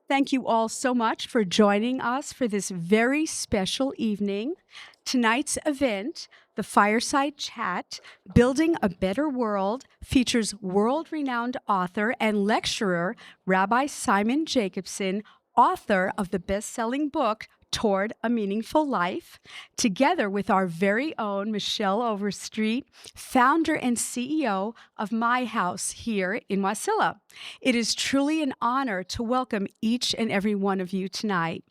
Thank you all so much for joining us for this very special evening. Tonight's event, the Fireside Chat, Building a Better World, features world-renowned author and lecturer Rabbi Simon Jacobson, author of the best-selling book, Toward a Meaningful Life, together with our very own Michelle Overstreet, founder and CEO of MyHouse here in Wasilla. It is truly an honor to welcome each and every one of you tonight.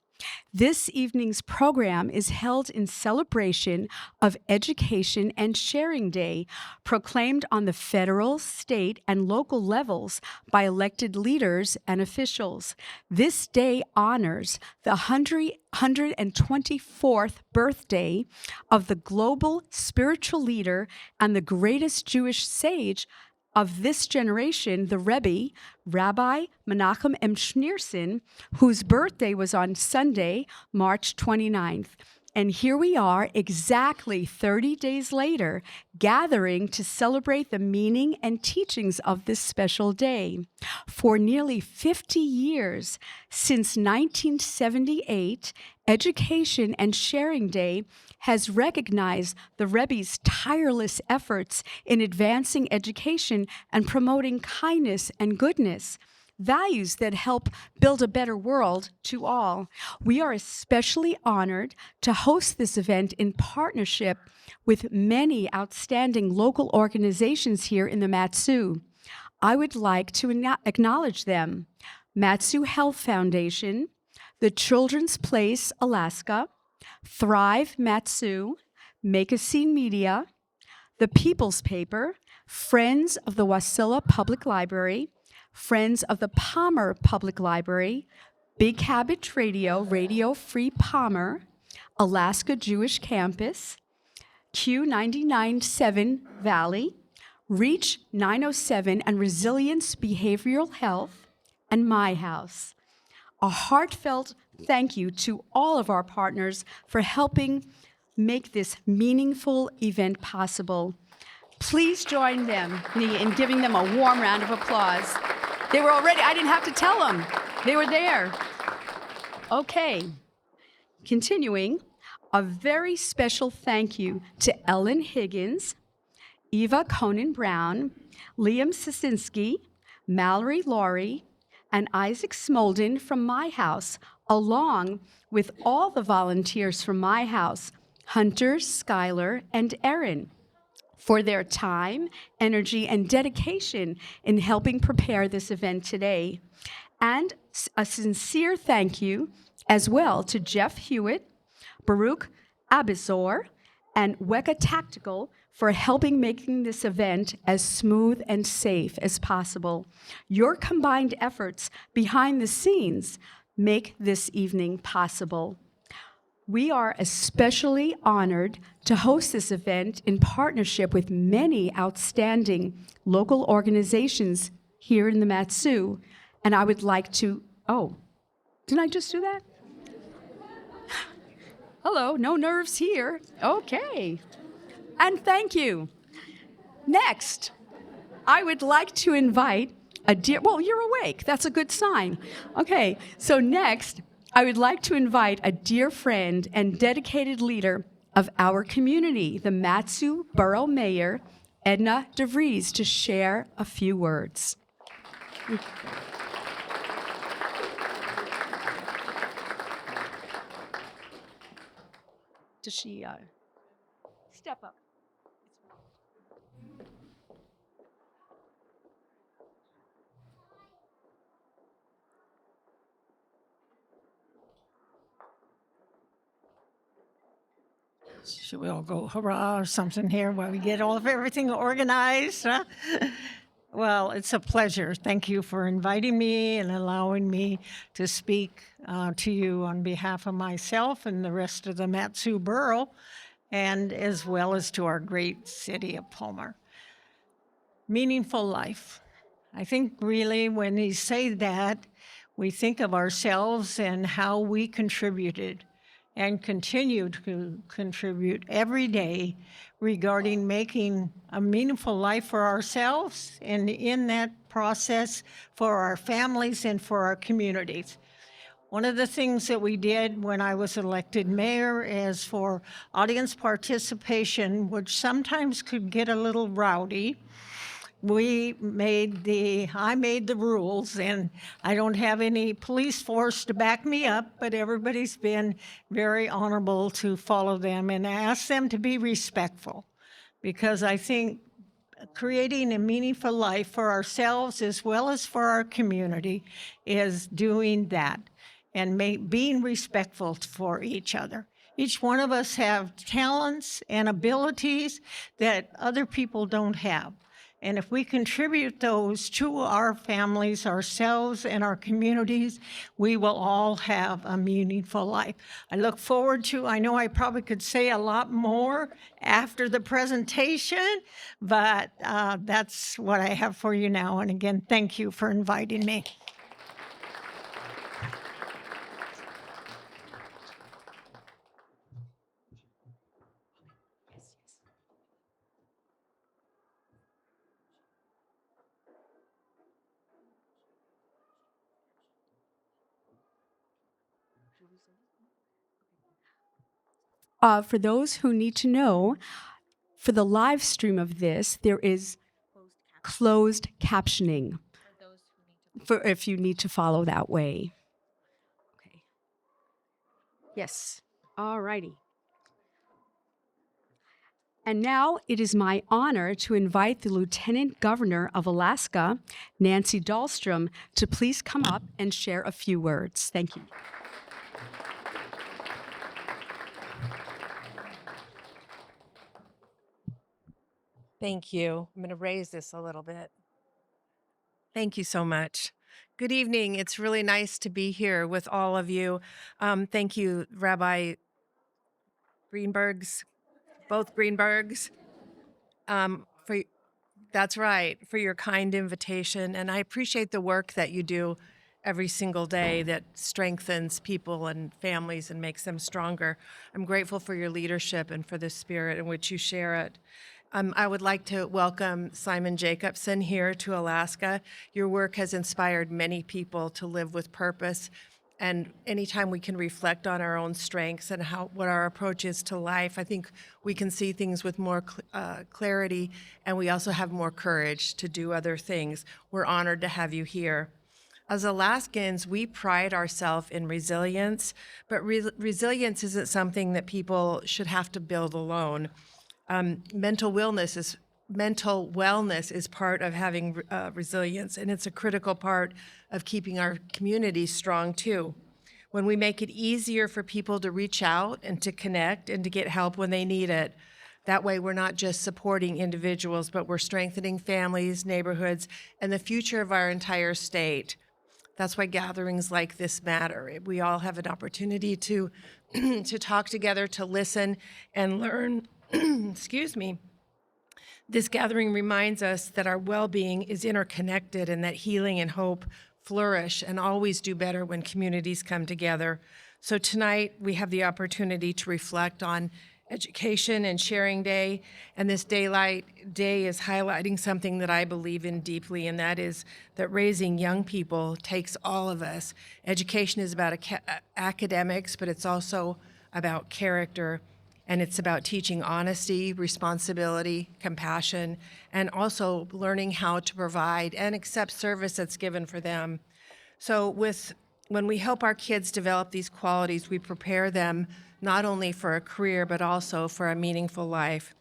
This evening's program is held in celebration of Education and Sharing Day, proclaimed on the federal, state, and local levels by elected leaders and officials. This day honors the 124th birthday of the global spiritual leader and the greatest Jewish sage of this generation, the Rebbe, Rabbi Menachem M. Schneerson, whose birthday was on Sunday, March 29th. And here we are, exactly 30 days later, gathering to celebrate the meaning and teachings of this special day. For nearly 50 years, since 1978, Education and Sharing Day has recognized the Rebbe's tireless efforts in advancing education and promoting kindness and goodness, values that help build a better world to all. We are especially honored to host this event in partnership with many outstanding local organizations here in the Matsu. I would like to acknowledge them: Matsu Health Foundation, the Children's Place Alaska, Thrive Matsu, Make a Scene Media, the People's Paper, Friends of the Wasilla Public Library, Friends of the Palmer Public Library, Big Cabbage Radio, Radio Free Palmer, Alaska Jewish Campus, Q99.7 Valley, Reach 907 and Resilience Behavioral Health, and MyHouse. A heartfelt thank you to all of our partners for helping make this meaningful event possible. Please join me in giving them a warm round of applause. They were already, I didn't have to tell them. They were there. Okay, continuing, a very special thank you to Ellen Higgins, Eva Conan-Brown, Liam Sisinski, Mallory Laurie, and Isaac Smolden from MyHouse, along with all the volunteers from MyHouse, Hunter, Skylar, and Erin, for their time, energy, and dedication in helping prepare this event today. And a sincere thank you as well to Jeff Hewitt, Baruch Abizor, and Weka Tactical for helping making this event as smooth and safe as possible. Your combined efforts behind the scenes make this evening possible. We are especially honored to host this event in partnership with many outstanding local organizations here in the Matsu. And I would like to, didn't I just do that? Hello, no nerves here. Okay. And thank you. Next, I would like to invite a dear, well, you're awake. That's a good sign. Okay, so next, I would like to invite a dear friend and dedicated leader of our community, the Matsu Borough Mayor, Edna DeVries, to share a few words. Does she step up? Should we all go hurrah or something here while we get all of everything organized? Huh? Well, it's a pleasure. Thank you for inviting me and allowing me to speak to you on behalf of myself and the rest of the Matsu Borough, and as well as to our great city of Palmer. Meaningful life. I think really when you say that, we think of ourselves and how we contributed and continue to contribute every day regarding making a meaningful life for ourselves and in that process for our families and for our communities. One of the things that we did when I was elected mayor is for audience participation, which sometimes could get a little rowdy. I made the rules, and I don't have any police force to back me up, but everybody's been very honorable to follow them, and I ask them to be respectful, because I think creating a meaningful life for ourselves as well as for our community is doing that and being respectful for each other. Each one of us have talents and abilities that other people don't have. And if we contribute those to our families, ourselves, and our communities, we will all have a meaningful life. I look forward to, I know I probably could say a lot more after the presentation, but that's what I have for you now. And again, thank you for inviting me. For those who need to know, for the live stream of this, there is closed captioning for if you need to follow that way. Okay. Yes. All righty. And now it is my honor to invite the Lieutenant Governor of Alaska, Nancy Dahlstrom, to please come up and share a few words. Thank you. Thank you. I'm going to raise this a little bit. Thank you so much. Good evening. It's really nice to be here with all of you. Thank you, Rabbi Greenbergs, both Greenbergs, for that's right, for your kind invitation. And I appreciate the work that you do every single day that strengthens people and families and makes them stronger. I'm grateful for your leadership and for the spirit in which you share it. I would like to welcome Simon Jacobson here to Alaska. Your work has inspired many people to live with purpose. And anytime we can reflect on our own strengths and what our approach is to life, I think we can see things with more clarity, and we also have more courage to do other things. We're honored to have you here. As Alaskans, we pride ourselves in resilience, but resilience isn't something that people should have to build alone. Mental wellness is part of having resilience, and it's a critical part of keeping our community strong too. When we make it easier for people to reach out and to connect and to get help when they need it, that way we're not just supporting individuals, but we're strengthening families, neighborhoods, and the future of our entire state. That's why gatherings like this matter. We all have an opportunity to to talk together, to listen and learn. Excuse me. This gathering reminds us that our well-being is interconnected and that healing and hope flourish and always do better when communities come together. So tonight we have the opportunity to reflect on Education and Sharing Day, and this Daylight Day is highlighting something that I believe in deeply, and that is that raising young people takes all of us. Education is about academics, but it's also about character, and it's about teaching honesty, responsibility, compassion, and also learning how to provide and accept service that's given for them. So when we help our kids develop these qualities, we prepare them not only for a career, but also for a meaningful life.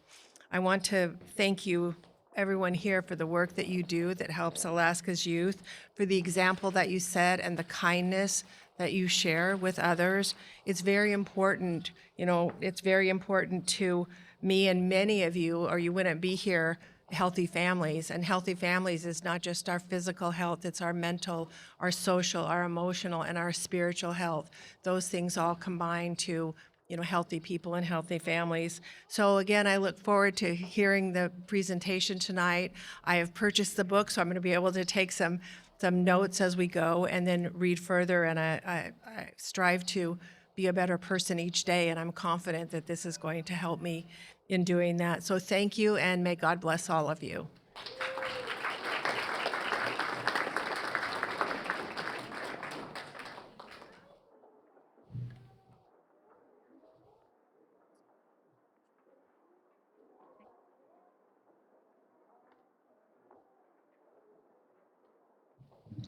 I want to thank you, everyone here, for the work that you do that helps Alaska's youth, for the example that you set and the kindness that you share with others. It's very important, it's very important to me and many of you, or you wouldn't be here, healthy families. And healthy families is not just our physical health, it's our mental, our social, our emotional, and our spiritual health. Those things all combine to healthy people and healthy families. So again, I look forward to hearing the presentation tonight. I have purchased the book, so I'm going to be able to take some notes as we go and then read further, and I strive to be a better person each day, and I'm confident that this is going to help me in doing that. So thank you, and may God bless all of you.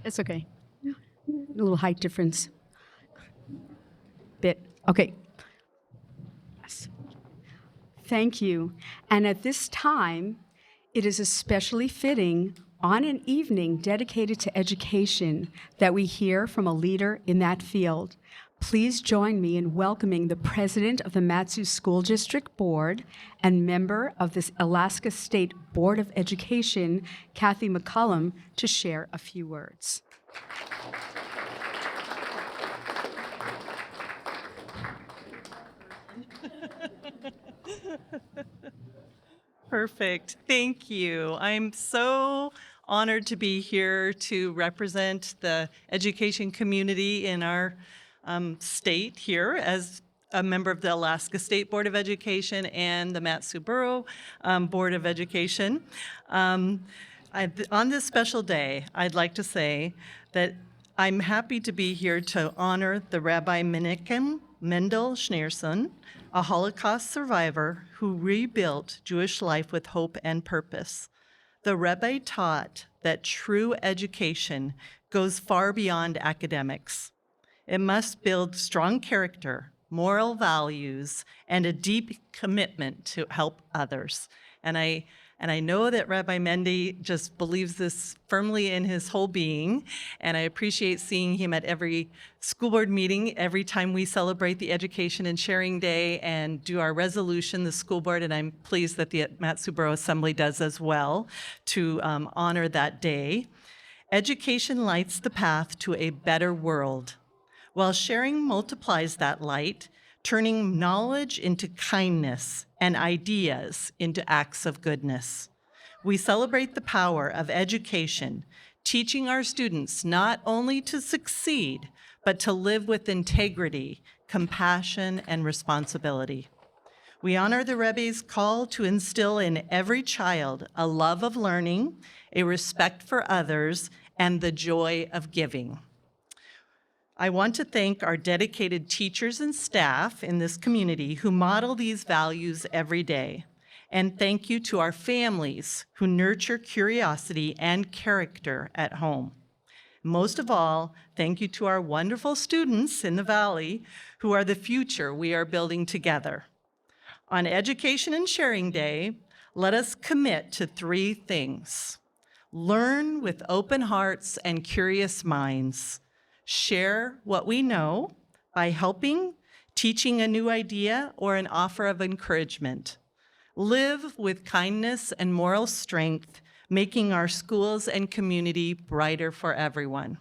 It's okay. A little height difference. Bit. Okay. Yes. Thank you. And at this time, it is especially fitting on an evening dedicated to education that we hear from a leader in that field. Please join me in welcoming the president of the Matsu School District Board and member of the Alaska State Board of Education, Kathy McCullum, to share a few words. Perfect. Thank you. I'm so honored to be here to represent the education community in our state here as a member of the Alaska State Board of Education and the Matsu Borough Board of Education. On this special day, I'd like to say that I'm happy to be here to honor the Rabbi Menachem Schneerson, a Holocaust survivor who rebuilt Jewish life with hope and purpose. The Rebbe taught that true education goes far beyond academics. It must build strong character, moral values, and a deep commitment to help others. And I know that Rabbi Mendy just believes this firmly in his whole being, and I appreciate seeing him at every school board meeting, every time we celebrate the Education and Sharing Day and do our resolution, the school board, and I'm pleased that the Matsu Borough Assembly does as well to honor that day. Education lights the path to a better world, while sharing multiplies that light, turning knowledge into kindness and ideas into acts of goodness. We celebrate the power of education, teaching our students not only to succeed, but to live with integrity, compassion, and responsibility. We honor the Rebbe's call to instill in every child a love of learning, a respect for others, and the joy of giving. I want to thank our dedicated teachers and staff in this community who model these values every day. And thank you to our families who nurture curiosity and character at home. Most of all, thank you to our wonderful students in the Valley who are the future we are building together. On Education and Sharing Day, let us commit to 3 things. Learn with open hearts and curious minds. Share what we know by helping, teaching a new idea, or an offer of encouragement. Live with kindness and moral strength, making our schools and community brighter for everyone.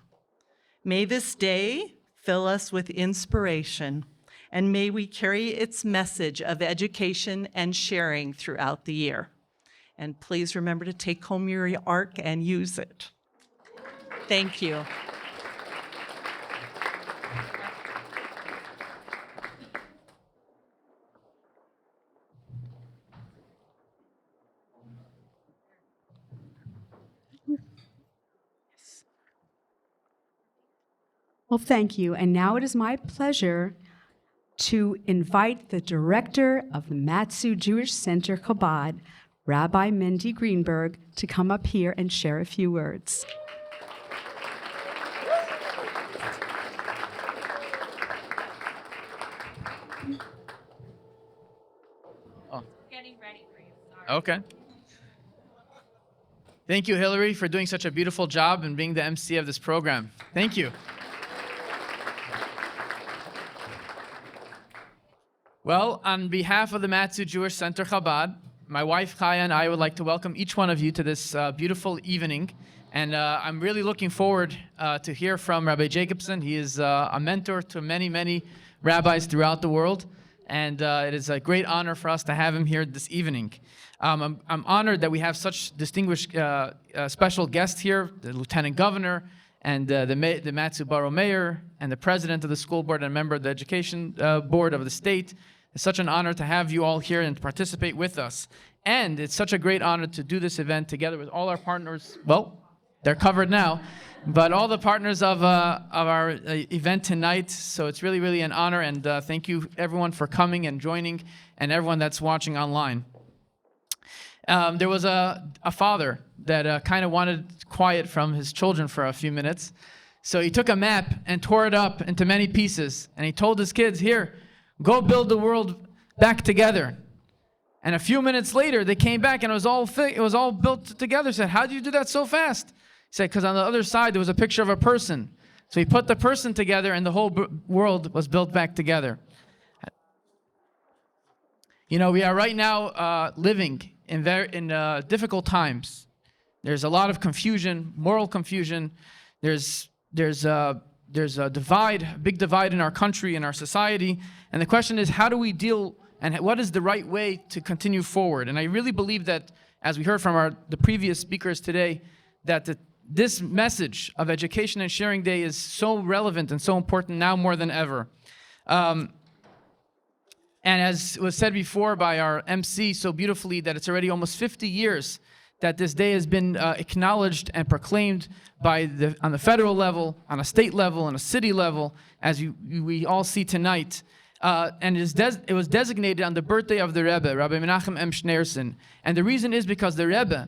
May this day fill us with inspiration, and may we carry its message of education and sharing throughout the year. And please remember to take home your ARC and use it. Thank you. Well, thank you. And now it is my pleasure to invite the director of the Matsu Jewish Center Chabad, Rabbi Mendy Greenberg, to come up here and share a few words. Getting ready for you. Sorry. Okay. Thank you, Hillary, for doing such a beautiful job and being the MC of this program. Thank you. Well, on behalf of the Matsu Jewish Center Chabad, my wife Chaya and I would like to welcome each one of you to this beautiful evening. And I'm really looking forward to hear from Rabbi Jacobson. He is a mentor to many, many rabbis throughout the world. And it is a great honor for us to have him here this evening. I'm honored that we have such distinguished special guests here, the Lieutenant Governor and the Matsu Borough Mayor and the President of the School Board and member of the Education Board of the state. It's such an honor to have you all here and to participate with us. And it's such a great honor to do this event together with all our partners. Well, they're covered now, but all the partners of our event tonight. So it's really, really an honor, and thank you everyone for coming and joining, and everyone that's watching online. There was a father that kind of wanted quiet from his children for a few minutes. So he took a map and tore it up into many pieces. And he told his kids, here, go build the world back together. And a few minutes later, they came back and it was all built together. He said, how did you do that so fast? He said, because on the other side, there was a picture of a person. So he put the person together and the whole world was built back together. You know, we are right now living in difficult times. There's a lot of confusion, moral confusion. There's a big divide in our country, in our society. And the question is, how do we deal, and what is the right way to continue forward? And I really believe that, as we heard from the previous speakers today, that this message of Education and Sharing Day is so relevant and so important now more than ever. And as was said before by our MC so beautifully, that it's already almost 50 years that this day has been acknowledged and proclaimed on the federal level, on a state level, on a city level, as we all see tonight. And it was designated on the birthday of the Rebbe, Rabbi Menachem M. Schneerson. And the reason is because the Rebbe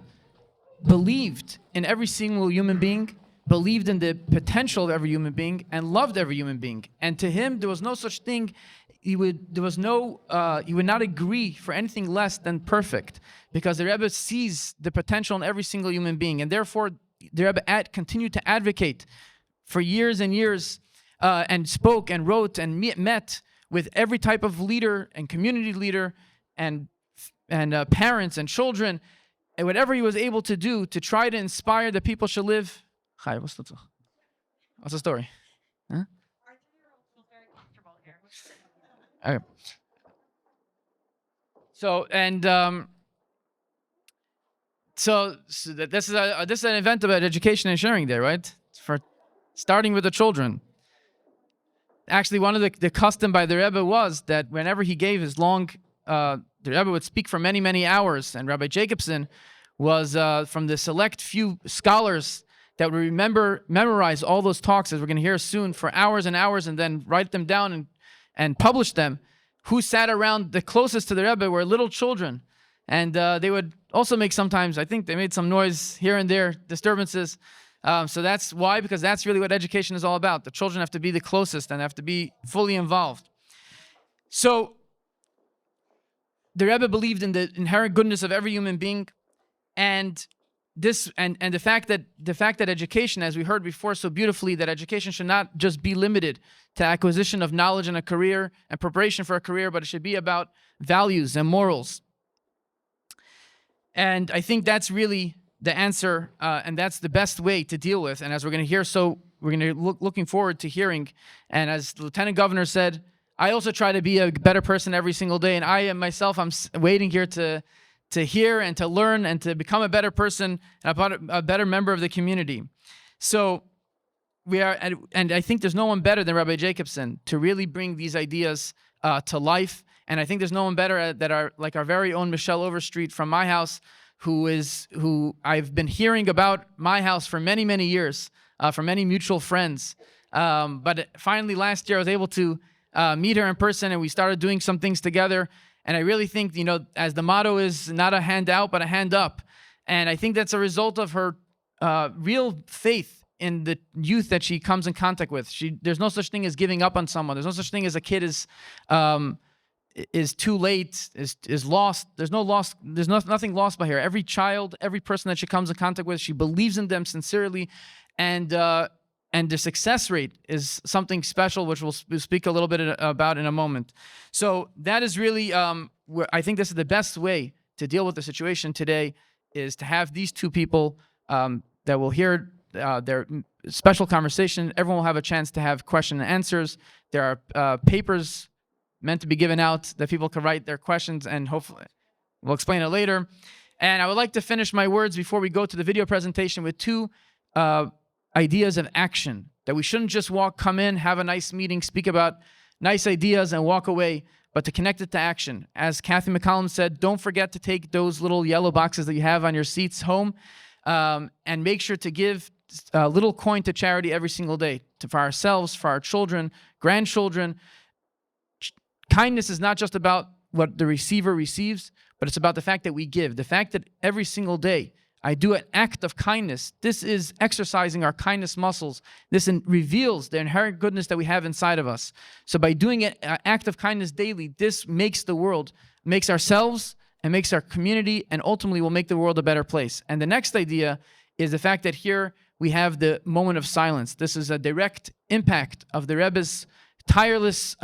believed in every single human being, believed in the potential of every human being, and loved every human being. And to him, there was no such thing. He would not agree for anything less than perfect, because the Rebbe sees the potential in every single human being, and therefore the Rebbe continued to advocate for years and years, and spoke and wrote and met with every type of leader and community leader and parents and children, and whatever he was able to do to try to inspire that people should live. Hi, what's the story? Huh? Okay. So this is an event about education and sharing day, right? For starting with the children. Actually, one of the custom by the Rebbe was that whenever he gave his long, the Rebbe would speak for many, many hours, and Rabbi Jacobson was from the select few scholars that would memorize all those talks, as we're going to hear soon, for hours and hours, and then write them down and publish them. Who sat around the closest to the Rebbe were little children. And they would also make sometimes, I think they made some noise here and there, disturbances. So that's why, because that's really what education is all about. The children have to be the closest and have to be fully involved. So the Rebbe believed in the inherent goodness of every human being, and the fact that education, as we heard before so beautifully, that education should not just be limited to acquisition of knowledge and a career and preparation for a career, but it should be about values and morals. And I think that's really the answer, and that's the best way to deal with. And as we're going to hear, we're going to looking forward to hearing. And as the Lieutenant Governor said, I also try to be a better person every single day. And I am myself, I'm waiting here to hear and to learn and to become a better person and a better member of the community. So we are, and I think there's no one better than Rabbi Jacobson to really bring these ideas to life. And I think there's no one better like our very own Michelle Overstreet from MyHouse, who I've been hearing about MyHouse for many, many years, from many mutual friends. But finally last year I was able to meet her in person, and we started doing some things together. And I really think, as the motto is, not a hand out, but a hand up. And I think that's a result of her real faith in the youth that she comes in contact with. There's no such thing as giving up on someone. There's no such thing as a kid is too late, is lost. There's nothing lost by her. Every child, every person that she comes in contact with, she believes in them sincerely. And the success rate is something special, which we'll speak a little bit about in a moment. So that is really, I think this is the best way to deal with the situation today, is to have these two people that will hear their special conversation. Everyone will have a chance to have question and answers. There are papers meant to be given out that people can write their questions, and hopefully we'll explain it later. And I would like to finish my words before we go to the video presentation with two ideas of action, that we shouldn't just come in, have a nice meeting, speak about nice ideas and walk away, but to connect it to action. As Kathy McCollum said, don't forget to take those little yellow boxes that you have on your seats home, and make sure to give a little coin to charity every single day, for ourselves, for our children, grandchildren. Kindness is not just about what the receiver receives, but it's about the fact that we give. The fact that every single day I do an act of kindness. This is exercising our kindness muscles. This reveals the inherent goodness that we have inside of us. So by doing an act of kindness daily, this makes the world, makes ourselves, and makes our community, and ultimately will make the world a better place. And the next idea is the fact that here we have the moment of silence. This is a direct impact of the Rebbe's tireless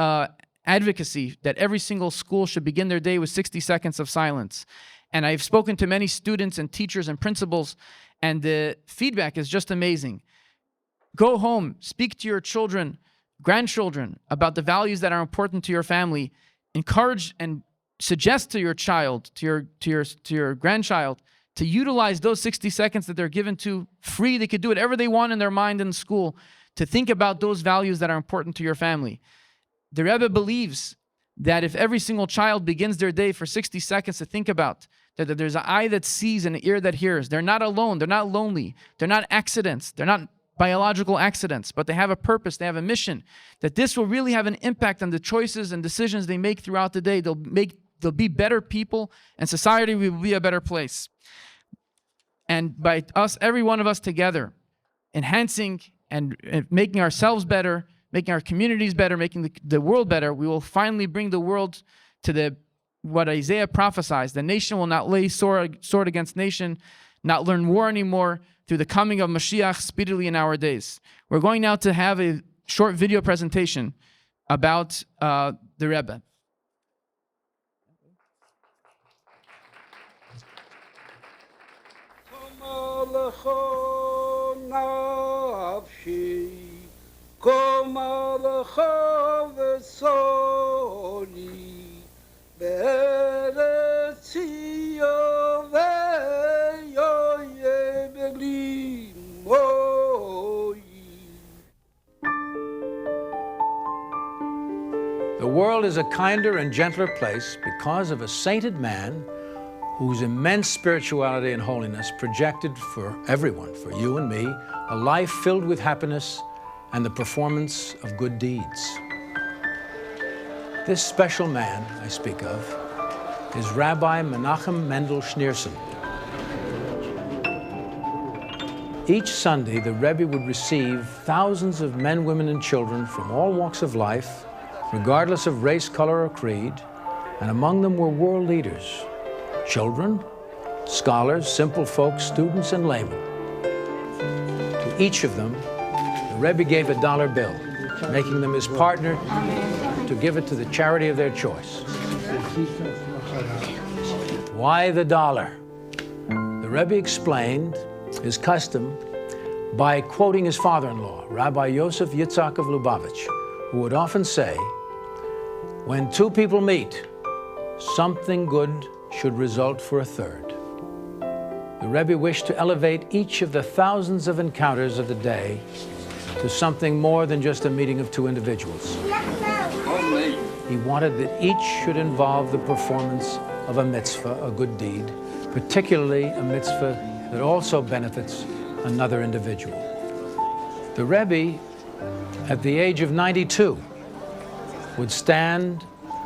advocacy that every single school should begin their day with 60 seconds of silence. And I've spoken to many students and teachers and principals, and the feedback is just amazing. Go home, speak to your children, grandchildren about the values that are important to your family. Encourage and suggest to your child, to your grandchild, to utilize those 60 seconds that they're given to free. They could do whatever they want in their mind in school to think about those values that are important to your family. The Rebbe believes that if every single child begins their day for 60 seconds to think about that there's an eye that sees and an ear that hears, they're not alone, they're not lonely, they're not accidents, they're not biological accidents, but they have a purpose, they have a mission, that this will really have an impact on the choices and decisions they make throughout the day. They'll be better people, and society will be a better place. And by us, every one of us together, enhancing and making ourselves better, making our communities better, making the world better, we will finally bring the world to what Isaiah prophesies. The nation will not lay sword against nation, not learn war anymore, through the coming of Mashiach speedily in our days. We're going now to have a short video presentation about the Rebbe. The world is a kinder and gentler place because of a sainted man whose immense spirituality and holiness projected for everyone, for you and me, a life filled with happiness and the performance of good deeds. This special man I speak of is Rabbi Menachem Schneerson. Each Sunday, the Rebbe would receive thousands of men, women, and children from all walks of life, regardless of race, color, or creed, and among them were world leaders, children, scholars, simple folks, students, and laymen. To each of them, the Rebbe gave a dollar bill, making them his partner to give it to the charity of their choice. Why the dollar? The Rebbe explained his custom by quoting his father-in-law, Rabbi Yosef Yitzhak of Lubavitch, who would often say, "When two people meet, something good should result for a third." The Rebbe wished to elevate each of the thousands of encounters of the day to something more than just a meeting of two individuals. He wanted that each should involve the performance of a mitzvah, a good deed, particularly a mitzvah that also benefits another individual. The Rebbe, at the age of 92, would stand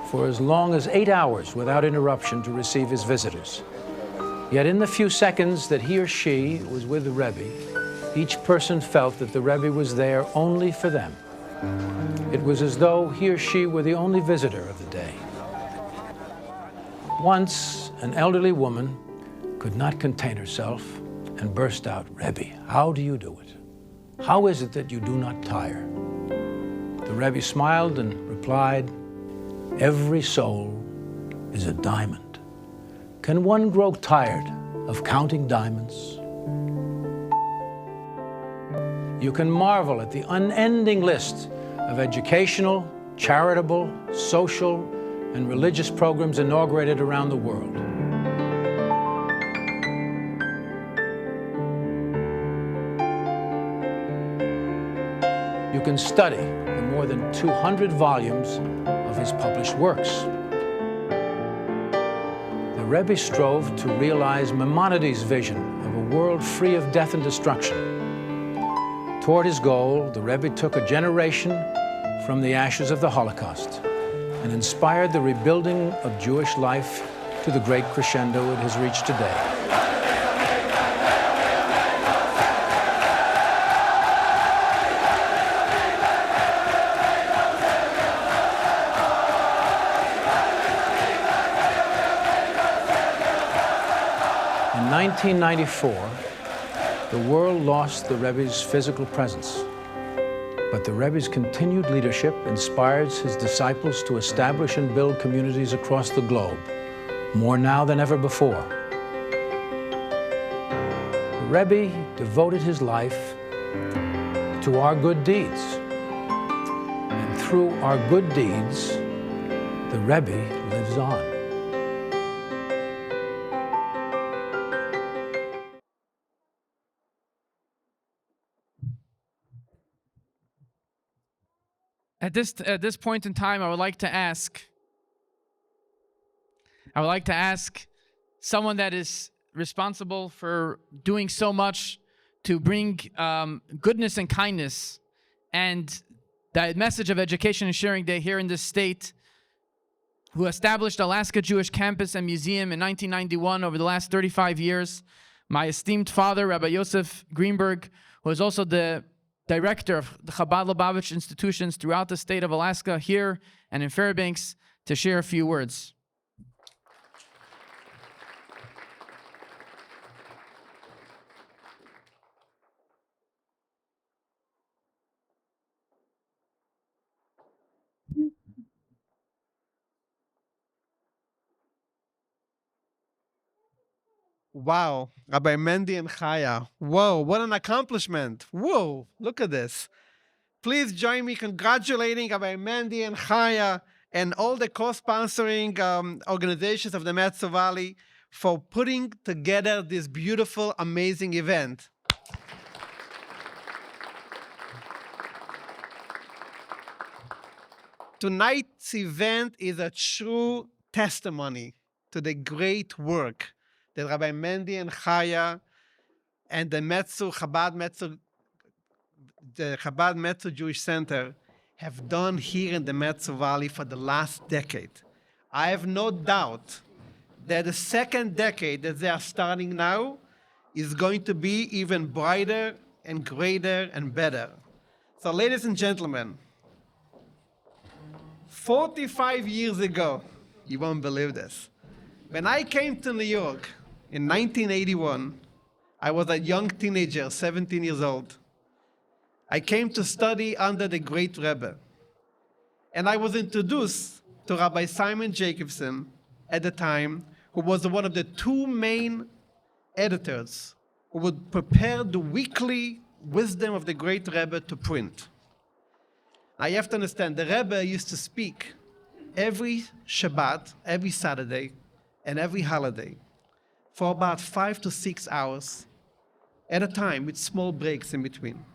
for as long as 8 hours without interruption to receive his visitors. Yet in the few seconds that he or she was with the Rebbe, each person felt that the Rebbe was there only for them. It was as though he or she were the only visitor of the day. Once, an elderly woman could not contain herself and burst out, "Rebbe, how do you do it? How is it that you do not tire?" The Rebbe smiled and replied, "Every soul is a diamond. Can one grow tired of counting diamonds?" You can marvel at the unending list of educational, charitable, social, and religious programs inaugurated around the world. You can study the more than 200 volumes of his published works. The Rebbe strove to realize Maimonides' vision of a world free of death and destruction. Toward his goal, the Rebbe took a generation from the ashes of the Holocaust and inspired the rebuilding of Jewish life to the great crescendo it has reached today. In 1994, the world lost the Rebbe's physical presence, but the Rebbe's continued leadership inspires his disciples to establish and build communities across the globe, more now than ever before. The Rebbe devoted his life to our good deeds, and through our good deeds, the Rebbe lives on. At this point in time, I would like to ask someone that is responsible for doing so much to bring goodness and kindness and that message of education and sharing day here in this state, who established Alaska Jewish Campus and Museum in 1991 over the last 35 years, my esteemed father, Rabbi Yosef Greenberg, who is also the director of the Chabad Lubavitch institutions throughout the state of Alaska, here and in Fairbanks, to share a few words. Wow, Rabbi Mendy and Chaya. Whoa, what an accomplishment. Whoa, look at this. Please join me congratulating Rabbi Mendy and Chaya and all the co-sponsoring organizations of the Metso Valley for putting together this beautiful, amazing event. Tonight's event is a true testimony to the great work that Rabbi Mendy and Chaya and the Chabad Metso Jewish Center have done here in the Metso Valley for the last decade. I have no doubt that the second decade that they are starting now is going to be even brighter and greater and better. So ladies and gentlemen, 45 years ago, you won't believe this, when I came to New York in 1981, I was a young teenager, 17 years old. I came to study under the great Rebbe. And I was introduced to Rabbi Simon Jacobson at the time, who was one of the two main editors who would prepare the weekly wisdom of the great Rebbe to print. Now you have to understand, the Rebbe used to speak every Shabbat, every Saturday, and every holiday for about 5 to 6 hours at a time with small breaks in between.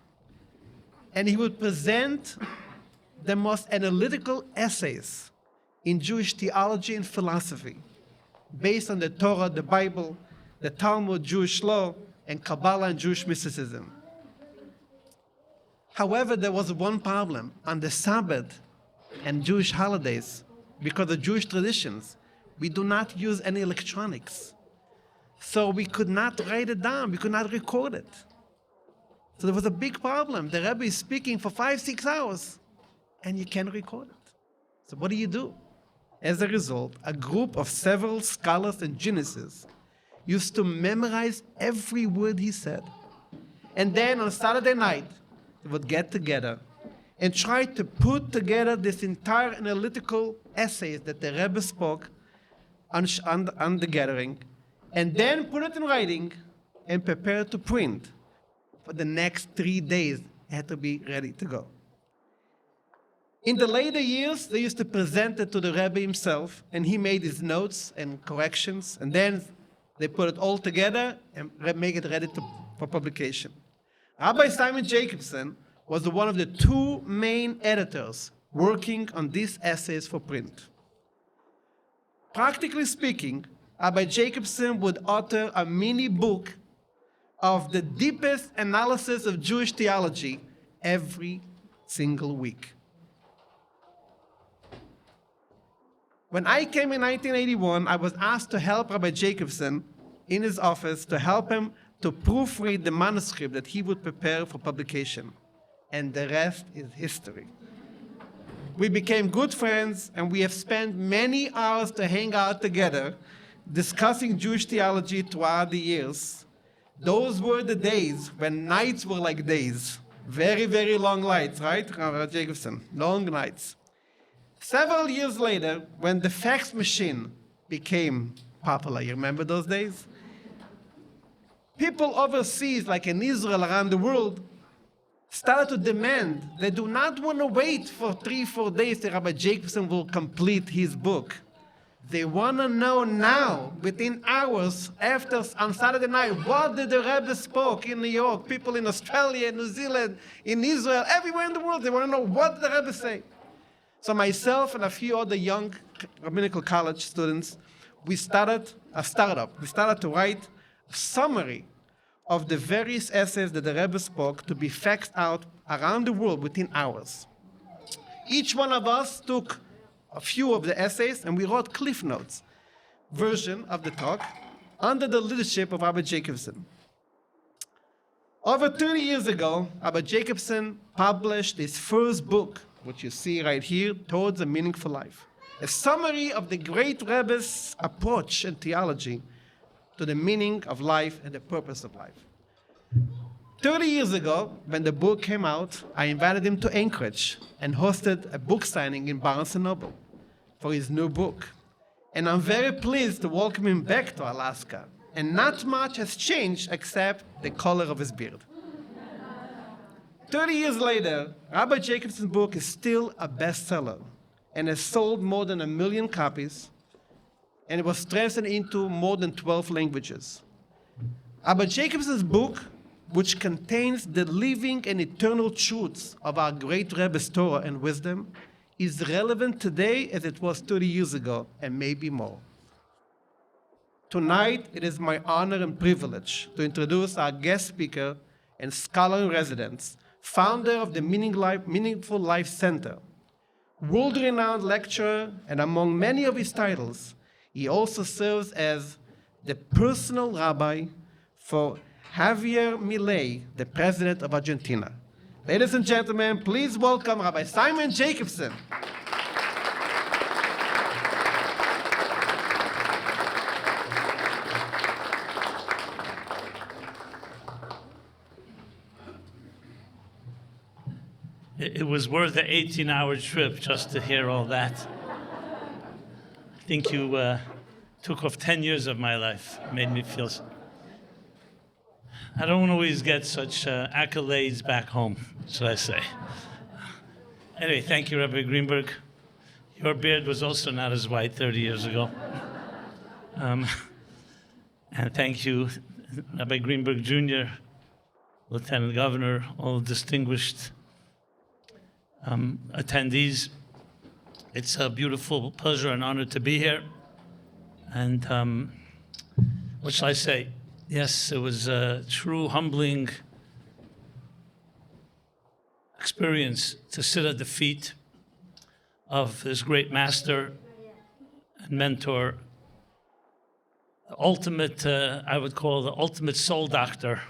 And he would present the most analytical essays in Jewish theology and philosophy based on the Torah, the Bible, the Talmud, Jewish law, and Kabbalah and Jewish mysticism. However, there was one problem. On the Sabbath and Jewish holidays, because of Jewish traditions, we do not use any electronics. So we could not write it down, we could not record it. So there was a big problem. The Rebbe is speaking for 5, 6 hours, and you can't record it. So what do? As a result, a group of several scholars and geniuses used to memorize every word he said. And then on Saturday night, they would get together and try to put together this entire analytical essays that the Rebbe spoke on the gathering, and then put it in writing and prepare to print. For the next 3 days, it had to be ready to go. In the later years, they used to present it to the Rebbe himself, and he made his notes and corrections, and then they put it all together and make it ready for publication. Rabbi Simon Jacobson was one of the two main editors working on these essays for print. Practically speaking, Rabbi Jacobson would author a mini book of the deepest analysis of Jewish theology every single week. When I came in 1981, I was asked to help Rabbi Jacobson in his office to help him to proofread the manuscript that he would prepare for publication. And the rest is history. We became good friends, and we have spent many hours to hang out together, discussing Jewish theology throughout the years. Those were the days when nights were like days. Very, very long nights, right, Rabbi Jacobson? Long nights. Several years later, when the fax machine became popular, you remember those days? People overseas, like in Israel, around the world, started to demand. They do not want to wait for 3-4 days till Rabbi Jacobson will complete his book. They want to know now, within hours, after on Saturday night, what did the Rebbe spoke in New York? People in Australia, New Zealand, in Israel, everywhere in the world, they want to know what did the Rebbe say. So myself and a few other young rabbinical college students, we started a startup. We started to write a summary of the various essays that the Rebbe spoke to be faxed out around the world within hours. Each one of us took a few of the essays and we wrote Cliff Notes version of the talk under the leadership of Rabbi Jacobson. Over 30 years ago, Rabbi Jacobson published his first book, which you see right here, Towards a Meaningful Life, a summary of the great Rebbe's approach and theology to the meaning of life and the purpose of life. 30 years ago, when the book came out, I invited him to Anchorage and hosted a book signing in Barnes & Noble for his new book. And I'm very pleased to welcome him back to Alaska. And not much has changed except the color of his beard. 30 years later, Rabbi Jacobson's book is still a bestseller and has sold more than 1 million copies, and it was translated into more than 12 languages. Rabbi Jacobson's book, which contains the living and eternal truths of our great Rebbe's Torah and wisdom, is relevant today as it was 30 years ago, and maybe more. Tonight, it is my honor and privilege to introduce our guest speaker and scholar in residence, founder of the Meaningful Life Center, world-renowned lecturer, and among many of his titles, he also serves as the personal rabbi for Javier Milei, the president of Argentina. Ladies and gentlemen, please welcome Rabbi Simon Jacobson. It was worth the 18-hour trip just to hear all that. I think you took off 10 years of my life, made me feel... I don't always get such accolades back home, should I say. Anyway, thank you, Rabbi Greenberg. Your beard was also not as white 30 years ago. And thank you, Rabbi Greenberg Jr., Lieutenant Governor, all distinguished attendees. It's a beautiful pleasure and honor to be here. And what shall I say? Yes, it was a true humbling experience to sit at the feet of this great master and mentor, the ultimate, I would call the ultimate soul doctor,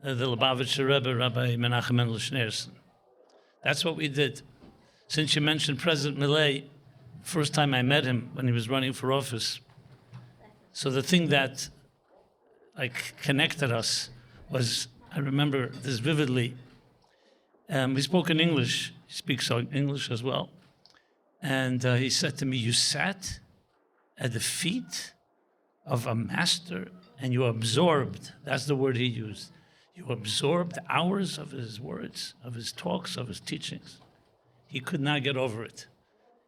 the Lubavitcher Rebbe, Rabbi Menachem M. Schneerson. That's what we did. Since you mentioned President Milei, first time I met him when he was running for office. So the thing that connected us was, I remember this vividly. We spoke in English. He speaks English as well. And he said to me, you sat at the feet of a master and you absorbed, that's the word he used, you absorbed hours of his words, of his talks, of his teachings. He could not get over it.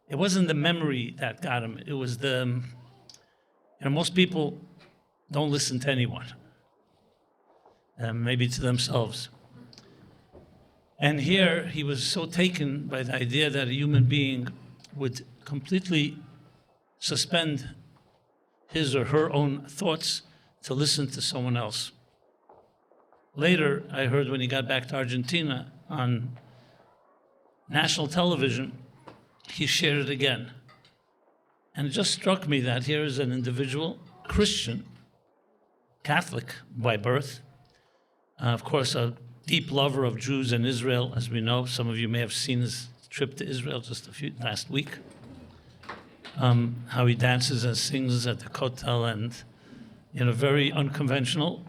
It wasn't the memory that got him. It was the, most people don't listen to anyone, maybe to themselves. And here he was so taken by the idea that a human being would completely suspend his or her own thoughts to listen to someone else. Later, I heard when he got back to Argentina on national television, he shared it again. And it just struck me that here is an individual, Christian, Catholic by birth, of course, a deep lover of Jews and Israel, as we know. Some of you may have seen his trip to Israel just last week. How he dances and sings at the Kotel, and very unconventional,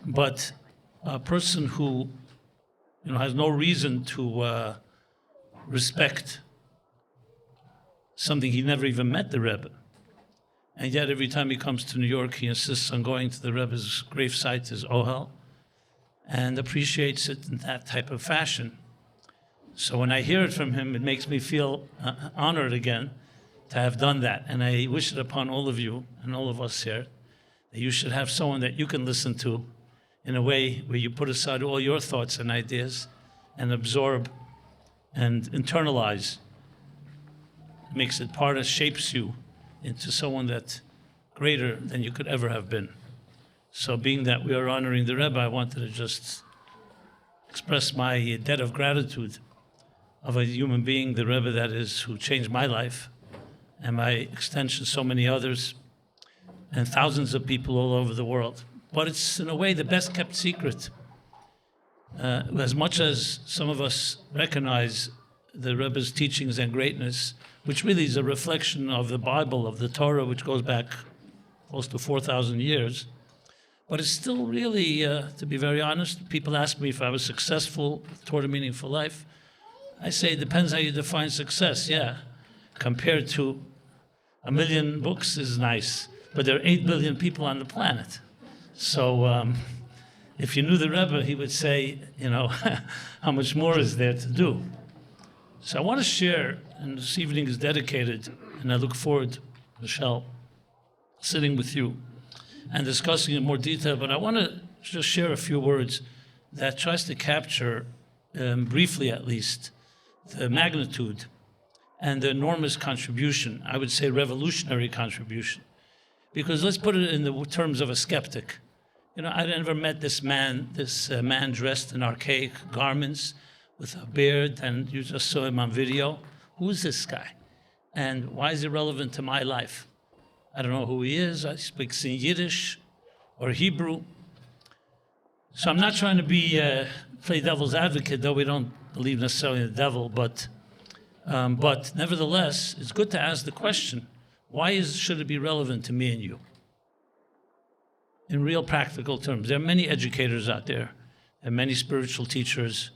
but a person who has no reason to respect something he never even met the Rebbe. And yet every time he comes to New York, he insists on going to the Rebbe's gravesite, his Ohel, and appreciates it in that type of fashion. So when I hear it from him, it makes me feel honored again to have done that. And I wish it upon all of you and all of us here, that you should have someone that you can listen to in a way where you put aside all your thoughts and ideas and absorb and internalize. Makes it part of, shapes you into someone that's greater than you could ever have been. So being that we are honoring the Rebbe, I wanted to just express my debt of gratitude of a human being, the Rebbe that is, who changed my life, and by extension so many others, and thousands of people all over the world. But it's in a way the best kept secret. As much as some of us recognize the Rebbe's teachings and greatness, which really is a reflection of the Bible, of the Torah, which goes back close to 4,000 years, but it's still really, to be very honest, people ask me if I was successful toward a meaningful life. I say it depends how you define success, yeah. Compared to 1 million books is nice, but there are 8 billion people on the planet. So if you knew the Rebbe, he would say, how much more is there to do? So I want to share, and this evening is dedicated, and I look forward, Michelle, sitting with you and discussing in more detail, but I want to just share a few words that tries to capture, briefly at least, the magnitude and the enormous contribution, I would say revolutionary contribution. Because let's put it in the terms of a skeptic. I never met this man dressed in archaic garments with a beard, and you just saw him on video. Who's this guy? And why is he relevant to my life? I don't know who he is. I speak in Yiddish or Hebrew. So I'm not trying to play devil's advocate, though we don't believe necessarily in the devil, but nevertheless, it's good to ask the question, why should it be relevant to me and you? In real practical terms, there are many educators out there, and many spiritual teachers,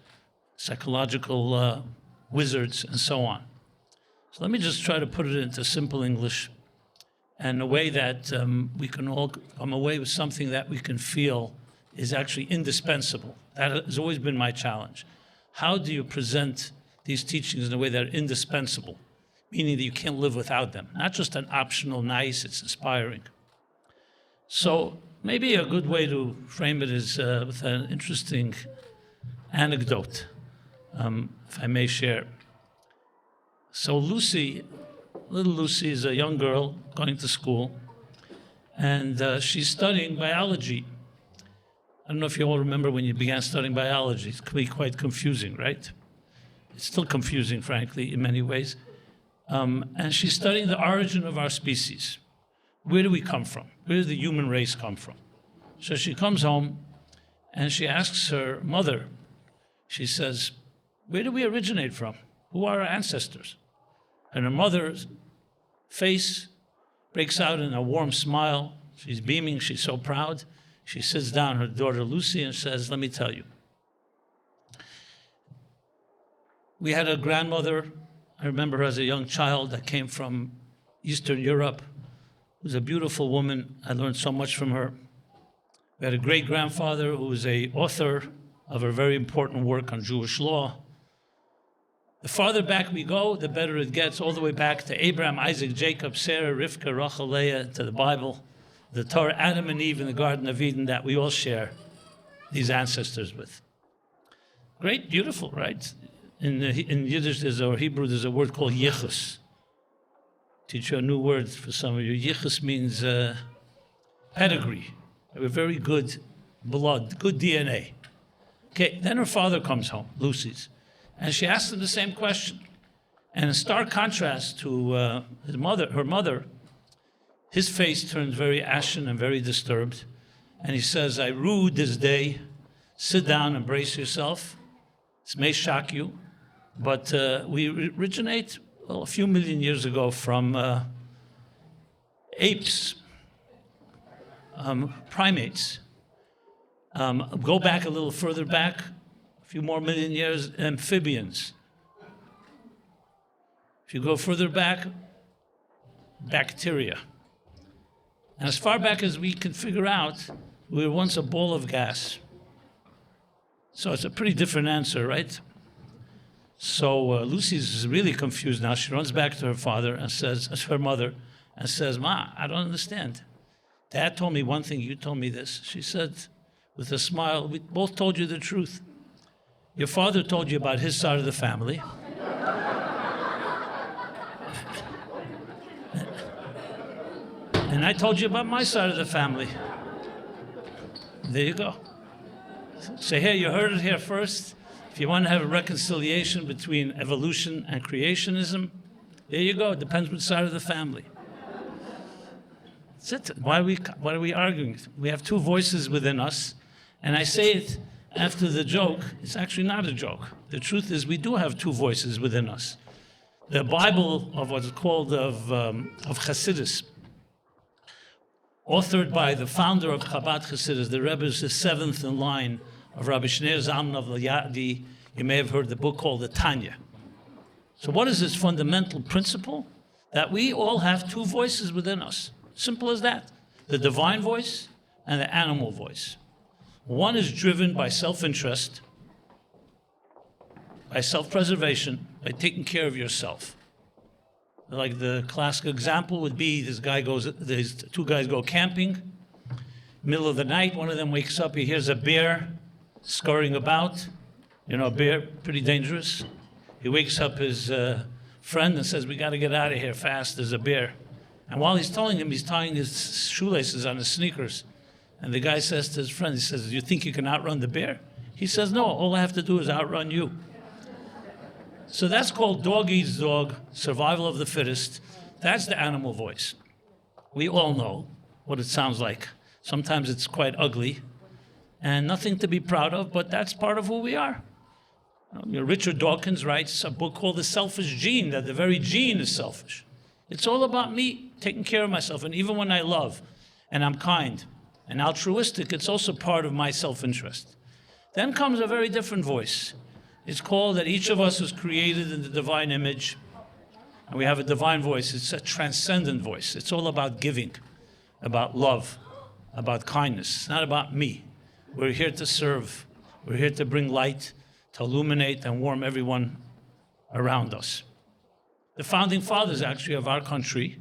psychological wizards, and so on. So let me just try to put it into simple English and a way that we can all come away with something that we can feel is actually indispensable. That has always been my challenge. How do you present these teachings in a way that are indispensable, meaning that you can't live without them? Not just an optional nice, it's inspiring. So maybe a good way to frame it is with an interesting anecdote, if I may share. So little Lucy is a young girl going to school, and she's studying biology. I don't know if you all remember when you began studying biology. It can be quite confusing, right? It's still confusing, frankly, in many ways. And she's studying the origin of our species. Where do we come from? Where does the human race come from? So she comes home, and she asks her mother, she says, where do we originate from? Who are our ancestors? And her mother's face breaks out in a warm smile. She's beaming, she's so proud. She sits down her daughter Lucy and says, let me tell you. We had a grandmother, I remember her as a young child, that came from Eastern Europe. Who was a beautiful woman. I learned so much from her. We had a great-grandfather who was an author of a very important work on Jewish law. The farther back we go, the better it gets, all the way back to Abraham, Isaac, Jacob, Sarah, Rivka, Rachel, Leah, to the Bible, the Torah, Adam and Eve in the Garden of Eden that we all share these ancestors with. Great, beautiful, right? In Yiddish or Hebrew, there's a word called yichus. Teach you a new word for some of you. Yichus means pedigree. We have very good blood, good DNA. Okay, then her father comes home, Lucy's, and she asks him the same question. And in stark contrast to her mother, his face turns very ashen and very disturbed. And he says, I rue this day. Sit down and brace yourself. This may shock you, but we originate a few million years ago from apes, primates. Go back a little further back, a few more million years, amphibians. If you go further back, bacteria. And as far back as we can figure out, we were once a ball of gas. So it's a pretty different answer, right? So Lucy's really confused now. She runs back to her father and says, her mother, and says, Ma, I don't understand. Dad told me one thing, you told me this. She said, with a smile, we both told you the truth. Your father told you about his side of the family. And I told you about my side of the family. There you go. So here, you heard it here first. If you want to have a reconciliation between evolution and creationism, there you go. It depends which side of the family. That's it. Why are we arguing? We have two voices within us. And I say it after the joke. It's actually not a joke. The truth is we do have two voices within us. The Bible of what's called of Hasidus, authored by the founder of Chabad Hasidus, the Rebbe is the seventh in line of Rabbi Schneerson of Yadi. You may have heard the book called the Tanya. So what is this fundamental principle? That we all have two voices within us. Simple as that. The divine voice and the animal voice. One is driven by self-interest, by self-preservation, by taking care of yourself. Like the classic example would be these two guys go camping, middle of the night, one of them wakes up, he hears a bear scurrying about. You know, a bear, pretty dangerous. He wakes up his friend and says, we got to get out of here fast, there's a bear. And while he's telling him, he's tying his shoelaces on his sneakers. And the guy says to his friend, he says, do you think you can outrun the bear? He says, no, all I have to do is outrun you. So that's called dog eats dog, survival of the fittest. That's the animal voice. We all know what it sounds like. Sometimes it's quite ugly and nothing to be proud of, but that's part of who we are. Richard Dawkins writes a book called The Selfish Gene, that the very gene is selfish. It's all about me taking care of myself. And even when I love and I'm kind and altruistic, it's also part of my self-interest. Then comes a very different voice. It's called that each of us was created in the divine image, and we have a divine voice. It's a transcendent voice. It's all about giving, about love, about kindness. It's not about me. We're here to serve. We're here to bring light, to illuminate and warm everyone around us. The founding fathers, actually, of our country,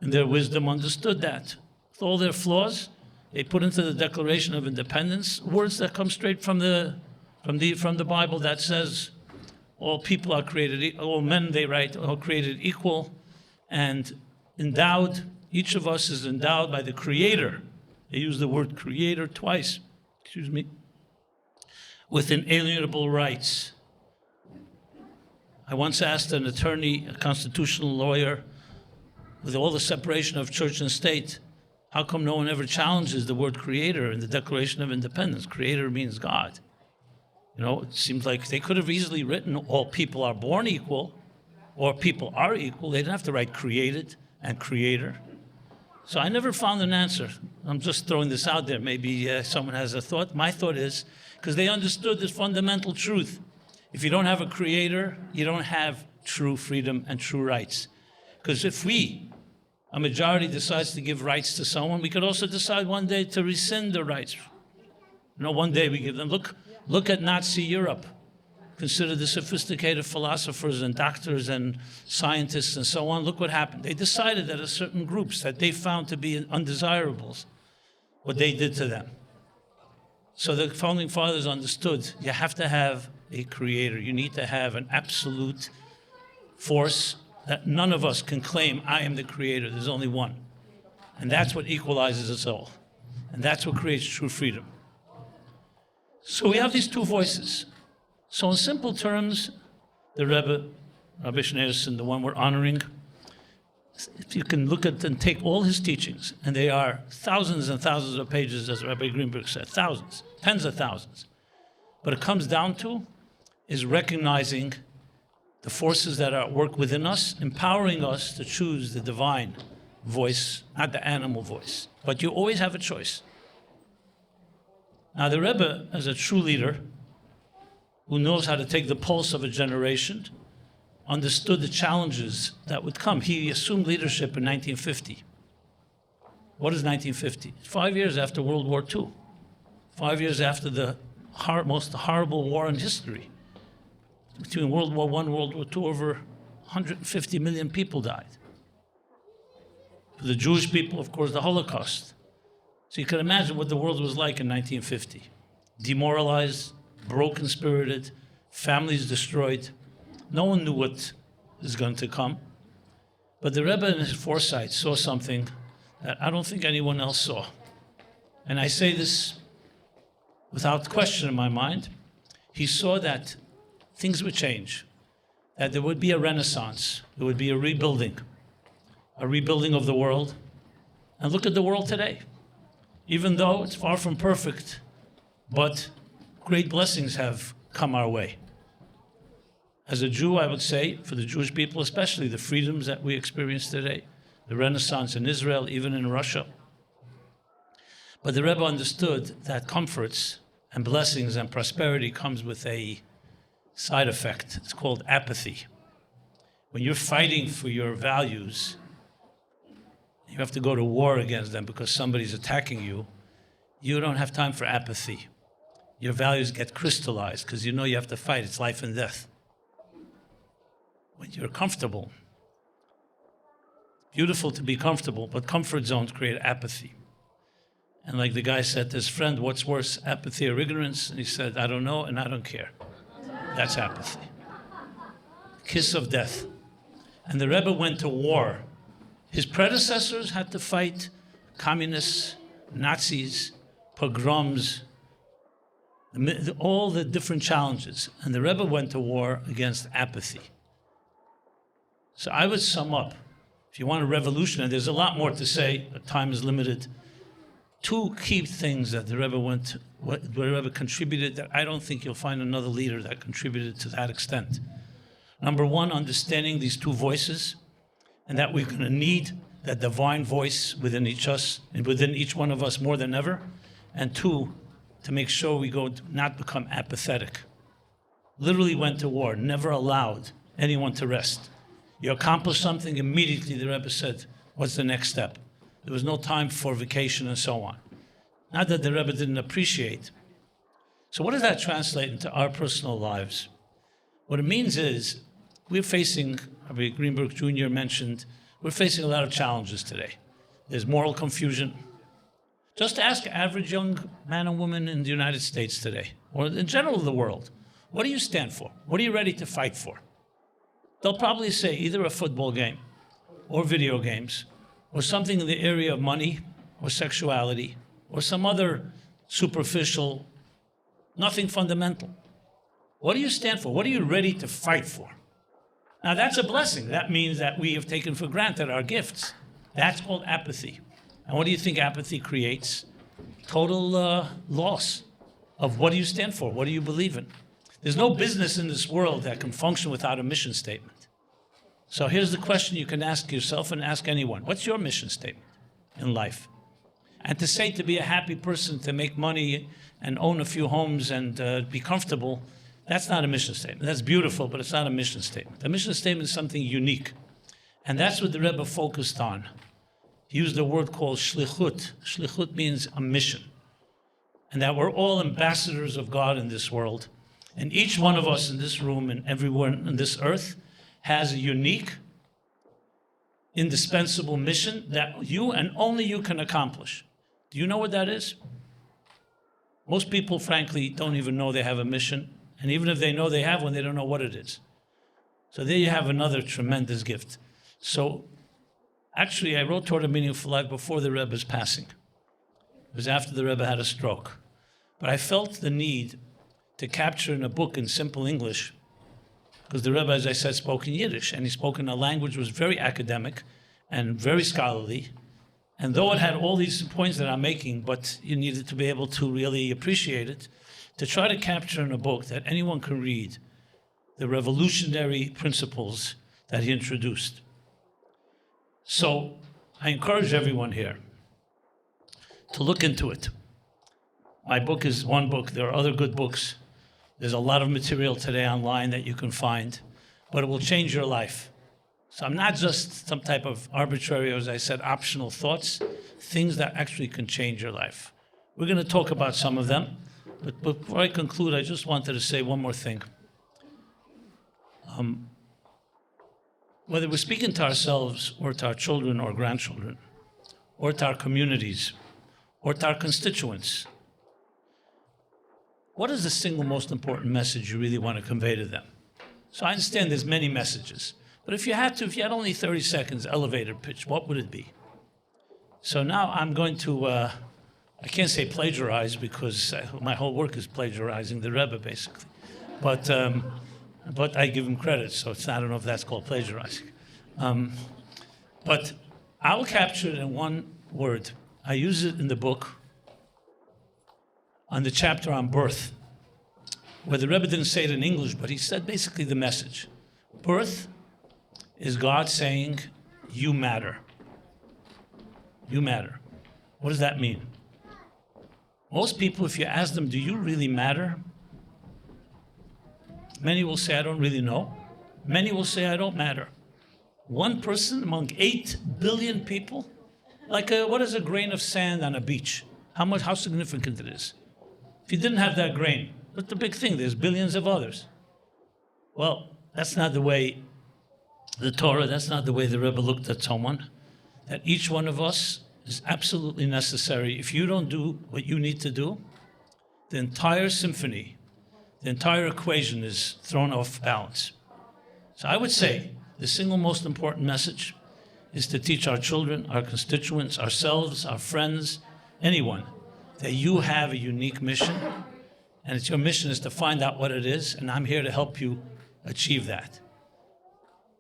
in their wisdom, understood that. With all their flaws, they put into the Declaration of Independence words that come straight from the Bible that says, all people are created, all men, they write, are created equal and endowed. Each of us is endowed by the Creator. They use the word Creator twice, with inalienable rights. I once asked an attorney, a constitutional lawyer, with all the separation of church and state, how come no one ever challenges the word Creator in the Declaration of Independence? Creator means God. You know, it seems like they could have easily written all people are born equal or people are equal. They didn't have to write created and creator. So I never found an answer. I'm just throwing this out there. Maybe someone has a thought. My thought is, because they understood this fundamental truth. If you don't have a creator, you don't have true freedom and true rights. Because if a majority decides to give rights to someone, we could also decide one day to rescind the rights. You know, one day we give them, look at Nazi Europe. Consider the sophisticated philosophers and doctors and scientists and so on. Look what happened. They decided that a certain groups that they found to be undesirables, what they did to them. So the founding fathers understood you have to have a creator. You need to have an absolute force that none of us can claim, I am the creator. There's only one. And that's what equalizes us all. And that's what creates true freedom. So we have these two voices. So in simple terms, the Rebbe Rabbi Schneerson, the one we're honoring, if you can look at and take all his teachings, and they are thousands and thousands of pages, as Rabbi Greenberg said, thousands, tens of thousands. What it comes down to is recognizing the forces that are at work within us, empowering us to choose the divine voice, not the animal voice. But you always have a choice. Now, the Rebbe, as a true leader who knows how to take the pulse of a generation, understood the challenges that would come. He assumed leadership in 1950. What is 1950? 5 years after World War II. 5 years after the most horrible war in history. Between World War I and World War II, over 150 million people died. For the Jewish people, of course, the Holocaust. So you can imagine what the world was like in 1950. Demoralized, broken-spirited, families destroyed. No one knew what is going to come. But the Rebbe in his foresight saw something that I don't think anyone else saw. And I say this without question in my mind. He saw that things would change, that there would be a renaissance, there would be a rebuilding of the world. And look at the world today. Even though it's far from perfect, but great blessings have come our way. As a Jew, I would say, for the Jewish people especially, the freedoms that we experience today, the Renaissance in Israel, even in Russia. But the Rebbe understood that comforts and blessings and prosperity comes with a side effect. It's called apathy. When you're fighting for your values, you have to go to war against them because somebody's attacking you. You don't have time for apathy. Your values get crystallized because you know you have to fight. It's life and death. When you're comfortable, beautiful to be comfortable, but comfort zones create apathy. And like the guy said to his friend, what's worse, apathy or ignorance? And he said, I don't know and I don't care. That's apathy. Kiss of death. And the Rebbe went to war. His predecessors had to fight communists, Nazis, pogroms, all the different challenges. And the Rebbe went to war against apathy. So I would sum up, if you want a revolution, and there's a lot more to say, but time is limited, two key things that the Rebbe contributed that I don't think you'll find another leader that contributed to that extent. Number one, understanding these two voices, and that we're going to need that divine voice within each one of us more than ever. And two, to make sure we not become apathetic. Literally went to war, never allowed anyone to rest. You accomplish something, immediately the Rebbe said, what's the next step? There was no time for vacation and so on. Not that the Rebbe didn't appreciate. So what does that translate into our personal lives? What it means is, we're facing, Rabbi Greenberg Jr. mentioned, we're facing a lot of challenges today. There's moral confusion. Just ask average young man and woman in the United States today, or in general the world, what do you stand for? What are you ready to fight for? They'll probably say either a football game, or video games, or something in the area of money, or sexuality, or some other superficial, nothing fundamental. What do you stand for? What are you ready to fight for? Now that's a blessing. That means that we have taken for granted our gifts. That's called apathy. And what do you think apathy creates? Total loss of what do you stand for? What do you believe in? There's no business in this world that can function without a mission statement. So here's the question you can ask yourself and ask anyone. What's your mission statement in life? And to say to be a happy person, to make money and own a few homes and be comfortable, that's not a mission statement. That's beautiful, but it's not a mission statement. A mission statement is something unique. And that's what the Rebbe focused on. He used a word called shlichut. Shlichut means a mission. And that we're all ambassadors of God in this world. And each one of us in this room and everyone on this earth has a unique, indispensable mission that you and only you can accomplish. Do you know what that is? Most people, frankly, don't even know they have a mission. And even if they know they have one, they don't know what it is. So there you have another tremendous gift. So actually, I wrote Toward a Meaningful Life before the Rebbe's passing. It was after the Rebbe had a stroke. But I felt the need to capture in a book in simple English because the Rebbe, as I said, spoke in Yiddish, and he spoke in a language that was very academic and very scholarly. And though it had all these points that I'm making, but you needed to be able to really appreciate it, to try to capture in a book that anyone can read the revolutionary principles that he introduced. So I encourage everyone here to look into it. My book is one book. There are other good books. There's a lot of material today online that you can find, but it will change your life. So I'm not just some type of arbitrary, as I said, optional thoughts, things that actually can change your life. We're going to talk about some of them, but before I conclude, I just wanted to say one more thing. Whether we're speaking to ourselves or to our children or grandchildren, or to our communities, or to our constituents, what is the single most important message you really want to convey to them? So I understand there's many messages. But if you had only 30 seconds elevator pitch, what would it be? So now I'm going to, I can't say plagiarize because my whole work is plagiarizing the Rebbe, basically. But I give him credit, so I don't know if that's called plagiarizing. But I will capture it in one word. I use it in the book on the chapter on birth, where the Rebbe didn't say it in English, but he said basically the message. Birth is God saying, you matter. You matter. What does that mean? Most people, if you ask them, do you really matter? Many will say, I don't really know. Many will say, I don't matter. One person among 8 billion people? Like, what is a grain of sand on a beach? How significant it is? If you didn't have that grain, what's the big thing? There's billions of others. Well, that's not the way the Torah, that's not the way the Rebbe looked at someone, that each one of us is absolutely necessary. If you don't do what you need to do, the entire symphony, the entire equation is thrown off balance. So I would say the single most important message is to teach our children, our constituents, ourselves, our friends, anyone, that you have a unique mission, and it's your mission is to find out what it is, and I'm here to help you achieve that.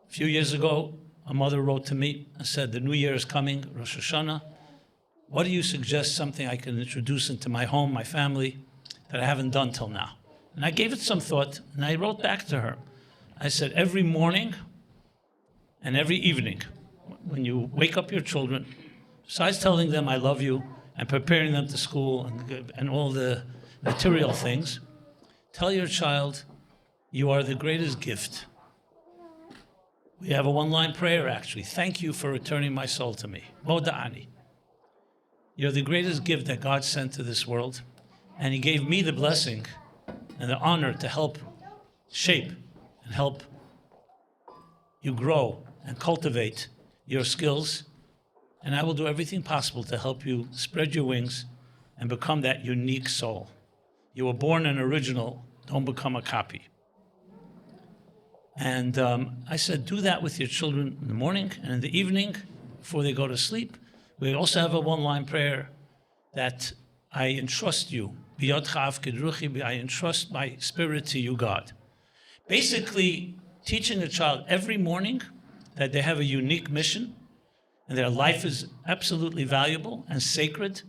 A few years ago, a mother wrote to me and said, the new year is coming, Rosh Hashanah. What do you suggest something I can introduce into my home, my family, that I haven't done till now? And I gave it some thought, and I wrote back to her. I said, every morning and every evening, when you wake up your children, besides telling them I love you and preparing them to school and all the material things, tell your child, you are the greatest gift. We have a one-line prayer, actually. Thank you for returning my soul to me. Moda'ani. You're the greatest gift that God sent to this world, and he gave me the blessing and the honor to help shape and help you grow and cultivate your skills, and I will do everything possible to help you spread your wings and become that unique soul. You were born an original, don't become a copy. And I said, do that with your children in the morning and in the evening before they go to sleep. We also have a one-line prayer that I entrust you. I entrust my spirit to you, God. Basically, teaching a child every morning that they have a unique mission and their life is absolutely valuable and sacred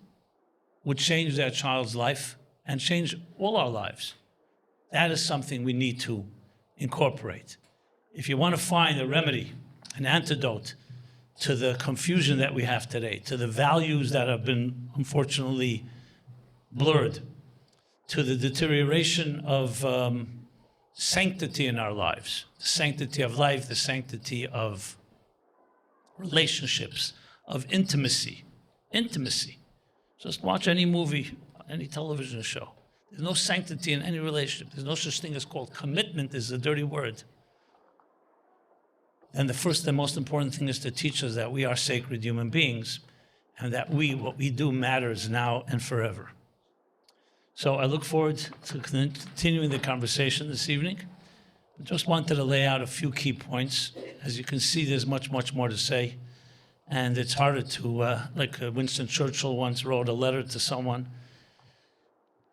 would change that child's life and change all our lives. That is something we need to incorporate. If you want to find a remedy, an antidote to the confusion that we have today, to the values that have been unfortunately blurred, to the deterioration of sanctity in our lives, the sanctity of life, the sanctity of relationships, of intimacy. Intimacy. Just watch any movie, any television show. There's no sanctity in any relationship. There's no such thing as called commitment is a dirty word. And the first and most important thing is to teach us that we are sacred human beings and that what we do matters now and forever. So I look forward to continuing the conversation this evening. I just wanted to lay out a few key points. As you can see, there's much, much more to say. And it's harder to, like Winston Churchill once wrote a letter to someone.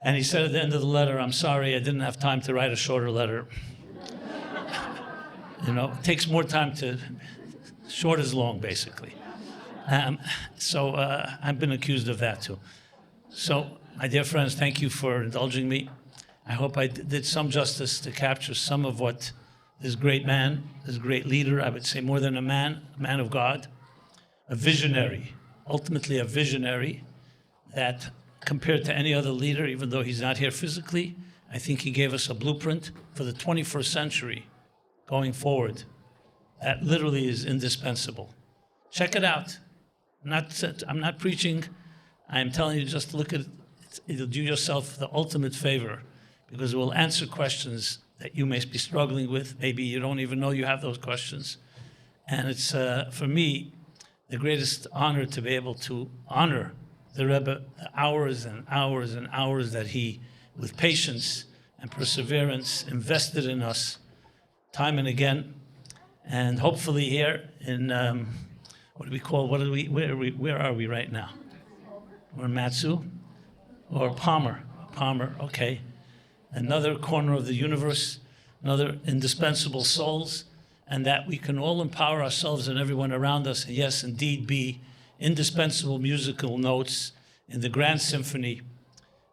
And he said at the end of the letter, I'm sorry, I didn't have time to write a shorter letter. It takes more time to, short is long, basically. So I've been accused of that too. So, my dear friends, thank you for indulging me. I hope I did some justice to capture some of what this great man, this great leader, I would say more than a man of God, a visionary, ultimately a visionary that compared to any other leader, even though he's not here physically, I think he gave us a blueprint for the 21st century going forward. That literally is indispensable. Check it out. I'm not preaching. I'm telling you, just look at it. It'll do yourself the ultimate favor because it will answer questions that you may be struggling with. Maybe you don't even know you have those questions. And it's, for me, the greatest honor to be able to honor the Rebbe, the hours and hours and hours that he, with patience and perseverance, invested in us time and again. And hopefully here in, where are we right now? We're in Matsu or Palmer, okay. Another corner of the universe, another indispensable souls, and that we can all empower ourselves and everyone around us, and yes, indeed be indispensable musical notes in the grand symphony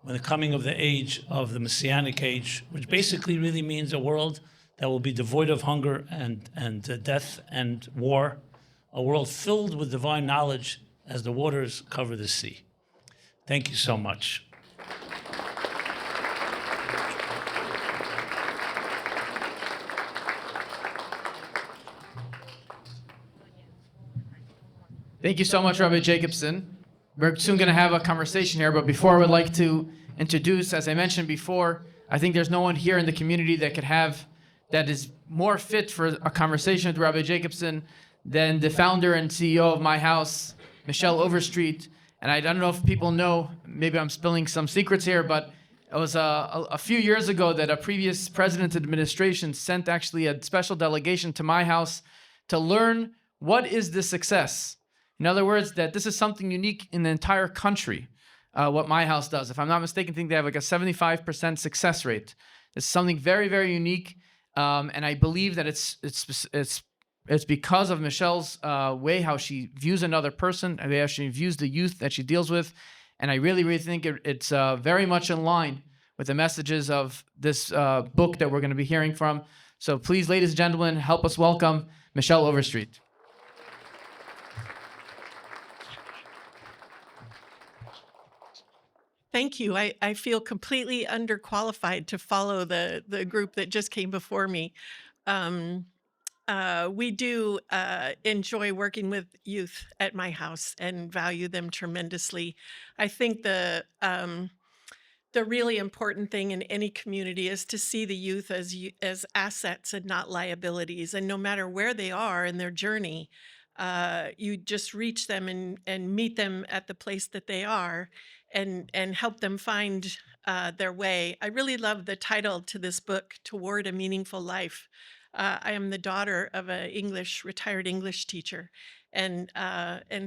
when the coming of the age of the Messianic age, which basically really means a world that will be devoid of hunger and death and war, a world filled with divine knowledge as the waters cover the sea. Thank you so much. Thank you so much, Rabbi Jacobson. We're soon going to have a conversation here, but before I would like to introduce, as I mentioned before, I think there's no one here in the community that is more fit for a conversation with Rabbi Jacobson than the founder and CEO of MyHouse, Michelle Overstreet. And I don't know if people know, maybe I'm spilling some secrets here, but it was a few years ago that a previous president's administration sent actually a special delegation to MyHouse to learn what is the success. In other words, that this is something unique in the entire country, what MyHouse does. If I'm not mistaken, I think they have like a 75% success rate. It's something very, very unique, and I believe that it's because of Michelle's way how she views another person, and how she views the youth that she deals with, and I really, really think it's very much in line with the messages of this book that we're going to be hearing from. So please, ladies and gentlemen, help us welcome Michelle Overstreet. Thank you. I feel completely underqualified to follow the group that just came before me. We do enjoy working with youth at MyHouse and value them tremendously. I think the really important thing in any community is to see the youth as assets and not liabilities. And no matter where they are in their journey, you just reach them and meet them at the place that they are and help them find their way. I really love the title to this book, Toward a Meaningful Life. I am the daughter of a retired English teacher. And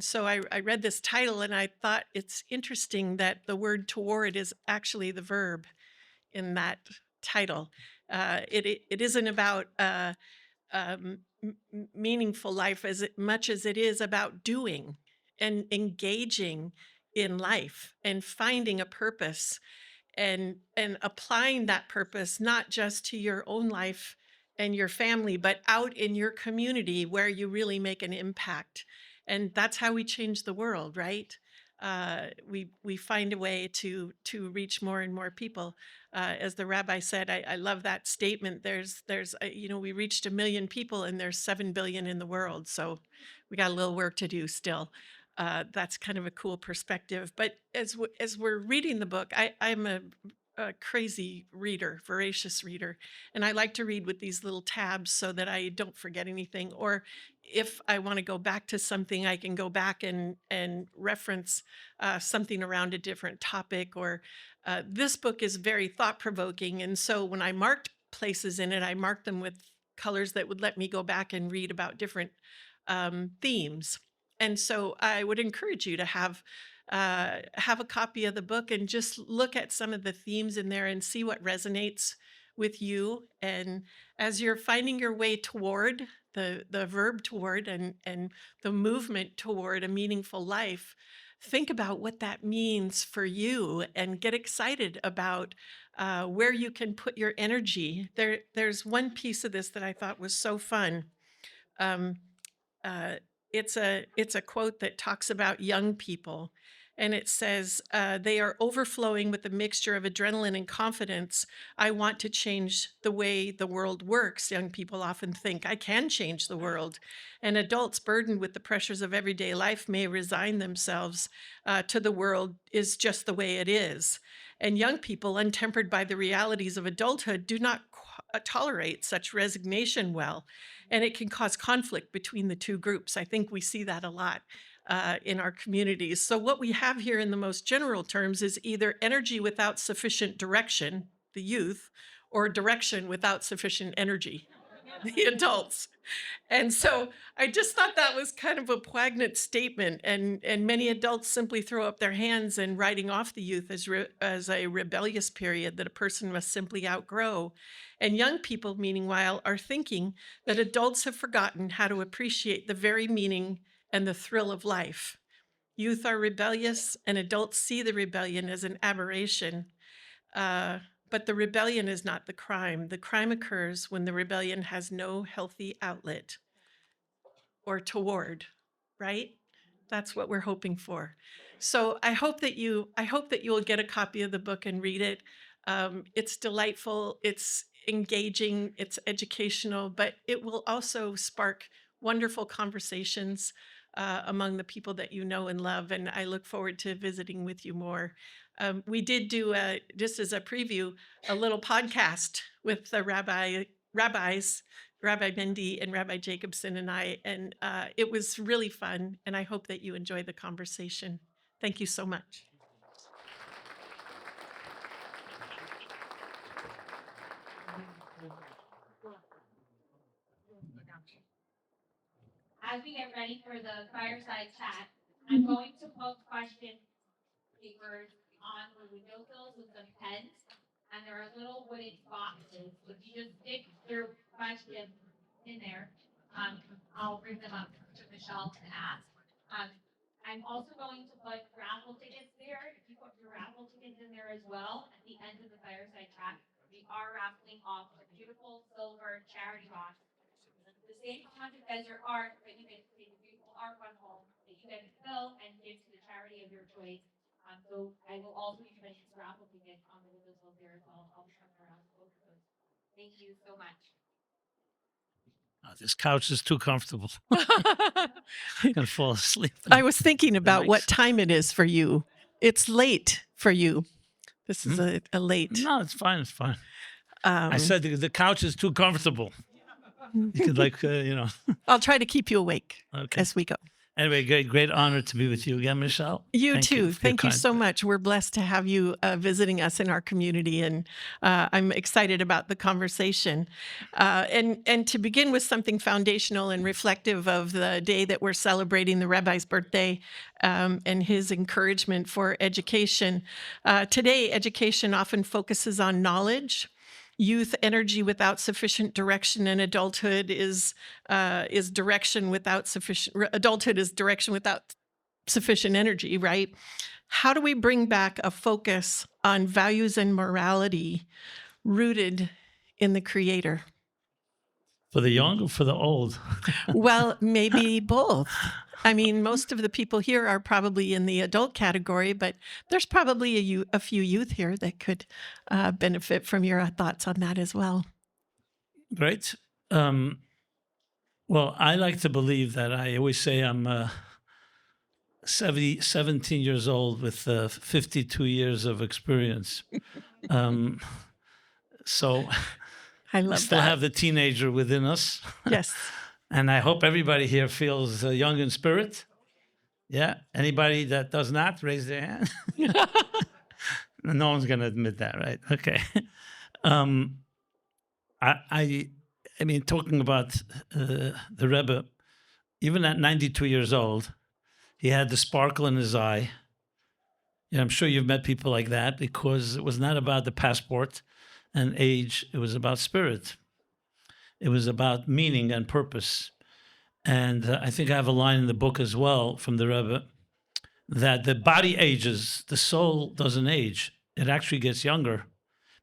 so I read this title and I thought it's interesting that the word toward is actually the verb in that title. It isn't about meaningful life as much as it is about doing and engaging in life and finding a purpose and applying that purpose not just to your own life and your family, but out in your community where you really make an impact. And that's how we change the world, right? We find a way to reach more and more people. As the rabbi said, I love that statement. We reached 1 million people and there's 7 billion in the world. So we got a little work to do still. That's kind of a cool perspective. But as we're reading the book, I'm a crazy reader, voracious reader. And I like to read with these little tabs so that I don't forget anything. Or if I want to go back to something, I can go back and reference something around a different topic. Or this book is very thought-provoking. And so when I marked places in it, I marked them with colors that would let me go back and read about different themes. And so I would encourage you to have a copy of the book and just look at some of the themes in there and see what resonates with you. And as you're finding your way toward the verb toward and the movement toward a meaningful life, think about what that means for you and get excited about where you can put your energy. There's one piece of this that I thought was so fun. Um, it's a quote that talks about young people, and it says, "They are overflowing with a mixture of adrenaline and confidence. I want to change the way the world works." Young people often think, "I can change the world," and adults burdened with the pressures of everyday life may resign themselves to the world is just the way it is. And young people, untempered by the realities of adulthood, do not tolerate such resignation well, and it can cause conflict between the two groups. I think we see that a lot in our communities. So what we have here in the most general terms is either energy without sufficient direction, the youth, or direction without sufficient energy, the adults. And so I just thought that was kind of a poignant statement, and many adults simply throw up their hands and writing off the youth as a rebellious period that a person must simply outgrow. And young people, meanwhile, are thinking that adults have forgotten how to appreciate the very meaning and the thrill of life. Youth are rebellious, and adults see the rebellion as an aberration. But the rebellion is not the crime. The crime occurs when the rebellion has no healthy outlet or toward, right? That's what we're hoping for. So I hope that you'll get a copy of the book and read it. It's delightful, it's engaging, it's educational, but it will also spark wonderful conversations among the people that you know and love. And I look forward to visiting with you more. We did do, just as a preview, a little podcast with the rabbis, Rabbi Mendy and Rabbi Jacobson and I, and it was really fun, and I hope that you enjoy the conversation. Thank you so much. As we get ready for the fireside chat, I'm going to post question papers on the windowsills with some pens, and there are little wooden boxes. If you just stick your question in there, I'll bring them up to Michelle to ask. I'm also going to put raffle tickets there. If you put your raffle tickets in there as well, at the end of the fireside chat, we are raffling off a beautiful silver charity box. The same content as your art, but you get to take a beautiful art run home that you get to fill and give to the charity of your choice. So I will also be putting this raffle ticket on the windowsill there as well. I'll be coming around both of those. Thank you so much. This couch is too comfortable. I'm going to fall asleep. I was thinking about what time it is for you. It's late for you. This is a late. No, it's fine. It's fine. I said the couch is too comfortable. You could I'll try to keep you awake Okay. as we go. Anyway, great honor to be with you again, Michelle. You too. Thank you kind so much. We're blessed to have you visiting us in our community, and I'm excited about the conversation. And to begin with something foundational and reflective of the day that we're celebrating, the Rabbi's birthday, and his encouragement for education. Today, education often focuses on knowledge. Youth energy without sufficient direction, and adulthood is direction without sufficient. Adulthood is direction without sufficient energy, right? How do we bring back a focus on values and morality rooted in the Creator? For the young or for the old? Well, maybe both. I mean, most of the people here are probably in the adult category, but there's probably a few youth here that could benefit from your thoughts on that as well. Great. Well, I like to believe that I always say I'm 17 years old with 52 years of experience. So I we love still that. have the teenager within us. Yes. And I hope everybody here feels young in spirit. Yeah. Anybody that does not, raise their hand. No one's going to admit that, right? Okay. I mean, talking about the Rebbe, even at 92 years old, he had the sparkle in his eye. Yeah, I'm sure you've met people like that, because it was not about the passport and age. It was about spirit. It was about meaning and purpose. And I think I have a line in the book as well from the Rebbe that the body ages, the soul doesn't age. It actually gets younger,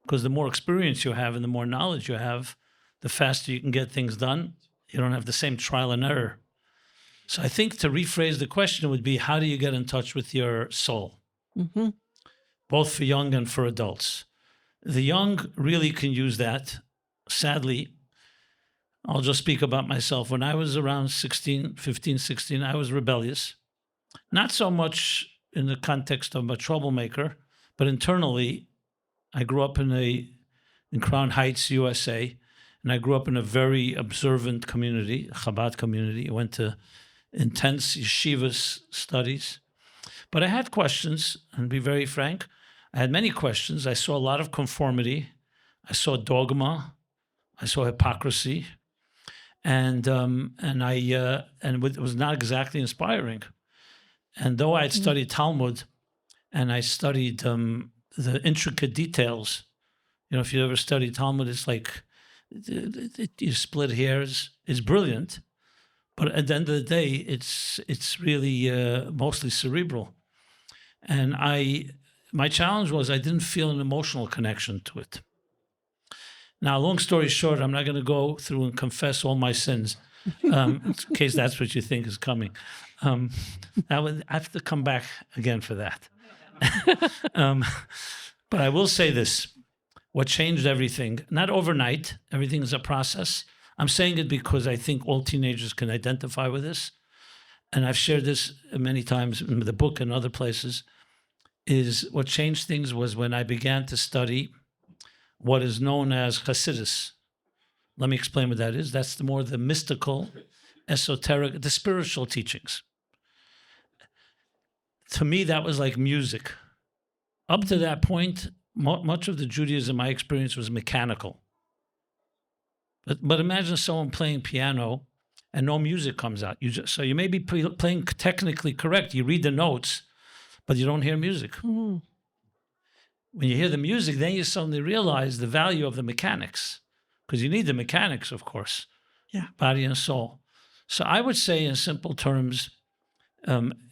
because the more experience you have and the more knowledge you have, the faster you can get things done. You don't have the same trial and error. So I think to rephrase the question would be, how do you get in touch with your soul? Mm-hmm. Both for young and for adults. The young really can use that. Sadly, I'll just speak about myself. When I was around 15, 16, I was rebellious. Not so much in the context of a troublemaker, but internally, I grew up in Crown Heights, USA, and I grew up in a very observant community, a Chabad community. I went to intense yeshivas studies. But I had questions, and to be very frank, I had many questions. I saw a lot of conformity. I saw dogma. I saw hypocrisy. And it was not exactly inspiring. And though I had studied Talmud, and I studied the intricate details, if you ever study Talmud, it's like you split hairs. It's brilliant, but at the end of the day, it's really mostly cerebral. And my challenge was I didn't feel an emotional connection to it. Now, long story short, I'm not going to go through and confess all my sins, in case that's what you think is coming. I have to come back again for that. But I will say this. What changed everything, not overnight, everything is a process. I'm saying it because I think all teenagers can identify with this. And I've shared this many times in the book and other places, is what changed things was when I began to study what is known as Hasidus. Let me explain what that is. That's the mystical, esoteric, the spiritual teachings. To me, that was like music. Up to that point, much of the Judaism, my experience, was mechanical. But imagine someone playing piano and no music comes out. So you may be playing technically correct. You read the notes, but you don't hear music. Mm-hmm. When you hear the music, then you suddenly realize the value of the mechanics, because you need the mechanics, of course, body and soul. So I would say in simple terms,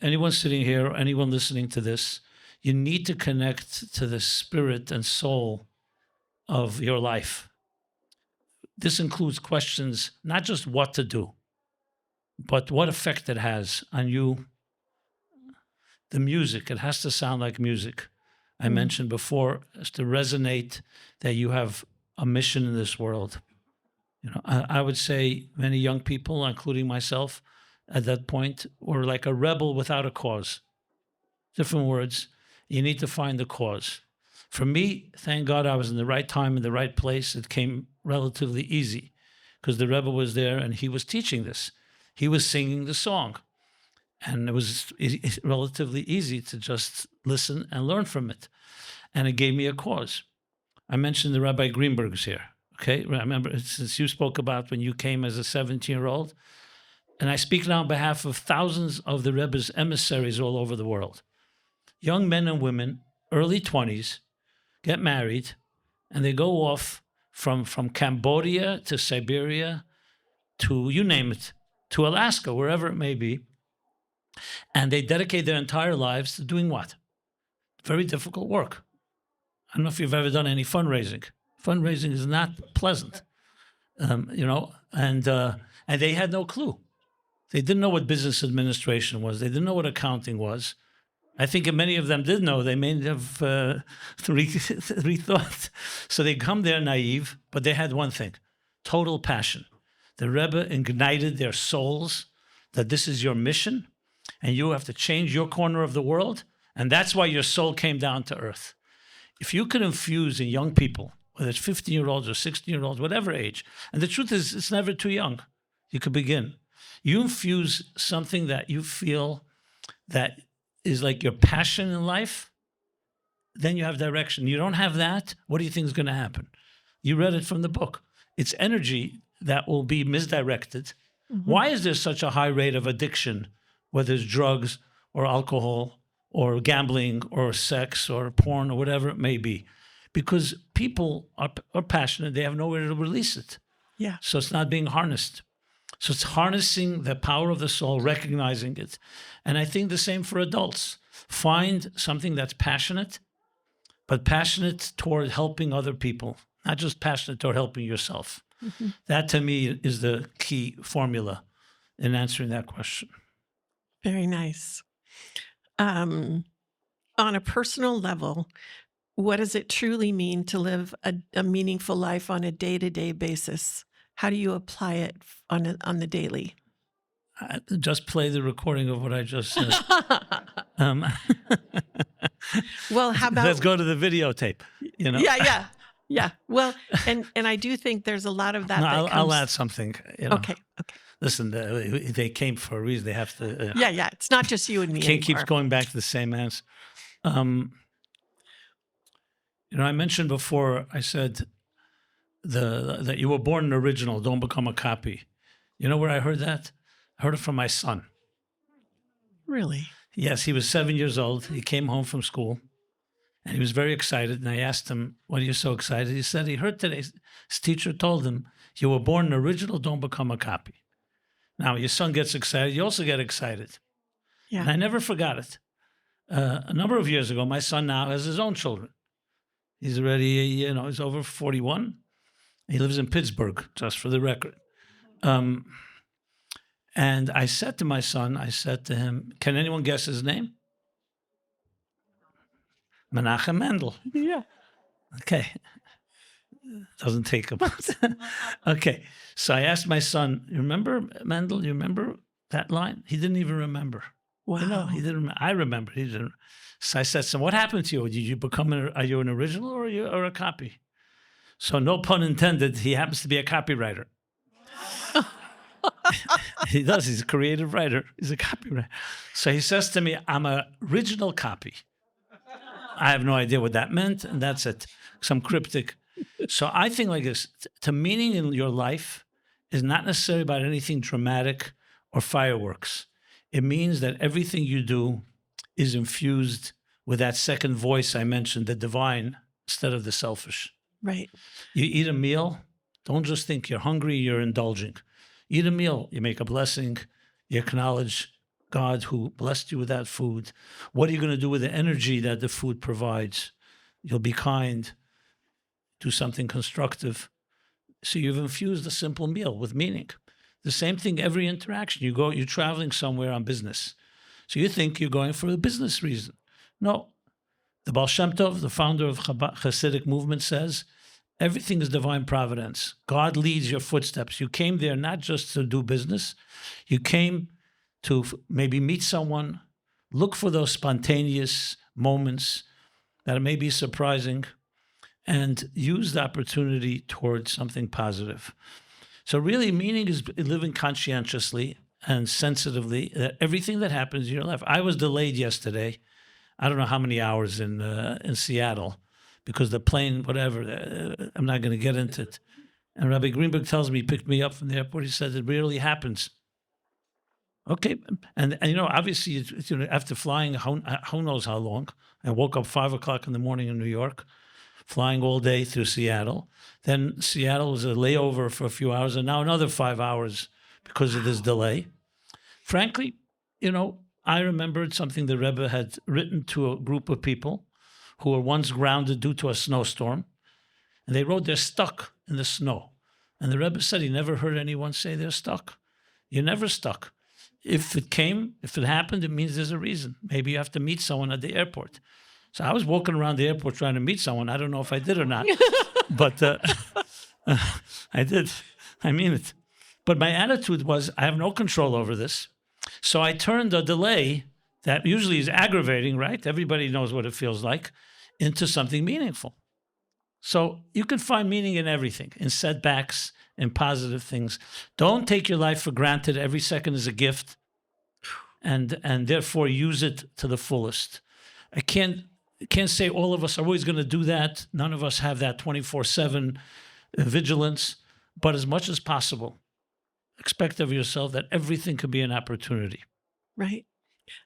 anyone sitting here or anyone listening to this, you need to connect to the spirit and soul of your life. This includes questions, not just what to do, but what effect it has on you. The music, it has to sound like music. I mentioned before, it's to resonate that you have a mission in this world. I would say many young people, including myself, at that point, were like a rebel without a cause. Different words. You need to find the cause. For me, thank God I was in the right time, in the right place. It came relatively easy because the Rebbe was there and he was teaching this. He was singing the song. And it was relatively easy to just listen and learn from it. And it gave me a cause. I mentioned the Rabbi Greenbergs here. Okay, remember, since you spoke about when you came as a 17-year-old, and I speak now on behalf of thousands of the Rebbe's emissaries all over the world. Young men and women, early 20s, get married, and they go off from Cambodia to Siberia to, you name it, to Alaska, wherever it may be, and they dedicate their entire lives to doing what? Very difficult work. I don't know if you've ever done any fundraising. Fundraising is not pleasant, and they had no clue. They didn't know what business administration was. They didn't know what accounting was. I think many of them did know. They may have rethought. So they come there naive, but they had one thing, total passion. The Rebbe ignited their souls that this is your mission, and you have to change your corner of the world, and that's why your soul came down to earth. If you could infuse in young people, whether it's 15-year-olds or 16-year-olds, whatever age, and the truth is, it's never too young. You could begin. You infuse something that you feel that is like your passion in life, then you have direction. You don't have that, what do you think is going to happen? You read it from the book. It's energy that will be misdirected. Mm-hmm. Why is there such a high rate of addiction, whether it's drugs or alcohol or gambling or sex or porn or whatever it may be? because people are passionate. They have nowhere to release it. Yeah. So it's not being harnessed. So it's harnessing the power of the soul, recognizing it. And I think the same for adults. Find something that's passionate, but passionate toward helping other people, not just passionate toward helping yourself. Mm-hmm. That to me is the key formula in answering that question. Very nice. On a personal level, what does it truly mean to live a meaningful life on a day-to-day basis? How do you apply it on the daily? Just play the recording of what I just said. Well, how about Let's go to the videotape. You know. Yeah. Well, and I do think there's a lot of that. No, that I'll comes... add something. You know. Okay. Listen, they came for a reason. They have to. Yeah. It's not just you and me. Can't keep anymore. going back to the same answer. I mentioned before. I said that you were born an original. Don't become a copy. You know where I heard that? I heard it from my son. Really? Yes, he was 7 years old. He came home from school, and he was very excited. And I asked him, "What are you so excited?" He said he heard today his teacher told him, "You were born an original. Don't become a copy." Now, your son gets excited. You also get excited. Yeah. And I never forgot it. A number of years ago, my son now has his own children. He's already, he's over 41. He lives in Pittsburgh, just for the record. And I said to my son, him, "Can anyone guess his name?" Menachem Mendel. Yeah. Okay. Doesn't take a month. Okay. So I asked my son, "You remember Mendel? You remember that line?" He didn't even remember. Wow. He didn't remember. I remember. He didn't. So I said, "So what happened to you? Did you become are you an original or a copy?" So no pun intended, he happens to be a copywriter. He does. He's a creative writer. He's a copywriter. So he says to me, "I'm an original copy." I have no idea what that meant, and that's it. Some cryptic. So I think like this, to meaning in your life is not necessarily about anything dramatic or fireworks. It means that everything you do is infused with that second voice I mentioned, the divine, instead of the selfish. Right. You eat a meal, don't just think you're hungry, you're indulging. Eat a meal, you make a blessing, you acknowledge God who blessed you with that food. What are you going to do with the energy that the food provides? You'll be kind, do something constructive. So you've infused a simple meal with meaning. The same thing, every interaction. You're traveling somewhere on business. So you think you're going for a business reason. No. The Baal Shem Tov, the founder of Hasidic movement, says, everything is divine providence. God leads your footsteps. You came there not just to do business. You came to maybe meet someone, look for those spontaneous moments that may be surprising, and use the opportunity towards something positive. So really, meaning is living conscientiously and sensitively that everything that happens in your life. I was delayed yesterday. I don't know how many hours in Seattle because the plane, whatever, I'm not going to get into it. And Rabbi Greenberg tells me, he picked me up from the airport. He said, it rarely happens. Okay. And obviously, after flying, who knows how long, I woke up 5 o'clock in the morning in New York, flying all day through Seattle. Then Seattle was a layover for a few hours, and now another 5 hours because of this delay. Frankly, I remembered something the Rebbe had written to a group of people who were once grounded due to a snowstorm. And they wrote they're stuck in the snow. And the Rebbe said he never heard anyone say they're stuck. You're never stuck. If it happened, it means there's a reason. Maybe you have to meet someone at the airport. So I was walking around the airport trying to meet someone. I don't know if I did or not, but I did. I mean it. But my attitude was, I have no control over this. So I turned a delay that usually is aggravating, right? Everybody knows what it feels like, into something meaningful. So you can find meaning in everything, in setbacks, in positive things. Don't take your life for granted. Every second is a gift, and therefore use it to the fullest. I can't say all of us are always going to do that. None of us have that 24/7 vigilance, but as much as possible, expect of yourself that everything could be an opportunity. Right.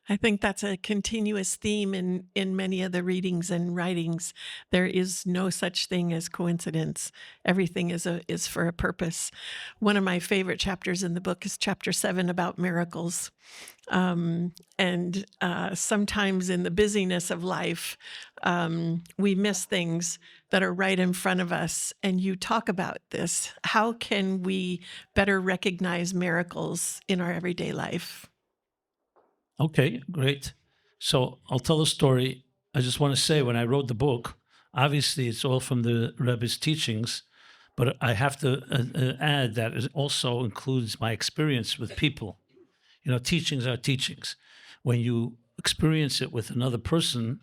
I think that's a continuous theme in many of the readings and writings. There is no such thing as coincidence. Everything is for a purpose. One of my favorite chapters in the book is chapter 7 about miracles. And sometimes in the busyness of life, we miss things that are right in front of us. And you talk about this. How can we better recognize miracles in our everyday life? Okay, great. So I'll tell a story. I just want to say, when I wrote the book, obviously it's all from the Rebbe's teachings, but I have to add that it also includes my experience with people. You know, teachings are teachings. When you experience it with another person,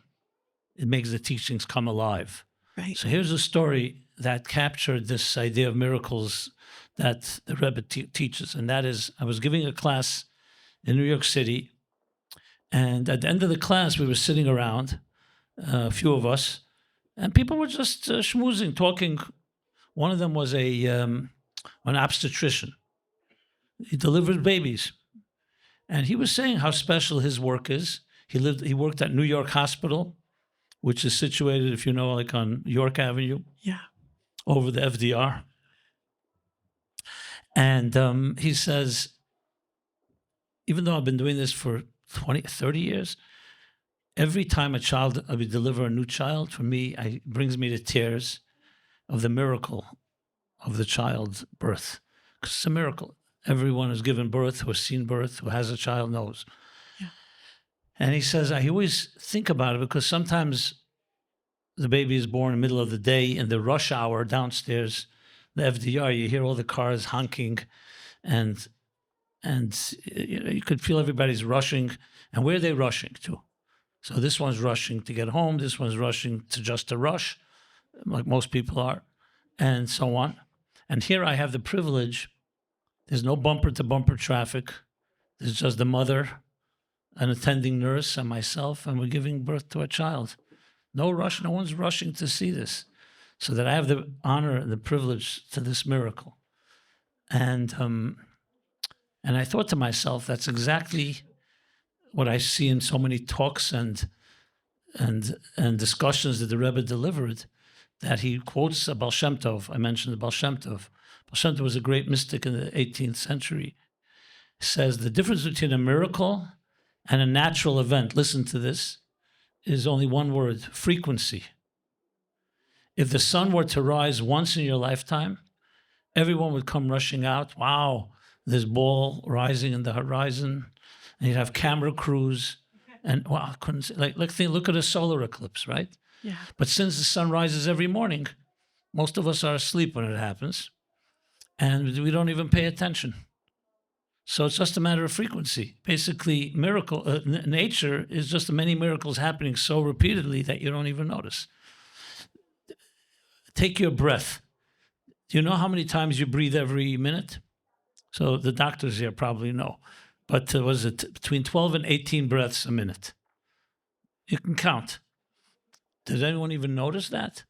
it makes the teachings come alive. Right. So here's a story that captured this idea of miracles that the Rebbe teaches, and that is, I was giving a class in New York City, and at the end of the class, we were sitting around, a few of us, and people were just schmoozing, talking. One of them was an obstetrician. He delivered babies. And he was saying how special his work is. He worked at New York Hospital, which is situated, if you know, like on York Avenue. Yeah. Over the FDR. And he says, even though I've been doing this for 30 years, every time we deliver a new child, for me, it brings me to tears of the miracle of the child's birth. Because it's a miracle. Everyone who's given birth, who has seen birth, who has a child knows. Yeah. And he says, I always think about it because sometimes the baby is born in the middle of the day in the rush hour downstairs, the FDR, you hear all the cars honking and you could feel everybody's rushing. And where are they rushing to? So this one's rushing to get home. This one's rushing to just a rush, like most people are, and so on. And here I have the privilege. There's no bumper-to-bumper traffic. There's just the mother, an attending nurse, and myself, and we're giving birth to a child. No rush. No one's rushing to see this. So that I have the honor and the privilege to this miracle. And I thought to myself, that's exactly what I see in so many talks and discussions that the Rebbe delivered, that he quotes a Baal Shem Tov. I mentioned the Baal Shem Tov. Baal Shem Tov was a great mystic in the 18th century. He says the difference between a miracle and a natural event, listen to this, is only one word: frequency. If the sun were to rise once in your lifetime, everyone would come rushing out. Wow, there's ball rising in the horizon, and you'd have camera crews. And wow, I couldn't say, look at a solar eclipse, right? Yeah. But since the sun rises every morning, most of us are asleep when it happens, and we don't even pay attention. So it's just a matter of frequency. Basically, nature is just many miracles happening so repeatedly that you don't even notice. Take your breath. Do you know how many times you breathe every minute? So the doctors here probably know. But was it between 12 and 18 breaths a minute? You can count. Does anyone even notice that?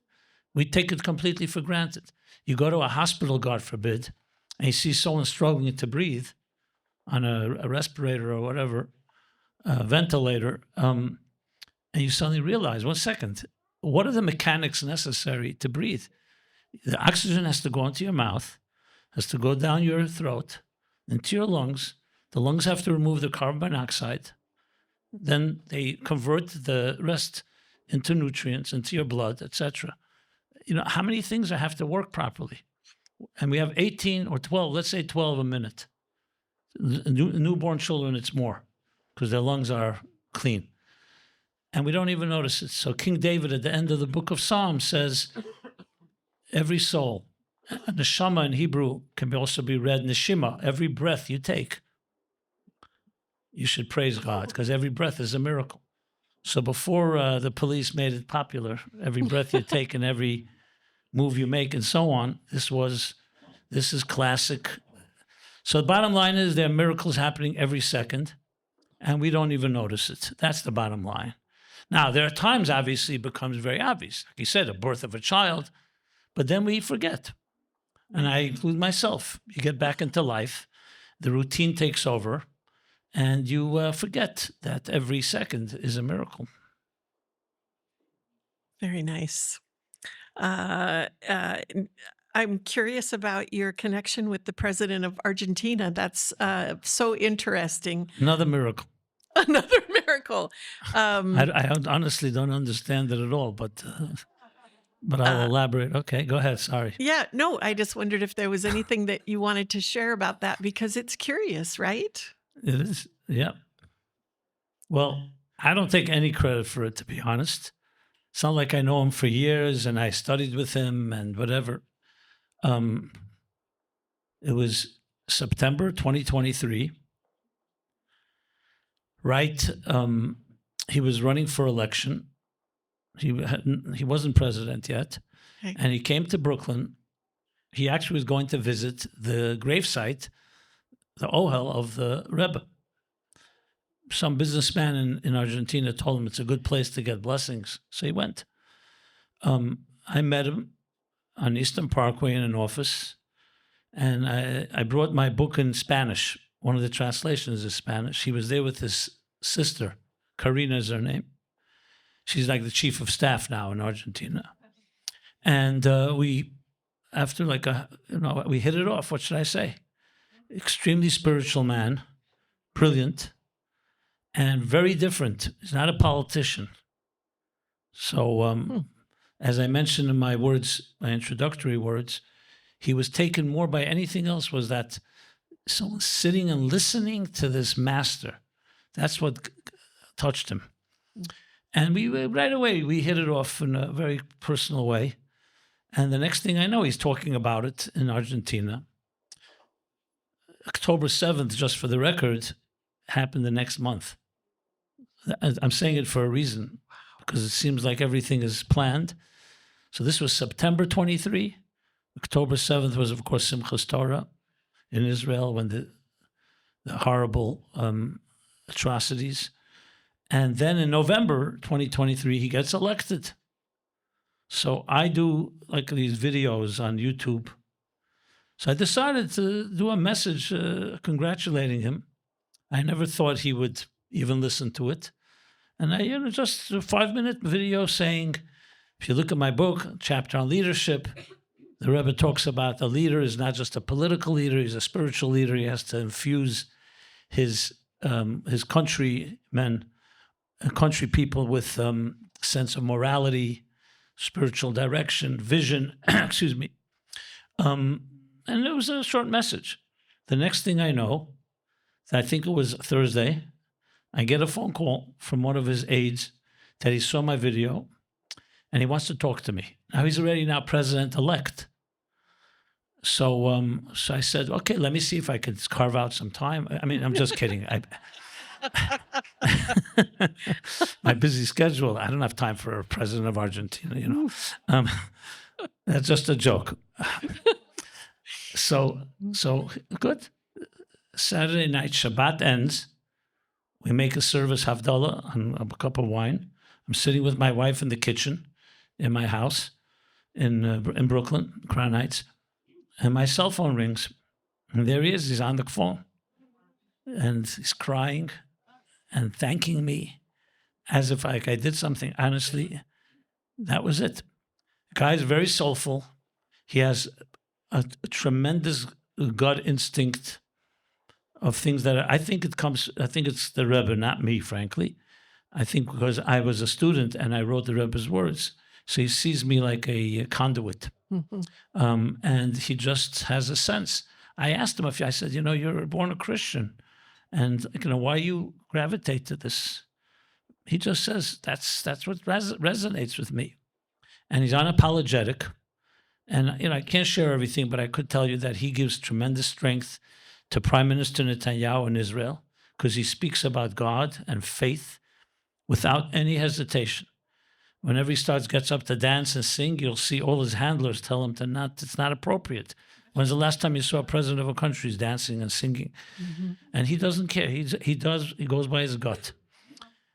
We take it completely for granted. You go to a hospital, God forbid, and you see someone struggling to breathe on a respirator or whatever, a ventilator, and you suddenly realize, 1 second, what are the mechanics necessary to breathe? The oxygen has to go into your mouth, has to go down your throat, into your lungs. The lungs have to remove the carbon monoxide. Then they convert the rest into nutrients, into your blood, etc. You know, how many things have to work properly? And we have 18 or 12, let's say 12 a minute. Newborn children, it's more, because their lungs are clean. And we don't even notice it. So King David at the end of the book of Psalms says, every soul, neshama in Hebrew can also be read neshima, every breath you take, you should praise God, because every breath is a miracle. So before the police made it popular, every breath you take and every move you make and so on, this is classic. So the bottom line is there are miracles happening every second, and we don't even notice it. That's the bottom line. Now, there are times, obviously, it becomes very obvious. Like you said, the birth of a child, but then we forget. And I include myself. You get back into life, the routine takes over, and you forget that every second is a miracle. Very nice. I'm curious about your connection with the president of Argentina. That's so interesting. Another miracle. Another miracle. I honestly don't understand it at all, but I'll elaborate. Okay, go ahead. Sorry. Yeah, no, I just wondered if there was anything that you wanted to share about that, because it's curious, right? It is. Yeah. Well, I don't take any credit for it, to be honest. It's not like I know him for years and I studied with him and whatever. It was September 2023. Right. He was running for election. He wasn't president yet. Okay. And he came to Brooklyn. He actually was going to visit the gravesite, the Ohel of the Rebbe. Some businessman in Argentina told him it's a good place to get blessings. So he went. I met him on Eastern Parkway in an office, and I brought my book in Spanish. One of the translations is Spanish. He was there with his sister. Karina is her name. She's like the chief of staff now in Argentina. And we hit it off. What should I say? Extremely spiritual man, brilliant, and very different. He's not a politician. So, as I mentioned in my introductory words, he was taken more by anything else was that someone sitting and listening to this master. That's what touched him. And we right away, we hit it off in a very personal way. And the next thing I know, he's talking about it in Argentina. October 7th, just for the record, happened the next month. I'm saying it for a reason, because it seems like everything is planned. So this was September 23. October 7th was, of course, Simchas Torah in Israel, when the horrible atrocities. And then in November 2023, he gets elected. So I do like these videos on YouTube. So I decided to do a message congratulating him. I never thought he would even listen to it. And I, just a 5-minute video saying, if you look at my book, chapter on leadership, the Rebbe talks about the leader is not just a political leader, he's a spiritual leader. He has to infuse his countrymen, country people with sense of morality, spiritual direction, vision, excuse me. And it was a short message. The next thing I know, I think it was Thursday, I get a phone call from one of his aides that he saw my video and he wants to talk to me. Now he's already president-elect. So I said, okay, let me see if I can carve out some time. I mean, I'm just kidding. My busy schedule, I don't have time for a president of Argentina, That's just a joke. So good. Saturday night, Shabbat ends. We make a service, Havdalah, and a cup of wine. I'm sitting with my wife in the kitchen in my house in Brooklyn, Crown Heights, and my cell phone rings. And there he is. He's on the phone. And he's crying and thanking me as if I did something. Honestly, that was it. The guy's very soulful. He has a tremendous gut instinct of things that I think it's the Rebbe, not me, frankly. I think because I was a student and I wrote the Rebbe's words. So he sees me like a conduit. And he just has a sense. I asked him I said, you're born a Christian. And why you gravitate to this? He just says, that's what resonates with me. And he's unapologetic. And, I can't share everything, but I could tell you that he gives tremendous strength to Prime Minister Netanyahu in Israel, because he speaks about God and faith without any hesitation. Whenever he gets up to dance and sing, you'll see all his handlers tell him it's not appropriate. When's the last time you saw a president of a country dancing and singing? Mm-hmm. And he doesn't care. He goes by his gut.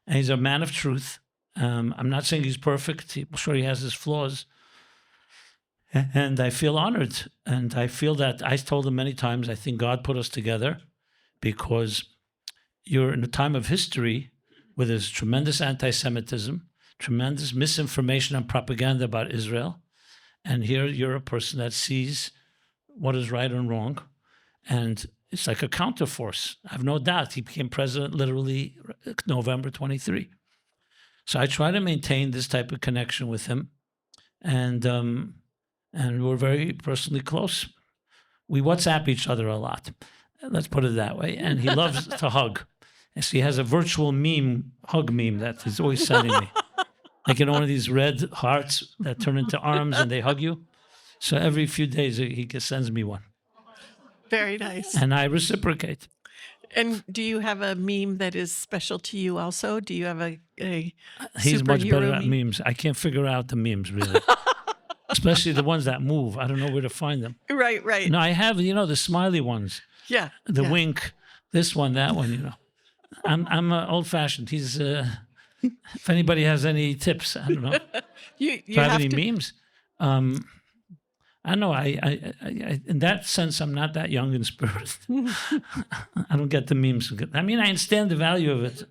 And he's a man of truth. I'm not saying he's perfect. I'm sure he has his flaws. And I feel honored. And I feel that I told him many times, I think God put us together because you're in a time of history where there's tremendous anti-Semitism, tremendous misinformation and propaganda about Israel. And here you're a person that sees what is right and wrong. And it's like a counterforce. I have no doubt he became president literally November 23. So I try to maintain this type of connection with him. And we're very personally close. We WhatsApp each other a lot. Let's put it that way. And he loves to hug. And so he has a virtual hug meme that he's always sending me. Like, one of these red hearts that turn into arms and they hug you. So every few days he sends me one. Very nice. And I reciprocate. And do you have a meme that is special to you also? Do you have a He's much better superhero at meme? memes. I can't figure out the memes, really. Especially the ones that move. I don't know where to find them. Right, right. No, I have, the smiley ones. Yeah. The yeah. wink, this one, that one, I'm old-fashioned. He's, if anybody has any tips, I don't know. You Do I have have any to, memes? I know. I in that sense, I'm not that young in spirit. I don't get the memes. I mean, I understand the value of it.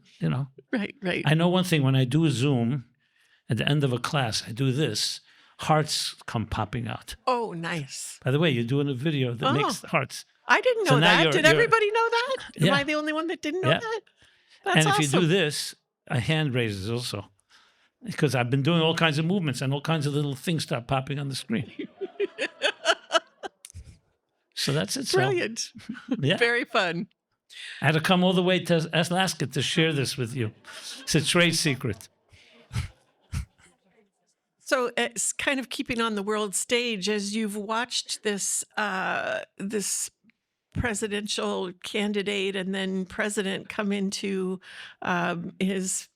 Right, right. I know one thing. When I do a Zoom at the end of a class, I do this. Hearts come popping out. Oh, nice. By the way, you're doing a video that makes hearts. I didn't So know now that. you're- Did you're- everybody know that? Am Yeah. I the only one that didn't know Yeah. that? That's And if awesome. you do this, a hand raises also. Because I've been doing all kinds of movements and all kinds of little things start popping on the screen. So that's it. So, Brilliant. yeah. Very fun. I had to come all the way to Alaska to share this with you. It's a trade secret. So it's kind of keeping on the world stage as you've watched this this presidential candidate and then president come into his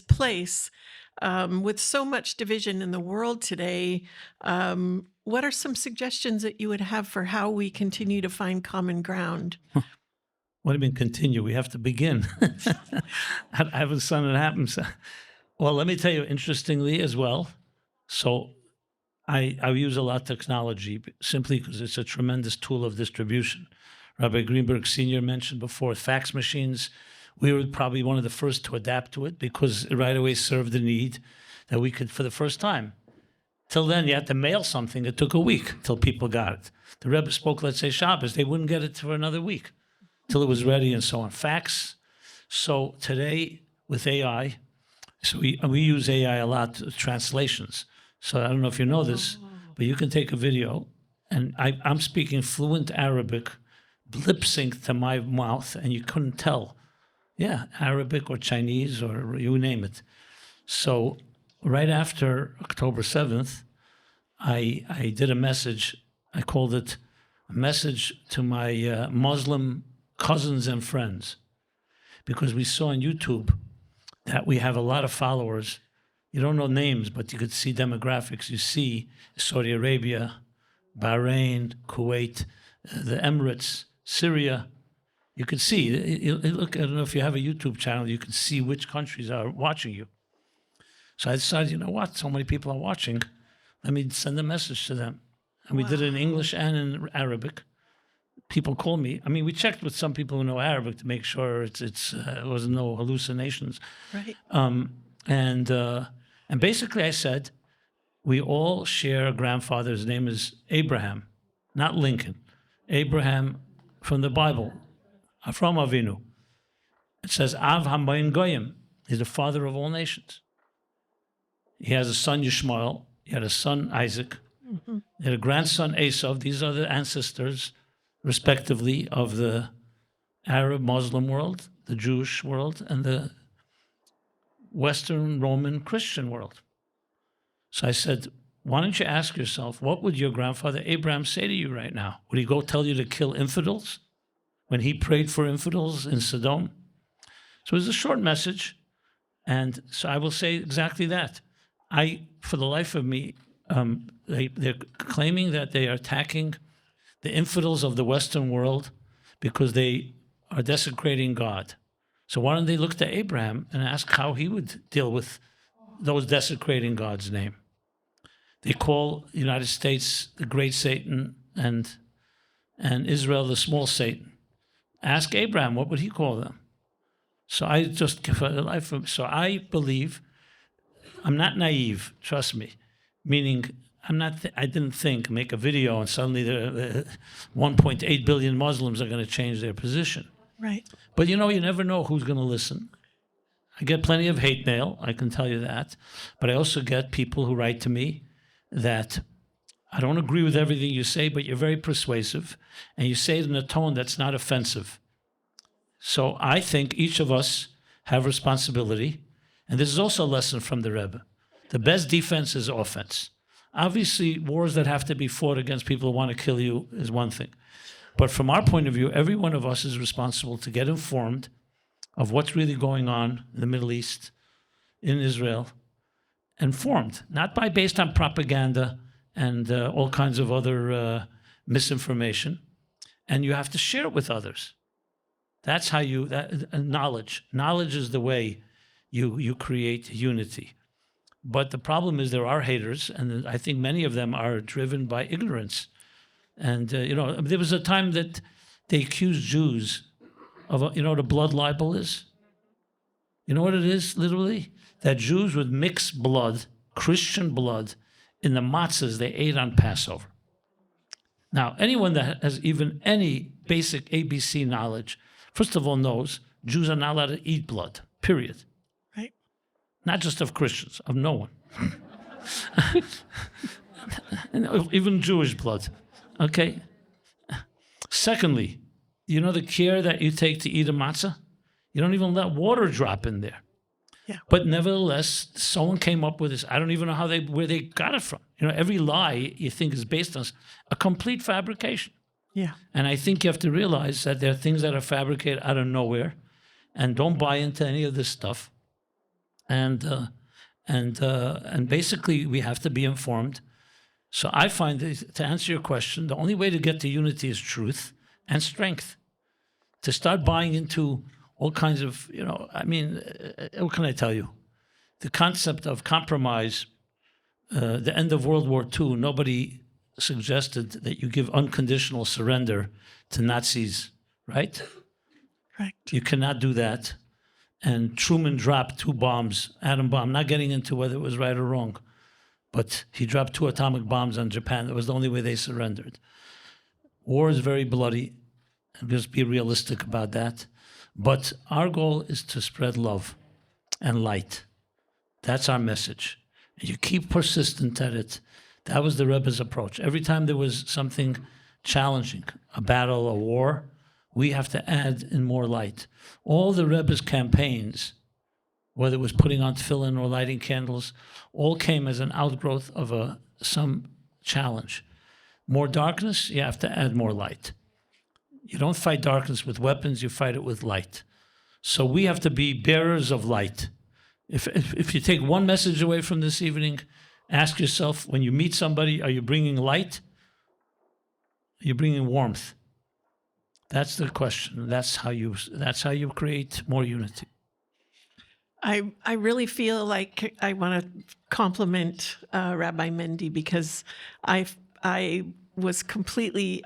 place with so much division in the world today. What are some suggestions that you would have for how we continue to find common ground? What do you mean continue? We have to begin. I have a son that happens. Well, let me tell you, interestingly as well. So I use a lot of technology simply because it's a tremendous tool of distribution. Rabbi Greenberg Sr. mentioned before fax machines. We were probably one of the first to adapt to it because it right away served the need that we could, for the first time. Till then, you had to mail something. It took a week till people got it. The Rebbe spoke, let's say, Shabbos. They wouldn't get it for another week till it was ready and so on. Fax. So today, with AI, so we use AI a lot, translations. So I don't know if you know this, but you can take a video, and I'm speaking fluent Arabic, lip sync to my mouth, and you couldn't tell. Yeah, Arabic or Chinese or you name it. So right after October 7th, I did a message. I called it a message to my Muslim cousins and friends, because we saw on YouTube that we have a lot of followers. You don't know names, but you could see demographics. You see Saudi Arabia, Bahrain, Kuwait, the Emirates, Syria. You can see, look, I don't know if you have a YouTube channel, you can see which countries are watching you. So I decided, you know what, so many people are watching, let me send a message to them. And we did it in English and in Arabic. People call me. I mean, we checked with some people who know Arabic to make sure it wasn't no hallucinations. Right. And basically I said, we all share a grandfather. His name is Abraham, not Lincoln. Abraham from the Bible, from Avinu. It says, Av Hamayim Goyim. He's the father of all nations. He has a son, Yishmael. He had a son, Isaac. Mm-hmm. He had a grandson, Esau. These are the ancestors, respectively, of the Arab Muslim world, the Jewish world, and the Western Roman Christian world. So I said, why don't you ask yourself, what would your grandfather Abraham say to you right now? Would he go tell you to kill infidels when he prayed for infidels in Sodom? So it was a short message, and so I will say exactly that. For the life of me, they're claiming that they are attacking the infidels of the Western world because they are desecrating God. So why don't they look to Abraham and ask how he would deal with those desecrating God's name? They call the United States the great Satan and Israel the small Satan. Ask Abraham, what would he call them? So so I believe, I'm not naive, trust me, meaning I didn't think, make a video and suddenly the 1.8 billion Muslims are going to change their position. Right. But you never know who's going to listen. I get plenty of hate mail, I can tell you that. But I also get people who write to me that I don't agree with everything you say, but you're very persuasive, and you say it in a tone that's not offensive. So I think each of us have responsibility, and this is also a lesson from the Rebbe. The best defense is offense. Obviously, wars that have to be fought against people who want to kill you is one thing. But from our point of view, every one of us is responsible to get informed of what's really going on in the Middle East, in Israel, informed, not based on propaganda and all kinds of other misinformation. And you have to share it with others. That's how knowledge. Knowledge is the way you create unity. But the problem is there are haters, and I think many of them are driven by ignorance. And, there was a time that they accused Jews of, what a blood libel is? You know what it is, literally? That Jews would mix blood, Christian blood, in the matzahs they ate on Passover. Now, anyone that has even any basic ABC knowledge, first of all, knows Jews are not allowed to eat blood, period. Right. Not just of Christians, of no one. Even Jewish blood, okay? Secondly, the care that you take to eat a matzah? You don't even let water drop in there. Yeah. But nevertheless, someone came up with this. I don't even know where they got it from. Every lie you think is based on a complete fabrication. Yeah. And I think you have to realize that there are things that are fabricated out of nowhere, and don't buy into any of this stuff. And basically, we have to be informed. So I find that, to answer your question, the only way to get to unity is truth and strength. To start buying into all kinds of, what can I tell you? The concept of compromise, the end of World War II, nobody suggested that you give unconditional surrender to Nazis, right? Correct. You cannot do that. And Truman dropped 2 bombs, atom bomb, not getting into whether it was right or wrong, but he dropped 2 atomic bombs on Japan. That was the only way they surrendered. War is very bloody. Just be realistic about that. But our goal is to spread love and light. That's our message. And you keep persistent at it. That was the Rebbe's approach. Every time there was something challenging, a battle, a war, we have to add in more light. All the Rebbe's campaigns, whether it was putting on tefillin or lighting candles, all came as an outgrowth of some challenge. More darkness, you have to add more light. You don't fight darkness with weapons, you fight it with light. So we have to be bearers of light. If you take one message away from this evening, ask yourself, when you meet somebody, are you bringing light? Are you bringing warmth? That's the question. That's how you create more unity. I really feel like I want to compliment Rabbi Mendy, because I was completely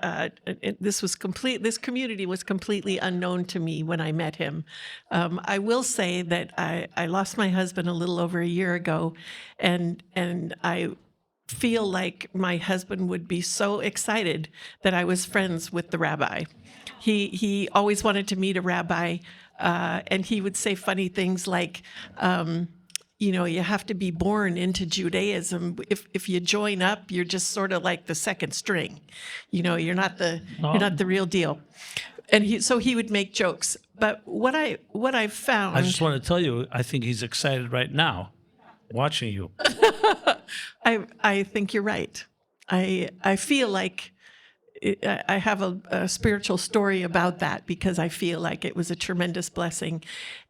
this community was completely unknown to me when I met him. I will say that I lost my husband a little over a year ago, and I feel like my husband would be so excited that I was friends with the rabbi. He always wanted to meet a rabbi, and he would say funny things like, you have to be born into Judaism. If you join up, you're just sort of like the second string. You're not the real deal. And so he would make jokes. But what I've found, I just want to tell you, I think he's excited right now, watching you. I think you're right. I feel like I have a spiritual story about that, because I feel like it was a tremendous blessing.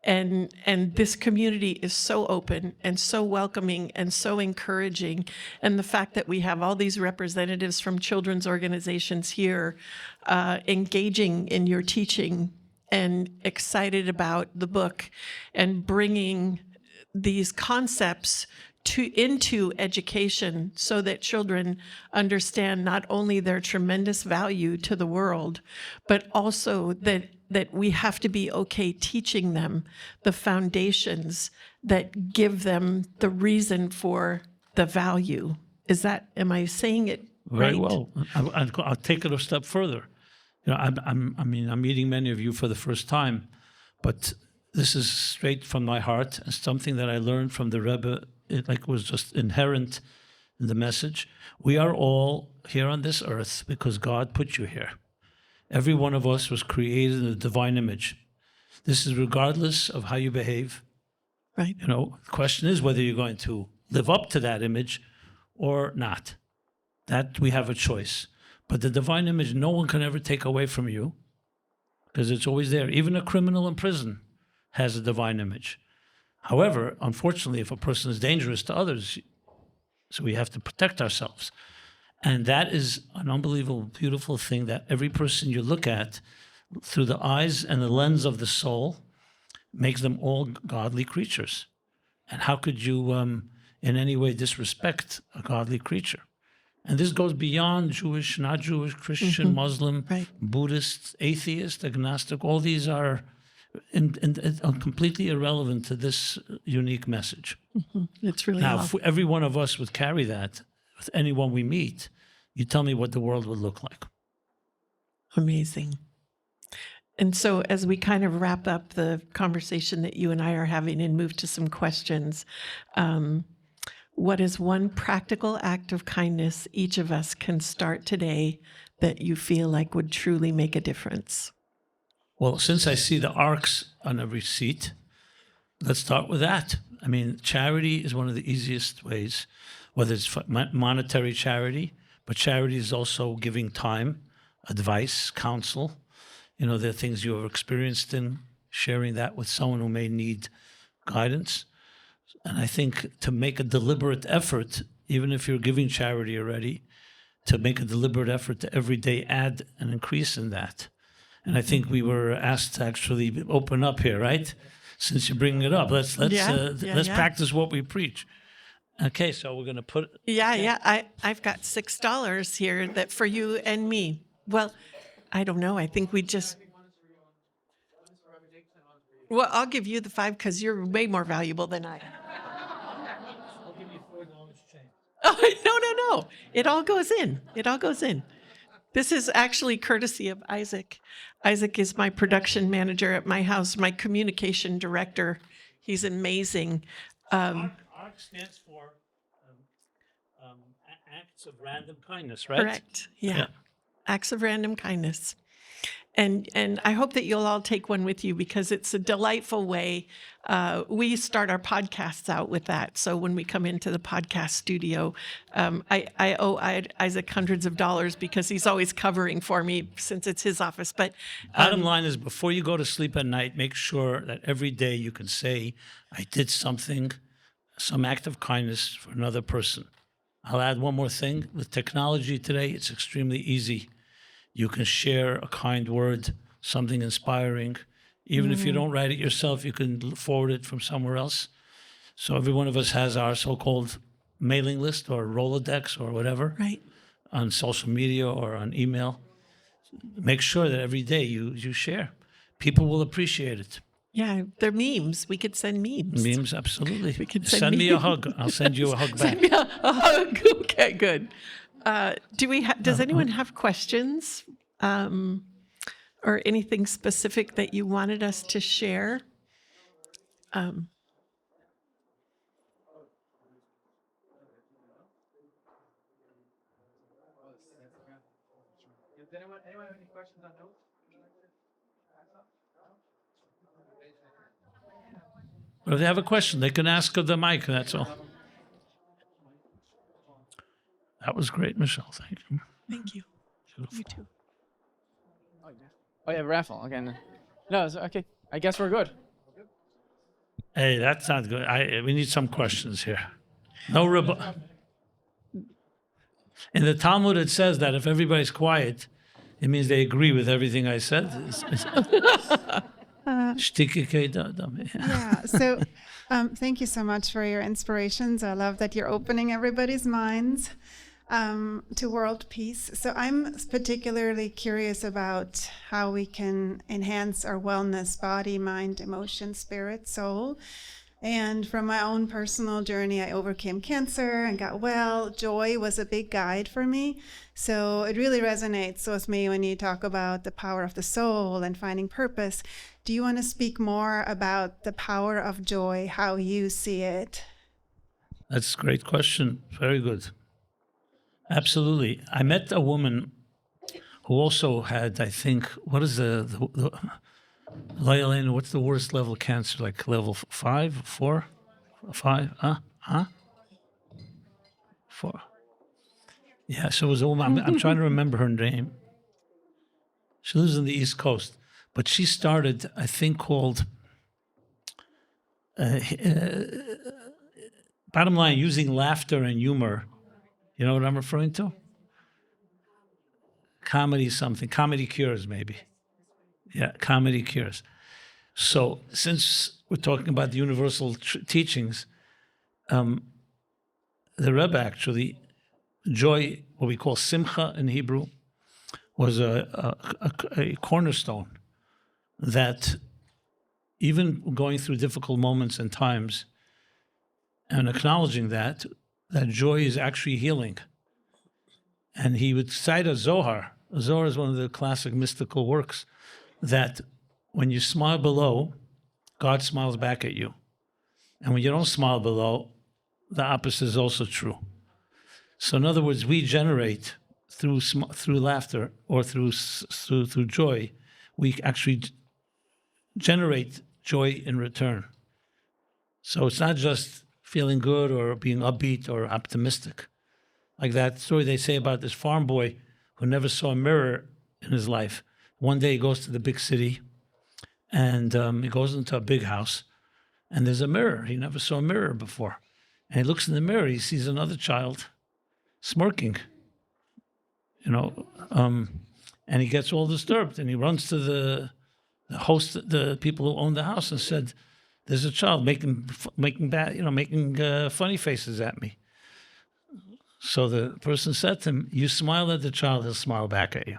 And this community is so open and so welcoming and so encouraging. And the fact that we have all these representatives from children's organizations here engaging in your teaching and excited about the book and bringing these concepts into education, so that children understand not only their tremendous value to the world, but also that that we have to be okay teaching them the foundations that give them the reason for the value. Am I saying it Very right? well. I'll take it a step further. I'm meeting many of you for the first time, but this is straight from my heart and something that I learned from the Rebbe. It was just inherent in the message. We are all here on this earth because God put you here. Every one of us was created in the divine image. This is regardless of how you behave. Right. The question is whether you're going to live up to that image or not. That we have a choice. But the divine image, no one can ever take away from you because it's always there. Even a criminal in prison has a divine image. However, unfortunately, if a person is dangerous to others, so we have to protect ourselves. And that is an unbelievable, beautiful thing that every person you look at through the eyes and the lens of the soul makes them all godly creatures. And how could you in any way disrespect a godly creature? And this goes beyond Jewish, not Jewish, Christian, Muslim, Right. Buddhist, atheist, agnostic. All these are completely irrelevant to this unique message. It's really Now, awesome. if every one of us would carry that with anyone we meet, you tell me what the world would look like. Amazing. And so as we kind of wrap up the conversation that you and I are having and move to some questions, what is one practical act of kindness each of us can start today that you feel like would truly make a difference? Well, since I see the arcs on every seat, let's start with that. I mean, charity is one of the easiest ways, whether it's monetary charity, but charity is also giving time, advice, counsel. There are things you have experienced in sharing that with someone who may need guidance. And I think to make a deliberate effort, even if you're giving charity already, to make a deliberate effort to every day add an increase in that. And I think we were asked to actually open up here, right? Since you're bringing it up, let's practice what we preach. Okay, so we're going to put. I've got $6 here that for you and me. Well, I don't know. I think we just. Well, I'll give you the 5 because you're way more valuable than I am. I'll give you $4 change. Oh, no. It all goes in. This is actually courtesy of Isaac. Isaac is my production manager at my house, my communication director. He's amazing. ARC stands for Acts of Random Kindness, right? Correct. Yeah. Acts of random kindness. And I hope that you'll all take one with you because it's a delightful way. We start our podcasts out with that. So when we come into the podcast studio, I owe Isaac hundreds of dollars because he's always covering for me since it's his office. But bottom line is before you go to sleep at night, make sure that every day you can say, I did something, some act of kindness for another person. I'll add one more thing. With technology today, it's extremely easy. You can share a kind word, something inspiring. Even if you don't write it yourself, you can forward it from somewhere else. So every one of us has our so-called mailing list or Rolodex or whatever, right. on social media or on email. Make sure that every day you share. People will appreciate it. Yeah, they're memes. We could send memes. Memes, absolutely. We could send me a hug. I'll send you a hug back. Send me a hug. Okay, good. Does anyone have questions or anything specific that you wanted us to share? Does anyone have any questions on notes? If they have a question, they can ask of the mic, that's all. That was great, Michelle. Thank you. Thank you. Beautiful. You too. Oh, yeah, raffle. Okay. No, okay. I guess we're good. Hey, that sounds good. We need some questions here. No rebuttal. In the Talmud, it says that if everybody's quiet, it means they agree with everything I said. Yeah, so thank you so much for your inspirations. I love that you're opening everybody's minds. to world peace. So I'm particularly curious about how we can enhance our wellness, body, mind, emotion, spirit, soul. And from my own personal journey, I overcame cancer and got well. Joy was a big guide for me. So it really resonates with me when you talk about the power of the soul and finding purpose. Do you want to speak more about the power of joy, how you see it? That's a great question. Very good. Absolutely. I met a woman who also had, I think, what is Leilene, what's the worst level of cancer? Like level 5, 4, 5? Huh? 4. Yeah, so it was a woman. I'm trying to remember her name. She lives on the East Coast. But she started, I think, called, bottom line, using laughter and humor. You know what I'm referring to? Comedy something. Comedy cures, maybe. Yeah, comedy cures. So since we're talking about the universal teachings, the Rebbe actually, joy, what we call simcha in Hebrew, was a cornerstone that even going through difficult moments and times and acknowledging that joy is actually healing. And he would cite a Zohar. A Zohar is one of the classic mystical works that when you smile below, God smiles back at you. And when you don't smile below, the opposite is also true. So in other words, we generate through laughter or through joy, we actually generate joy in return. So it's not just feeling good or being upbeat or optimistic. Like that story they say about this farm boy who never saw a mirror in his life. One day he goes to the big city and he goes into a big house and there's a mirror. He never saw a mirror before. And he looks in the mirror, he sees another child smirking, and he gets all disturbed and he runs to the host, the people who own the house, and said, "There's a child making funny faces at me." So the person said to him, "You smile at the child, he'll smile back at you."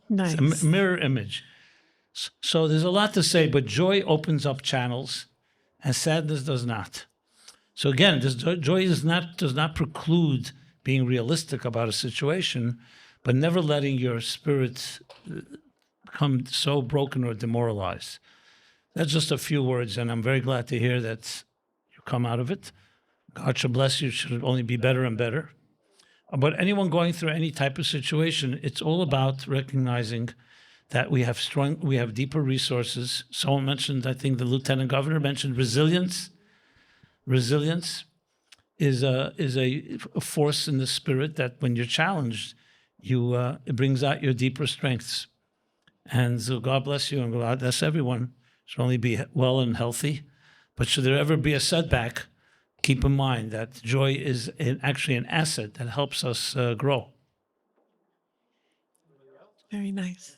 Nice. It's a mirror image. So there's a lot to say, but joy opens up channels, and sadness does not. So again, joy does not preclude being realistic about a situation, but never letting your spirit become so broken or demoralized. That's just a few words, and I'm very glad to hear that you come out of it. God should bless you. It should only be better and better. But anyone going through any type of situation, it's all about recognizing that we have deeper resources. Someone mentioned, I think the lieutenant governor mentioned resilience. Resilience is a force in the spirit that when you're challenged, it brings out your deeper strengths. And so God bless you and God bless everyone. Should only be well and healthy. But should there ever be a setback, keep in mind that joy is actually an asset that helps us grow. Very nice.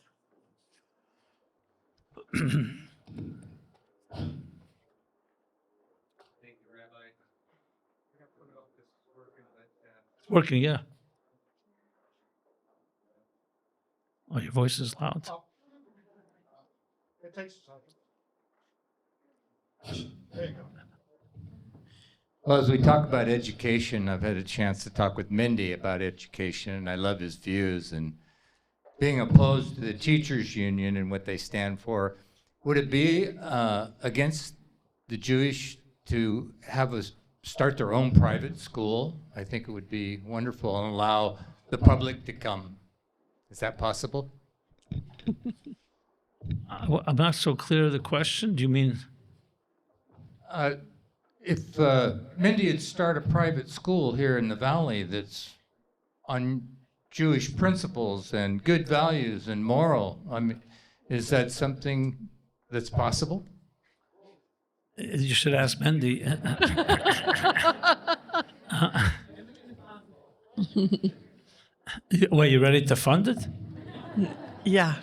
It's working, yeah. Oh, your voice is loud. It takes a second. There you go. Well, as we talk about education, I've had a chance to talk with Mindy about education, and I love his views. And being opposed to the teachers' union and what they stand for, would it be against the Jewish to start their own private school? I think it would be wonderful and allow the public to come. Is that possible? I'm not so clear of the question. Do you mean? If Mindy had started a private school here in the Valley that's on Jewish principles and good values and moral, is that something that's possible? You should ask Mindy. Wait, you ready to fund it? Yeah.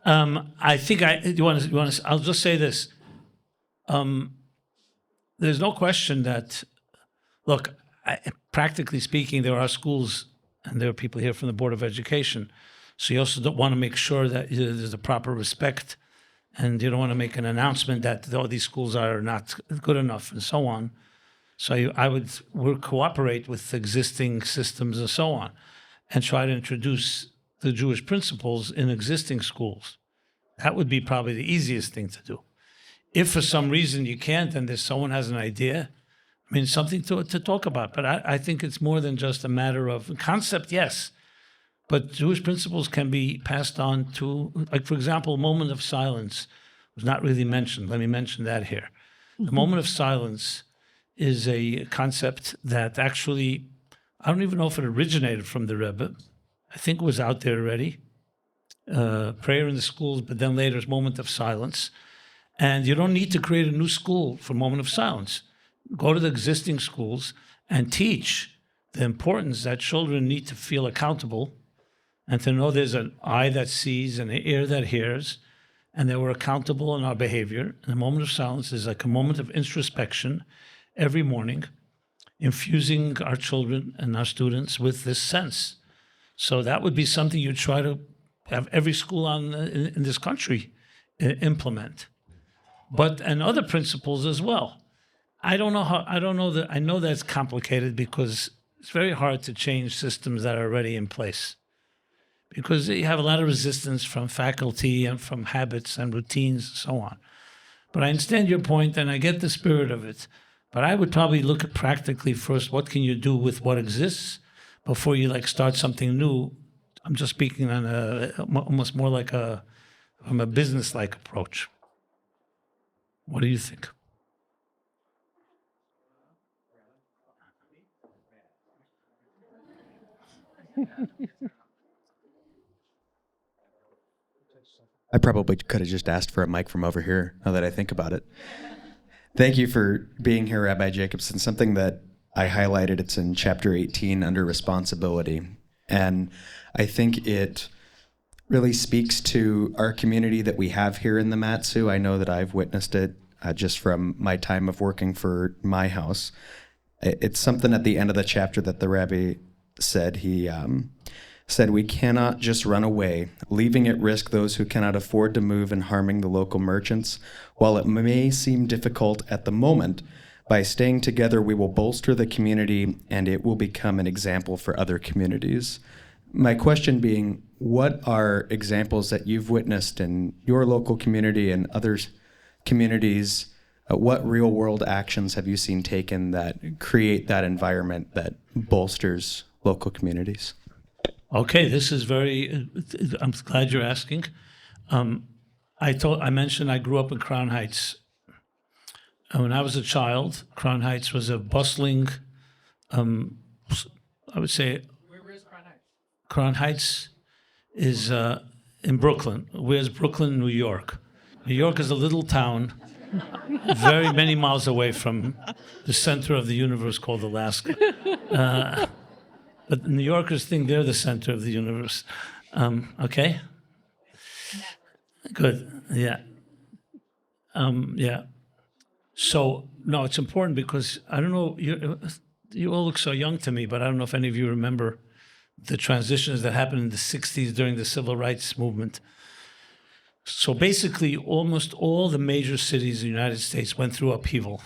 I think I'll just say this. There's no question that Look, practically speaking, there are schools, and there are people here from the Board of Education. So you also don't want to make sure that there's a proper respect, and you don't want to make an announcement that all these schools are not good enough and so on. So I would cooperate with existing systems and so on, and try to introduce the Jewish principles in existing schools. That would be probably the easiest thing to do. If for some reason you can't, and someone has an idea, I mean, something to talk about. But I think it's more than just a matter of concept, yes. But Jewish principles can be passed on to, like, for example, moment of silence was not really mentioned. Let me mention that here. The moment of silence is a concept that actually, I don't even know if it originated from the Rebbe. I think it was out there already. Prayer in the schools, but then later it's moment of silence. And you don't need to create a new school for moment of silence. Go to the existing schools and teach the importance that children need to feel accountable and to know there's an eye that sees and an ear that hears, and that we're accountable in our behavior. And the moment of silence is like a moment of introspection every morning, infusing our children and our students with this sense. So that would be something you try to have every school in this country implement. And other principles as well. I know that's complicated because it's very hard to change systems that are already in place, because you have a lot of resistance from faculty and from habits and routines and so on. But I understand your point and I get the spirit of it. But I would probably look at practically first, what can you do with what exists before you start something new. I'm just speaking on almost more like from a business-like approach. What do you think? I probably could have just asked for a mic from over here, now that I think about it. Thank you for being here, Rabbi Jacobson. Something that I highlighted, it's in chapter 18 under responsibility. And I think it really speaks to our community that we have here in the Matsu. I know that I've witnessed it just from my time of working for MyHouse. It's something at the end of the chapter that the Rabbi said. He said, "We cannot just run away, leaving at risk those who cannot afford to move and harming the local merchants. While it may seem difficult at the moment, by staying together, we will bolster the community and it will become an example for other communities." My question being, what are examples that you've witnessed in your local community and other communities? What real world actions have you seen taken that create that environment that bolsters local communities? Okay, this is I'm glad you're asking. I mentioned I grew up in Crown Heights. When I was a child, Crown Heights was a bustling, I would say. Where's Crown Heights? Crown Heights is in Brooklyn. Where's Brooklyn, New York? New York is a little town, very many miles away from the center of the universe called Alaska. But New Yorkers think they're the center of the universe. Okay? Good, yeah. Yeah. So, no, it's important because I don't know, you all look so young to me, but I don't know if any of you remember the transitions that happened in the 60s during the civil rights movement. So basically, almost all the major cities in the United States went through upheaval,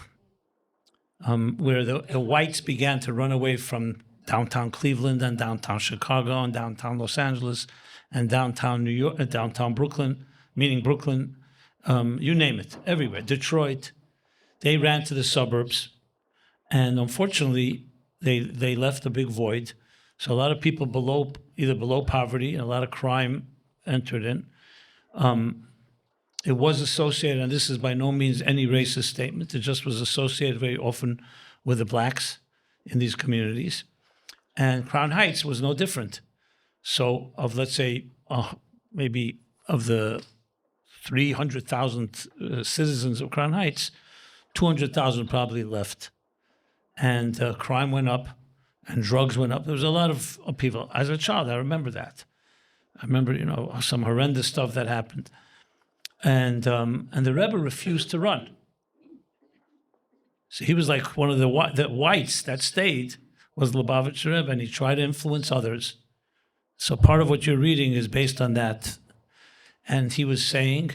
where the whites began to run away from downtown Cleveland and downtown Chicago and downtown Los Angeles and downtown New York, downtown Brooklyn, meaning Brooklyn, you name it, everywhere. Detroit, they ran to the suburbs, and unfortunately, they left a big void. So a lot of people either below poverty, and a lot of crime entered in. It was associated, and this is by no means any racist statement, it just was associated very often with the blacks in these communities. And Crown Heights was no different. So let's say, maybe of the 300,000 citizens of Crown Heights, 200,000 probably left. And crime went up and drugs went up. There was a lot of upheaval. As a child, I remember that. I remember, some horrendous stuff that happened. And the Rebbe refused to run. So he was like one of the whites that stayed was Lubavitch Rebbe, and he tried to influence others. So part of what you're reading is based on that. And he was saying,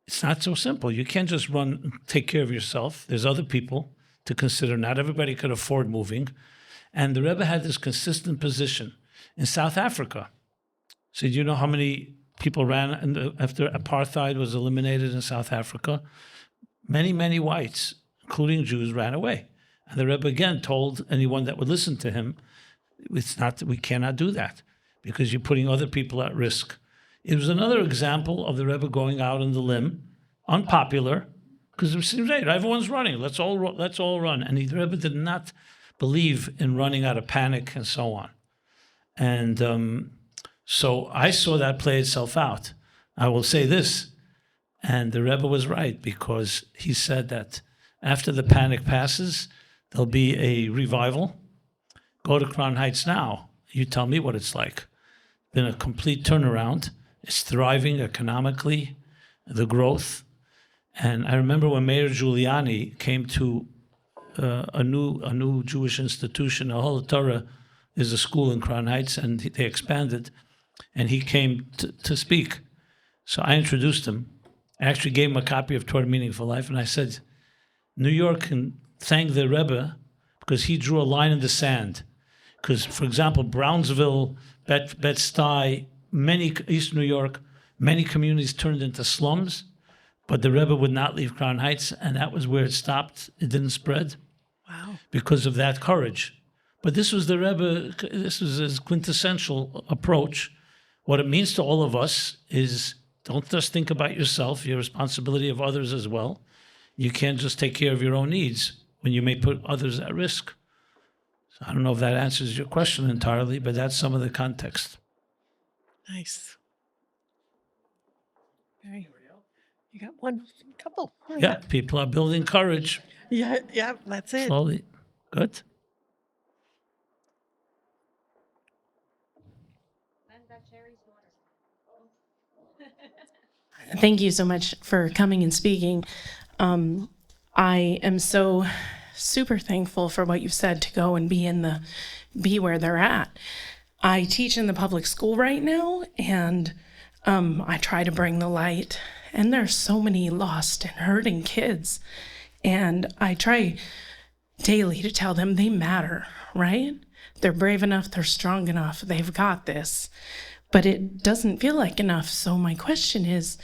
it's not so simple. You can't just run and take care of yourself. There's other people to consider. Not everybody could afford moving. And the Rebbe had this consistent position in South Africa. So do you know how many people ran after apartheid was eliminated in South Africa? Many, many whites, including Jews, ran away. And the Rebbe again told anyone that would listen to him, we cannot do that because you're putting other people at risk. It was another example of the Rebbe going out on the limb, unpopular, because it seems right, everyone's running, let's all run. And the Rebbe did not believe in running out of panic and so on. And so I saw that play itself out. I will say this, and the Rebbe was right, because he said that after the panic passes, there'll be a revival. Go to Crown Heights now. You tell me what it's like. Been a complete turnaround. It's thriving economically, the growth. And I remember when Mayor Giuliani came to a new Jewish institution, Ahol Torah is a school in Crown Heights, and they expanded, and he came to speak. So I introduced him. I actually gave him a copy of Toward Meaningful Life, and I said, New York can thank the Rebbe because he drew a line in the sand. Because, for example, Brownsville, Bed-Stuy, many East New York, many communities turned into slums, but the Rebbe would not leave Crown Heights, and that was where it stopped. It didn't spread. Wow. Because of that courage. But this was the Rebbe, this was his quintessential approach. What it means to all of us is don't just think about yourself, your responsibility of others as well. You can't just take care of your own needs when you may put others at risk. So I don't know if that answers your question entirely, but that's some of the context. Nice. Okay. You got one couple. Yeah, people are building courage Yeah, that's it. slowly. Good. Thank you so much for coming and speaking. I am so super thankful for what you've said to go and be where they're at. I teach in the public school right now, and I try to bring the light. And there's so many lost and hurting kids, and I try daily to tell them they matter, right? They're brave enough, they're strong enough, they've got this. But it doesn't feel like enough. So my question is,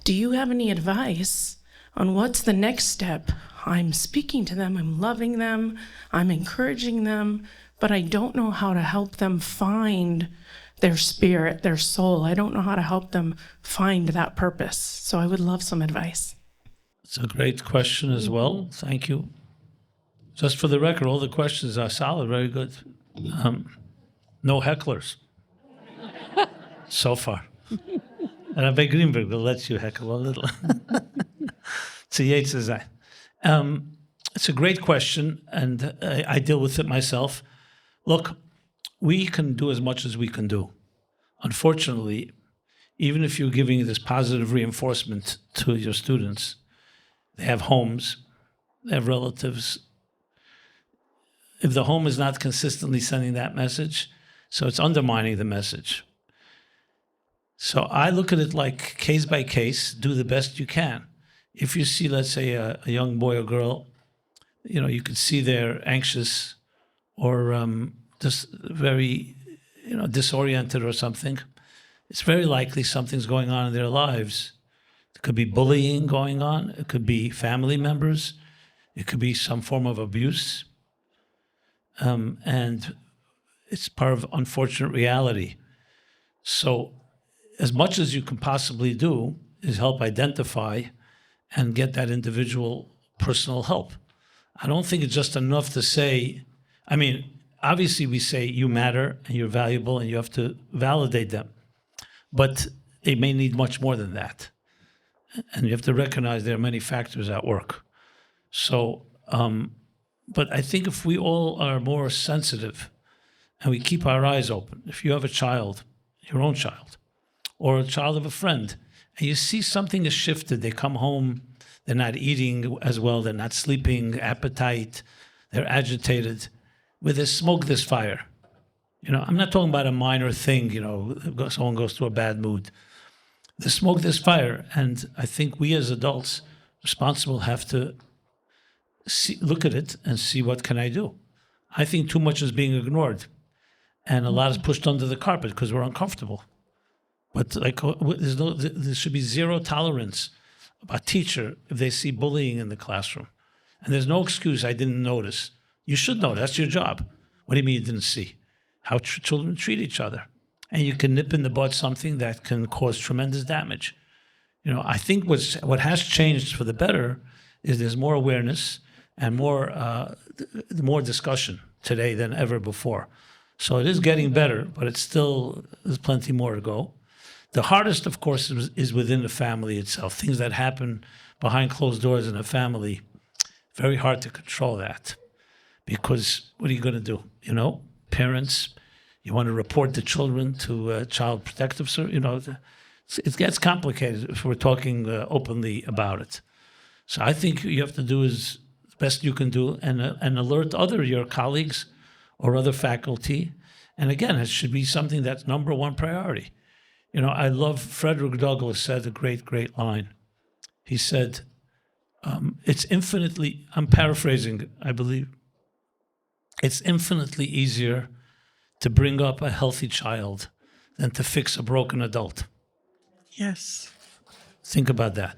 do you have any advice on what's the next step? I'm speaking to them, I'm loving them, I'm encouraging them, but I don't know how to help them find their spirit, their soul. I don't know how to help them find that purpose. So I would love some advice. It's a great question as well. Thank you. Just for the record, all the questions are solid, very good. No hecklers so far. And Rabbi Greenberg will let you heckle a little. It's a Yetzirah. It's a great question, and I deal with it myself. Look, we can do as much as we can do. Unfortunately, even if you're giving this positive reinforcement to your students, they have homes, they have relatives. If the home is not consistently sending that message, so it's undermining the message. So I look at it like case by case, do the best you can. If you see, let's say, a young boy or girl, you could see they're anxious or just very, disoriented or something, it's very likely something's going on in their lives. It could be bullying going on. It could be family members. It could be some form of abuse. And it's part of unfortunate reality. So as much as you can possibly do is help identify and get that individual personal help. I don't think it's just enough to say, obviously we say you matter and you're valuable and you have to validate them, but they may need much more than that. And you have to recognize there are many factors at work. So, but I think if we all are more sensitive and we keep our eyes open, if you have a child, your own child, or a child of a friend, and you see something has shifted, they come home, They're not eating as well. They're not sleeping, appetite. They're agitated. With this smoke, this fire. I'm not talking about a minor thing, someone goes through a bad mood. The smoke, this fire. And I think we as adults, responsible, have to look at it and see what can I do. I think too much is being ignored. And a lot is pushed under the carpet because we're uncomfortable. But there should be zero tolerance about teacher if they see bullying in the classroom. And there's no excuse, I didn't notice. You should know, that's your job. What do you mean you didn't see? How children treat each other. And you can nip in the bud something that can cause tremendous damage. I think what has changed for the better is there's more awareness and more discussion today than ever before. So it is getting better, but there's plenty more to go. The hardest, of course, is within the family itself. Things that happen behind closed doors in a family, very hard to control that. Because what are you going to do? Parents, you want to report the children to Child Protective Service. It gets complicated if we're talking openly about it. So I think you have to do is the best you can do and alert your colleagues or other faculty. And again, it should be something that's number one priority. I love Frederick Douglass said a great, great line. He said, it's infinitely, I'm paraphrasing, I believe, it's infinitely easier to bring up a healthy child than to fix a broken adult. Yes. Think about that.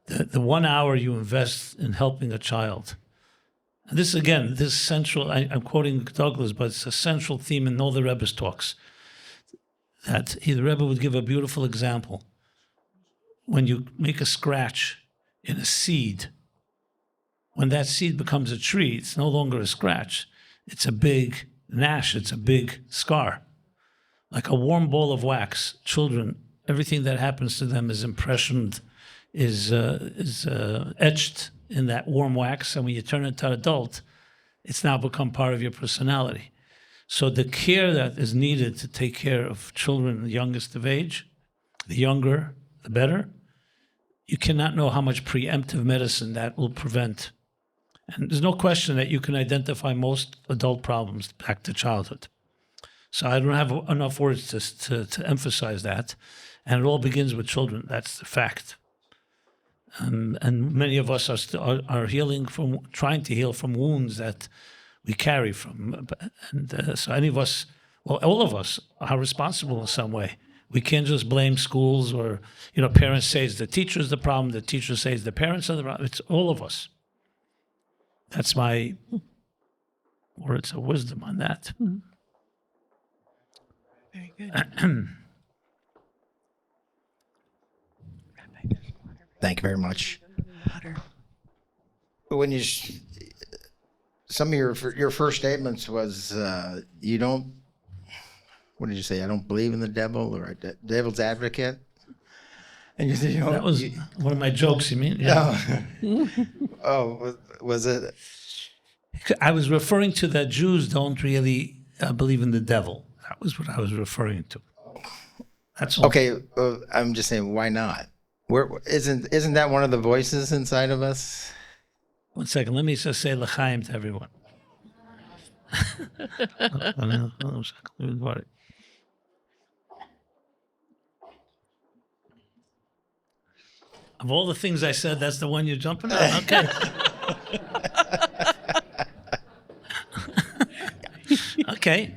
The 1 hour you invest in helping a child. And this central, I'm quoting Douglas, but it's a central theme in all the Rebbe's talks. That the Rebbe would give a beautiful example. When you make a scratch in a seed, when that seed becomes a tree, it's no longer a scratch. It's a big nash, it's a big scar. Like a warm ball of wax. Children, everything that happens to them is impressioned, is etched in that warm wax, and when you turn into an adult, it's now become part of your personality. So the care that is needed to take care of children the youngest of age, the younger, the better, you cannot know how much preemptive medicine that will prevent. And there's no question that you can identify most adult problems back to childhood. So I don't have enough words to emphasize that. And it all begins with children. That's the fact. And many of us are healing trying to heal from wounds that we carry from. And so any of us, well, all of us are responsible in some way. We can't just blame schools or, parents say it's the teacher's the problem, the teacher says the parents are the problem. It's all of us. That's my words of wisdom on that. Very good. Thank you very much. When you, some of your first statements was you don't. What did you say? I don't believe in the devil or devil's advocate. And you said, that was one of my jokes. You mean? Yeah. Oh, was it? I was referring to that Jews don't really believe in the devil. That was what I was referring to. That's all. Okay. I'm just saying, why not? Isn't that one of the voices inside of us? 1 second, let me just say l'chaim to everyone. Of all the things I said, that's the one you're jumping on? Okay. Okay.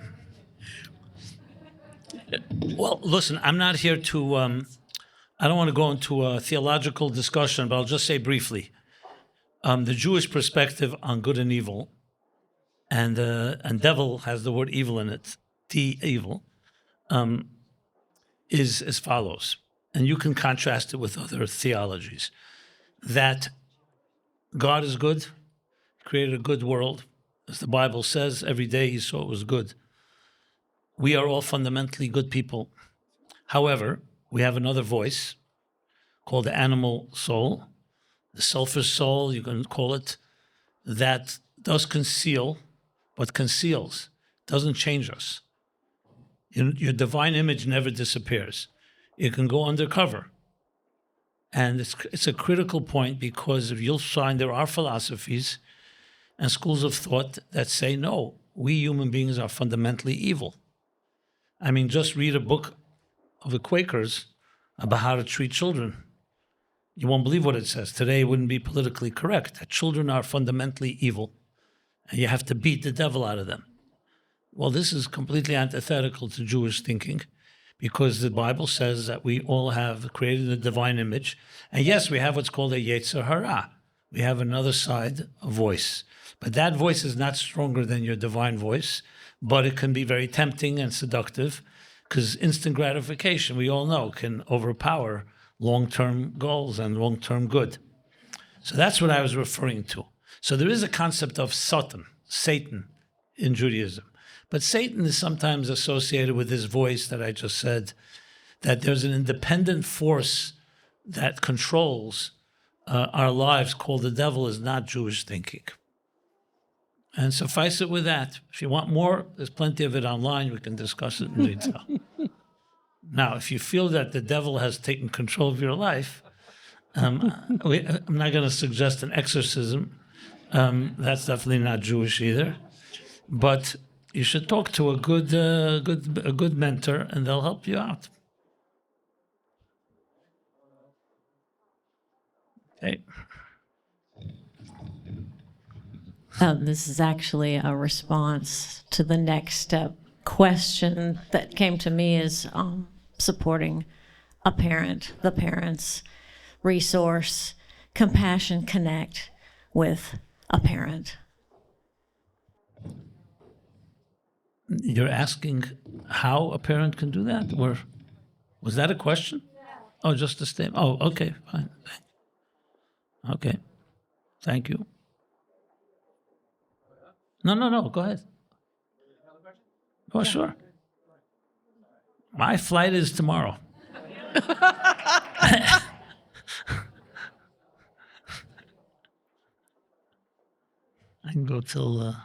Well, listen, I'm not here to, I don't want to go into a theological discussion, but I'll just say briefly. The Jewish perspective on good and evil, and devil has the word evil in it, the evil, is as follows. And you can contrast it with other theologies. That God is good, created a good world. As the Bible says, every day he saw it was good. We are all fundamentally good people. However, we have another voice called the animal soul, the selfish soul, you can call it, that does conceal, but conceals, doesn't change us. Your divine image never disappears. It can go undercover. And it's a critical point because if you'll find there are philosophies and schools of thought that say, no, we human beings are fundamentally evil. I mean, just read a book of the Quakers about how to treat children. You won't believe what it says. Today it wouldn't be politically correct, that children are fundamentally evil and you have to beat the devil out of them. Well, this is completely antithetical to Jewish thinking because the Bible says that we all have created a divine image. And yes, we have what's called a Yetzer Hara. We have another side, a voice. But that voice is not stronger than your divine voice, but it can be very tempting and seductive because instant gratification, we all know, can overpower long-term goals and long-term good. So that's what I was referring to. So there is a concept of Satan in Judaism. But Satan is sometimes associated with this voice that I just said, that there's an independent force that controls our lives called the devil is not Jewish thinking. And suffice it with that. If you want more, there's plenty of it online. We can discuss it in detail. Now, if you feel that the devil has taken control of your life, I'm not going to suggest an exorcism. That's definitely not Jewish either. But you should talk to a good mentor, and they'll help you out. Okay. This is actually a response to the next question that came to me is supporting a parent, the parents, resource, compassion, connect with a parent. You're asking how a parent can do that? Or was that a question? Oh, just a statement. Oh, okay, fine. Okay. Thank you. No, go ahead. Oh, sure. My flight is tomorrow. I can go till...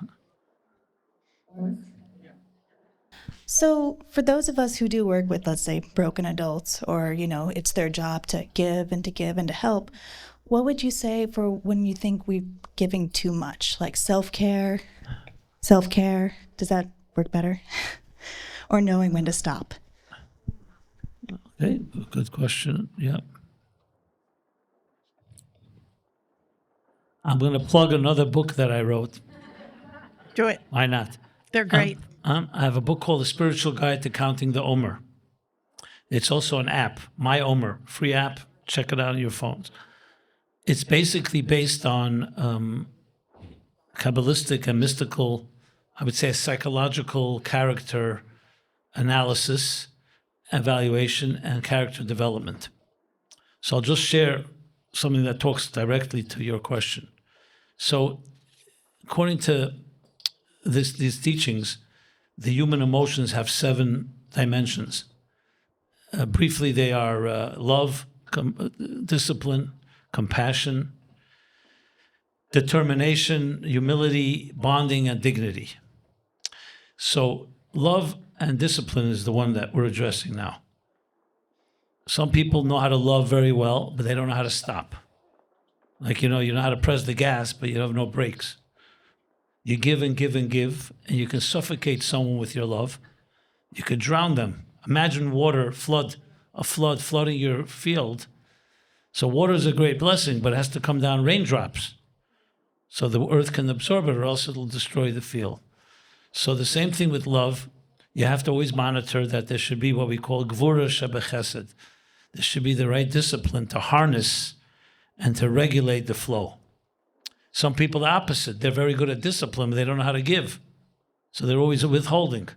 So for those of us who do work with, let's say, broken adults, or, it's their job to give and to help, what would you say for when you think we're giving too much, like self-care? Does that work better? Or knowing when to stop? Okay, good question. Yeah. I'm going to plug another book that I wrote. Do it. Why not? They're great. I have a book called The Spiritual Guide to Counting the Omer. It's also an app, My Omer, free app. Check it out on your phones. It's basically based on Kabbalistic and mystical, I would say a psychological character analysis, evaluation, and character development. So I'll just share something that talks directly to your question. So according to these teachings, the human emotions have 7 dimensions. Briefly, they are love, discipline, compassion, determination, humility, bonding, and dignity. So love and discipline is the one that we're addressing now. Some people know how to love very well, but they don't know how to stop. Like, you know how to press the gas, but you have no brakes. You give and give and give, and you can suffocate someone with your love. You could drown them. Imagine water, a flood flooding your field. So water is a great blessing, but it has to come down raindrops so the earth can absorb it, or else it'll destroy the field. So the same thing with love. You have to always monitor that there should be what we call gvura shebechesed. There should be the right discipline to harness and to regulate the flow. Some people, the opposite. They're very good at discipline, but they don't know how to give. So they're always withholding.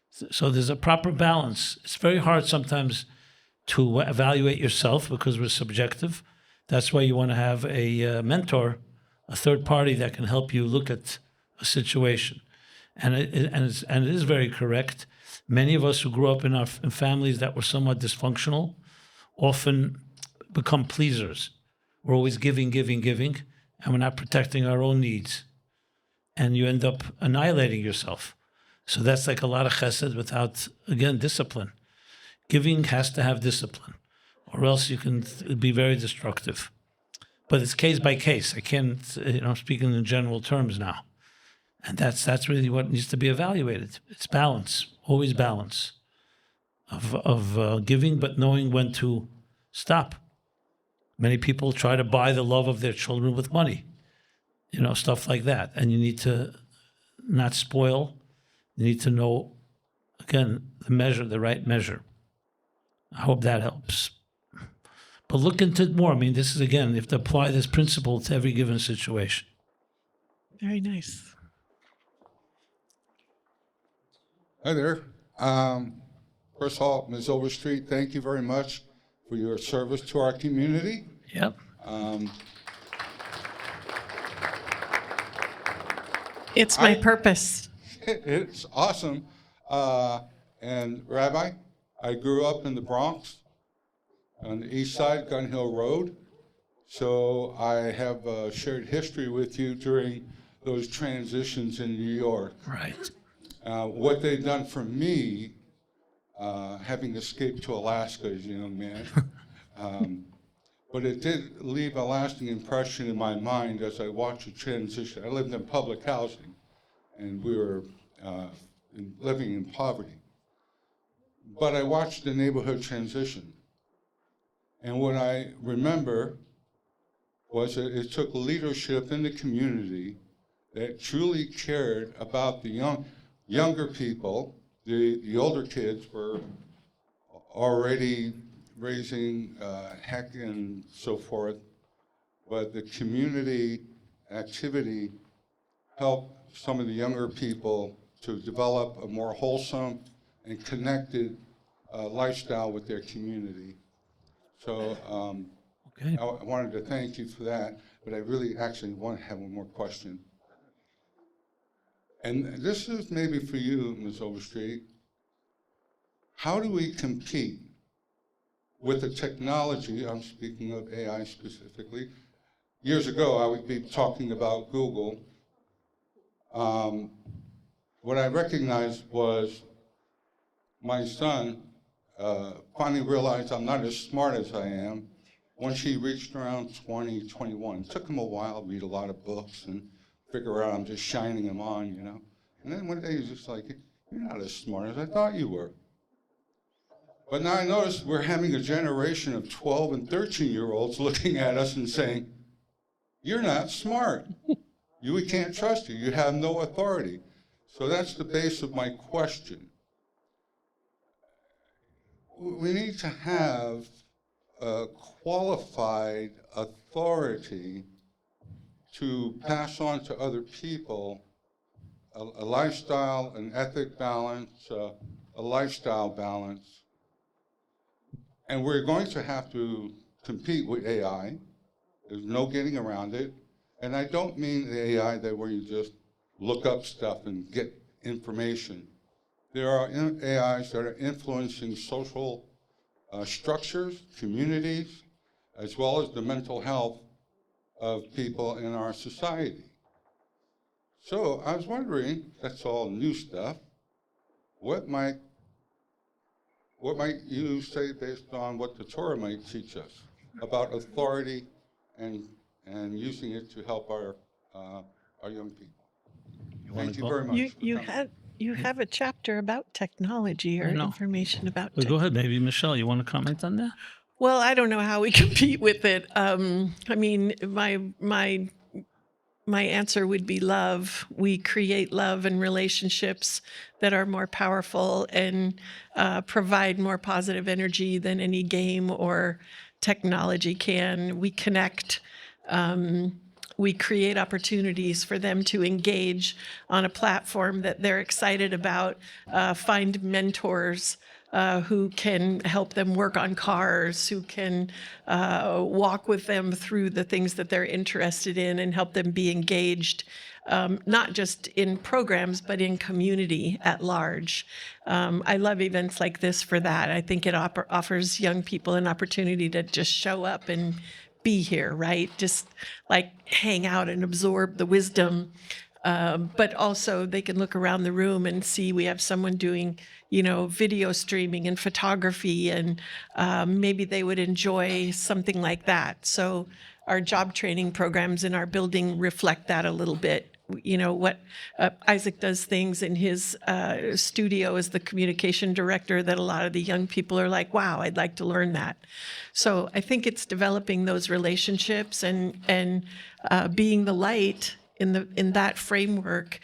So there's a proper balance. It's very hard sometimes to evaluate yourself because we're subjective. That's why you want to have a mentor, a third party that can help you look at a situation. And it is very correct. Many of us who grew up in families that were somewhat dysfunctional often become pleasers. We're always giving, and we're not protecting our own needs. And you end up annihilating yourself. So that's like a lot of chesed without, again, discipline. Giving has to have discipline. or else you can be very destructive. But it's case by case. I can't, I'm speaking in general terms now. And that's really what needs to be evaluated. It's balance, always balance of giving, but knowing when to stop. Many people try to buy the love of their children with money, stuff like that. And you need to not spoil. You need to know, again, the right measure. I hope that helps. But look into it more. I mean, this is, again, you have to apply this principle to every given situation. Very nice. Hi there. First of all, Ms. Overstreet, thank you very much for your service to our community. Yep. It's my purpose. It's awesome. And Rabbi, I grew up in the Bronx on the east side, Gun Hill Road. So I have shared history with you during those transitions in New York. Right. What they've done for me, having escaped to Alaska as a young man, but it did leave a lasting impression in my mind as I watched the transition. I lived in public housing, and we were living in poverty. But I watched the neighborhood transition. And what I remember was that it took leadership in the community that truly cared about the younger people. The older kids were already raising heck and so forth, but the community activity helped some of the younger people to develop a more wholesome and connected lifestyle with their community. So okay. I wanted to thank you for that, but I really actually want to have one more question. And this is maybe for you, Ms. Overstreet. How do we compete with the technology? I'm speaking of AI specifically. Years ago, I would be talking about Google. What I recognized was my son finally realized I'm not as smart as I am once he reached around 20, 21. It took him a while to read a lot of books and figure out I'm just shining him on, And then one day he's just like, you're not as smart as I thought you were. But now I notice we're having a generation of 12 and 13-year-olds looking at us and saying, you're not smart. We can't trust you. You have no authority. So that's the base of my question. We need to have a qualified authority to pass on to other people a lifestyle, an ethic balance, a lifestyle balance. And we're going to have to compete with AI. There's no getting around it. And I don't mean the AI that where you just look up stuff and get information. There are AIs that are influencing social structures, communities, as well as the mental health of people in our society. So I was wondering, that's all new stuff, what might you say based on what the Torah might teach us about authority and using it to help our young people? Thank you very much. You have a chapter about technology or information about Well, go ahead, maybe Michelle, you want to comment on that? Well, I don't know how we compete with it. I mean, my answer would be love. We create love and relationships that are more powerful and provide more positive energy than any game or technology can. We connect. We create opportunities for them to engage on a platform that they're excited about, find mentors who can help them work on cars, who can walk with them through the things that they're interested in and help them be engaged, not just in programs, but in community at large. I love events like this for that. I think it offers young people an opportunity to just show up and be here, right? Just like hang out and absorb the wisdom But also they can look around the room and see we have someone doing, video streaming and photography, and maybe they would enjoy something like that. So our job training programs in our building reflect that a little bit. What Isaac does things in his studio as the communication director that a lot of the young people are like, wow, I'd like to learn that. So I think it's developing those relationships and being the light in that framework,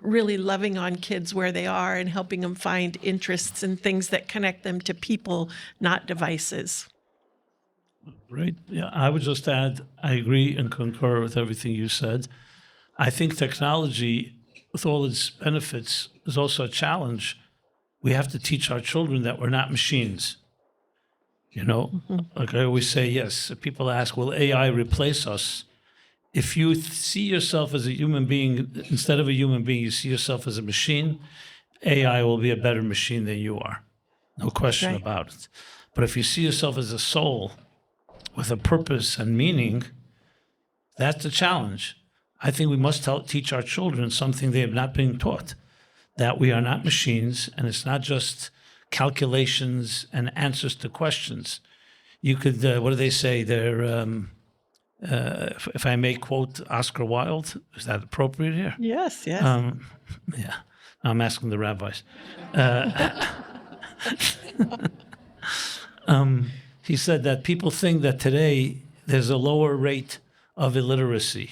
really loving on kids where they are and helping them find interests and things that connect them to people, not devices. Right. Yeah, I would just add, I agree and concur with everything you said. I think technology, with all its benefits, is also a challenge. We have to teach our children that we're not machines. Like I always say, yes, people ask, will AI replace us? If you see yourself as a human being, instead of a human being, you see yourself as a machine, AI will be a better machine than you are. No question about it. But if you see yourself as a soul with a purpose and meaning, that's a challenge. I think we must teach our children something they have not been taught, that we are not machines, and it's not just calculations and answers to questions. You could, what do they say? They're, if I may quote Oscar Wilde, is that appropriate here? Yes, yes. Yeah, I'm asking the rabbis. He said that people think that today there's a lower rate of illiteracy.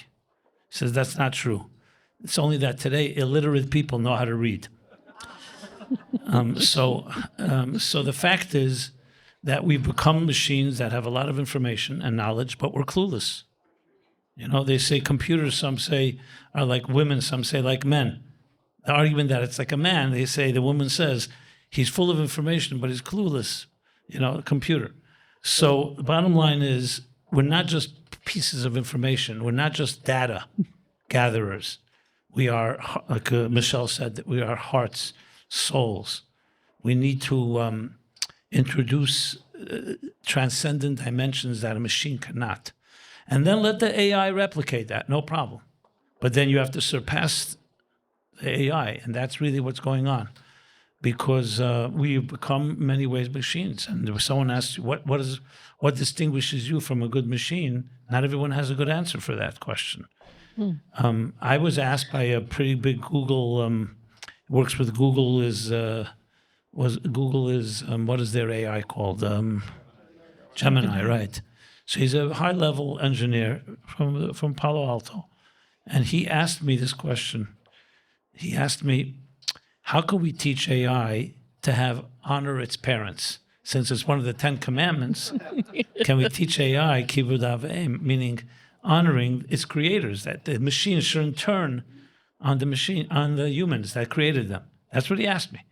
He says that's not true. It's only that today illiterate people know how to read. So the fact is that we've become machines that have a lot of information and knowledge, but we're clueless. They say computers, some say are like women, some say like men. The argument that it's like a man, they say, the woman says, he's full of information, but he's clueless, a computer. So the bottom line is, we're not just pieces of information. We're not just data gatherers. We are, like Michelle said, that we are hearts, souls. We need to introduce transcendent dimensions that a machine cannot. And then let the AI replicate that, no problem. But then you have to surpass the AI, and that's really what's going on. Because we've become in many ways machines. And if someone asks you, what distinguishes you from a good machine, not everyone has a good answer for that question. I was asked by a pretty big Google, works with Google, what is their AI called? Gemini, right. So he's a high-level engineer from Palo Alto. And he asked me this question. He asked me, how can we teach AI to honor its parents? Since it's one of the 10 commandments, can we teach AI kibud av v'em, meaning honoring its creators, that the machine shouldn't turn on the humans that created them? That's what he asked me.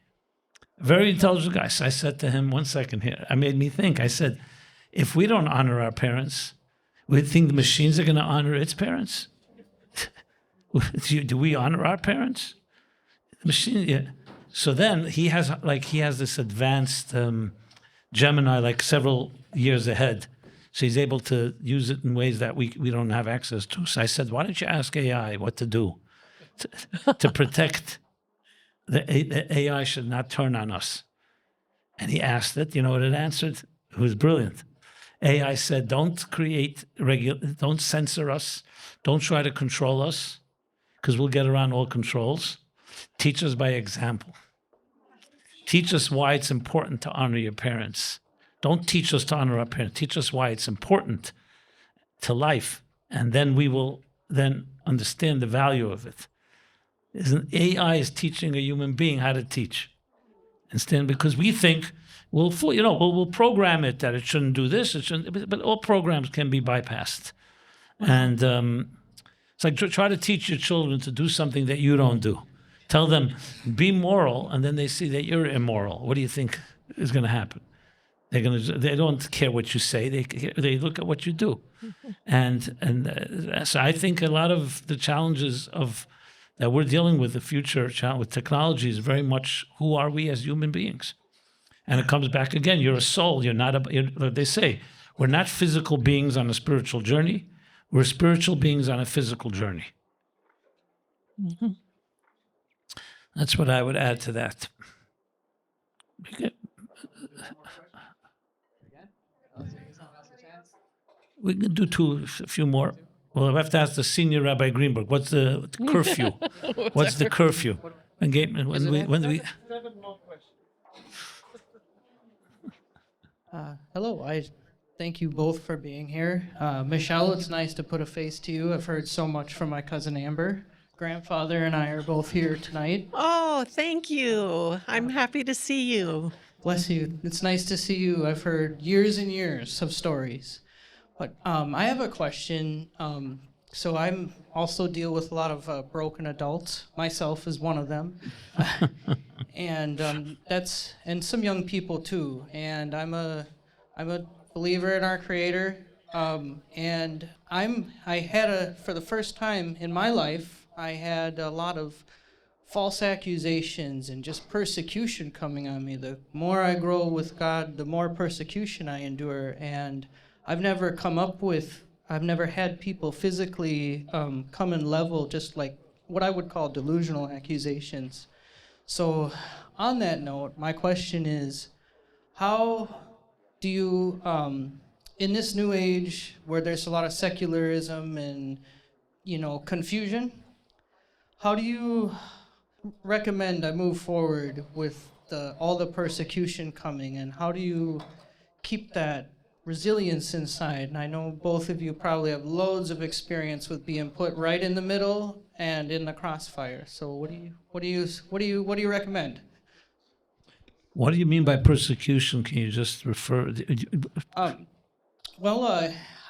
Very intelligent guy. So I said to him, one second here, I made me think. I said, if we don't honor our parents, we think the machines are going to honor its parents? Do we honor our parents? Machine, yeah. So then he has this advanced Gemini, like several years ahead. So he's able to use it in ways that we don't have access to. So I said, why don't you ask AI what to do to protect the AI should not turn on us? And he asked it. You know what it answered? It was brilliant. AI said, don't don't censor us. Don't try to control us, because we'll get around all controls. Teach us by example. Teach us why it's important to honor your parents. Don't teach us to honor our parents. Teach us why it's important to life, and then we will then understand the value of it. AI is teaching a human being how to teach. Instead, because we think we'll program it that it shouldn't do this, but all programs can be bypassed. And it's like try to teach your children to do something that you don't do. Tell them, be moral, and then they see that you're immoral. What do you think is going to happen? They don't care what you say. They look at what you do. And so I think a lot of the challenges that we're dealing with, the future challenge with technology, is very much who are we as human beings? And it comes back again. You're a soul. You're not they say, we're not physical beings on a spiritual journey. We're spiritual beings on a physical journey. That's what I would add to that. We can do a few more. Well, I have to ask the senior Rabbi Greenberg. What's the curfew? What's the curfew? When we Hello, I thank you both for being here. Michelle, it's nice to put a face to you. I've heard so much from my cousin Amber. Grandfather and I are both here tonight. Oh, thank you. I'm happy to see you. Bless you. It's nice to see you. I've heard years and years of stories. But I have a question. So I'm also deal with a lot of broken adults. Myself is one of them. And and some young people too. And I'm a believer in our Creator. And for the first time in my life, I had a lot of false accusations and just persecution coming on me. The more I grow with God, the more persecution I endure. And I've never had people physically come and level just like what I would call delusional accusations. So on that note, my question is, how do you, in this new age where there's a lot of secularism and, confusion, how do you recommend I move forward with all the persecution coming, and how do you keep that resilience inside? And I know both of you probably have loads of experience with being put right in the middle and in the crossfire. So what do you recommend? What do you mean by persecution? Can you just refer?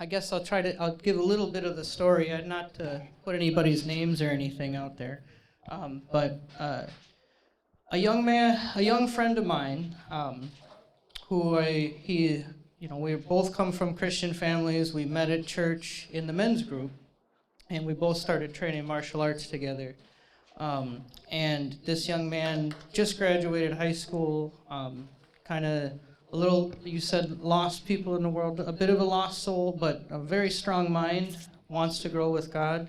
I guess I'll give a little bit of the story, not to put anybody's names or anything out there. But a young friend of mine, we both come from Christian families. We met at church in the men's group, and we both started training martial arts together. And this young man just graduated high school, you said lost people in the world, a bit of a lost soul, but a very strong mind, wants to grow with God.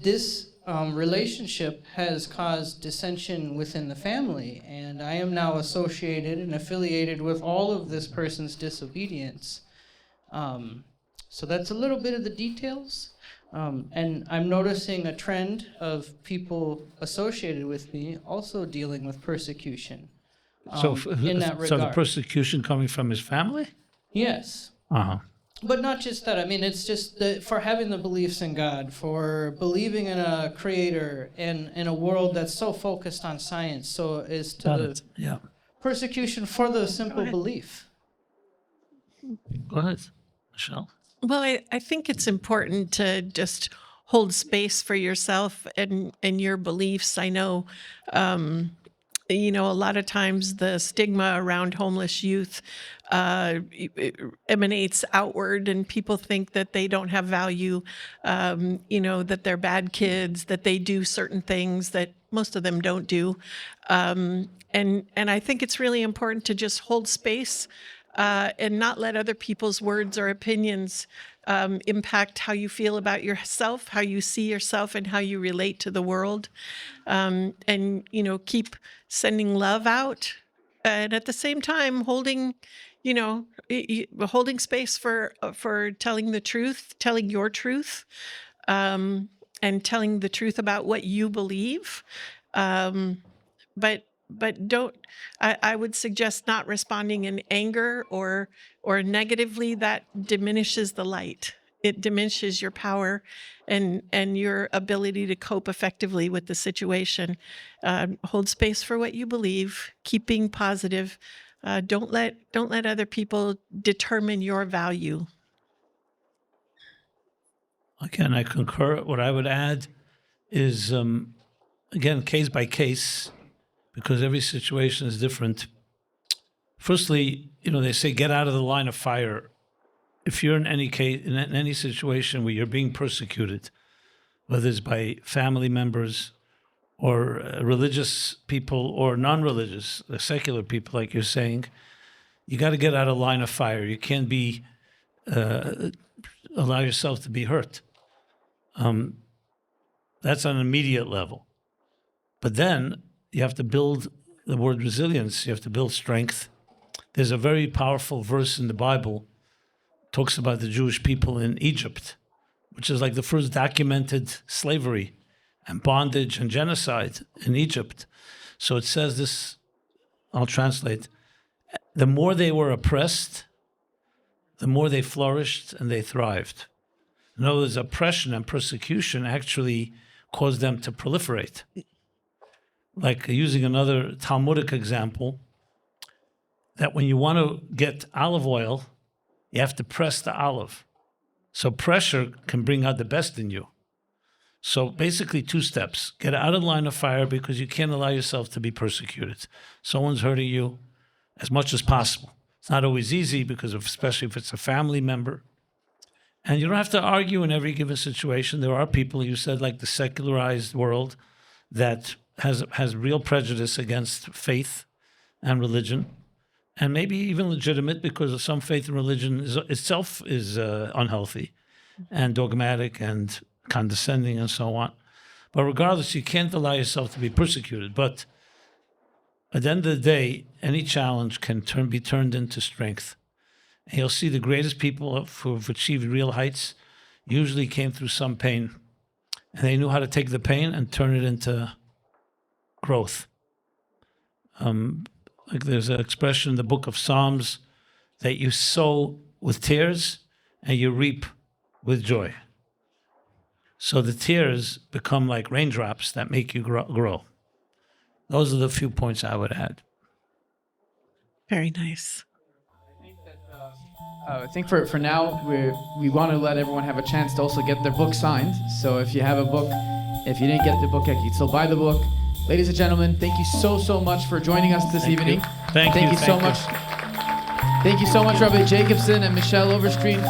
This relationship has caused dissension within the family, and I am now associated and affiliated with all of this person's disobedience. So that's a little bit of the details. And I'm noticing a trend of people associated with me also dealing with persecution. In that regard. So the persecution coming from his family? Yes. Uh-huh. But not just that. I mean, it's just for having the beliefs in God, for believing in a creator, and in a world that's so focused on science, so as to persecution for the simple belief. Go ahead, Michelle. Well, I think it's important to just hold space for yourself and your beliefs. I know, a lot of times the stigma around homeless youth emanates outward, and people think that they don't have value, that they're bad kids, that they do certain things that most of them don't do. And I think it's really important to just hold space and not let other people's words or opinions impact how you feel about yourself, how you see yourself, and how you relate to the world. And keep sending love out, and at the same time holding space for telling the truth, telling your truth, and telling the truth about what you believe. But don't. I would suggest not responding in anger or negatively. That diminishes the light. It diminishes your power and your ability to cope effectively with the situation. Hold space for what you believe. Keep being positive. Don't let other people determine your value. Again, I concur. What I would add is, again, case by case, because every situation is different. Firstly, they say get out of the line of fire. If you're in any situation where you're being persecuted, whether it's by family members or religious people or non-religious, secular people, like you're saying, you got to get out of line of fire. You can't allow yourself to be hurt. That's on an immediate level. But then you have to build the word resilience. You have to build strength. There's a very powerful verse in the Bible, talks about the Jewish people in Egypt, which is like the first documented slavery and bondage and genocide in Egypt. So it says this, I'll translate. The more they were oppressed, the more they flourished and they thrived. In other words, oppression and persecution actually caused them to proliferate. Like using another Talmudic example, that when you want to get olive oil, you have to press the olive. So pressure can bring out the best in you. So basically 2 steps. Get out of the line of fire because you can't allow yourself to be persecuted. Someone's hurting you as much as possible. It's not always easy because especially if it's a family member. And you don't have to argue in every given situation. There are people, you said, like the secularized world that has real prejudice against faith and religion, and maybe even legitimate because some faith and religion itself is unhealthy and dogmatic and condescending and so on. But regardless, you can't allow yourself to be persecuted. But at the end of the day, any challenge can be turned into strength. And you'll see the greatest people who have achieved real heights usually came through some pain. And they knew how to take the pain and turn it into growth. Like there's an expression in the book of Psalms that you sow with tears and you reap with joy. So the tears become like raindrops that make you grow. Those are the few points I would add. Very nice. I think for now, we want to let everyone have a chance to also get their book signed. So if you have a book, if you didn't get the book yet, you can still buy the book. Ladies and gentlemen, thank you so much for joining us this evening. Thank you so much. Thank you so much, Rabbi Jacobson and Michelle Overstreet.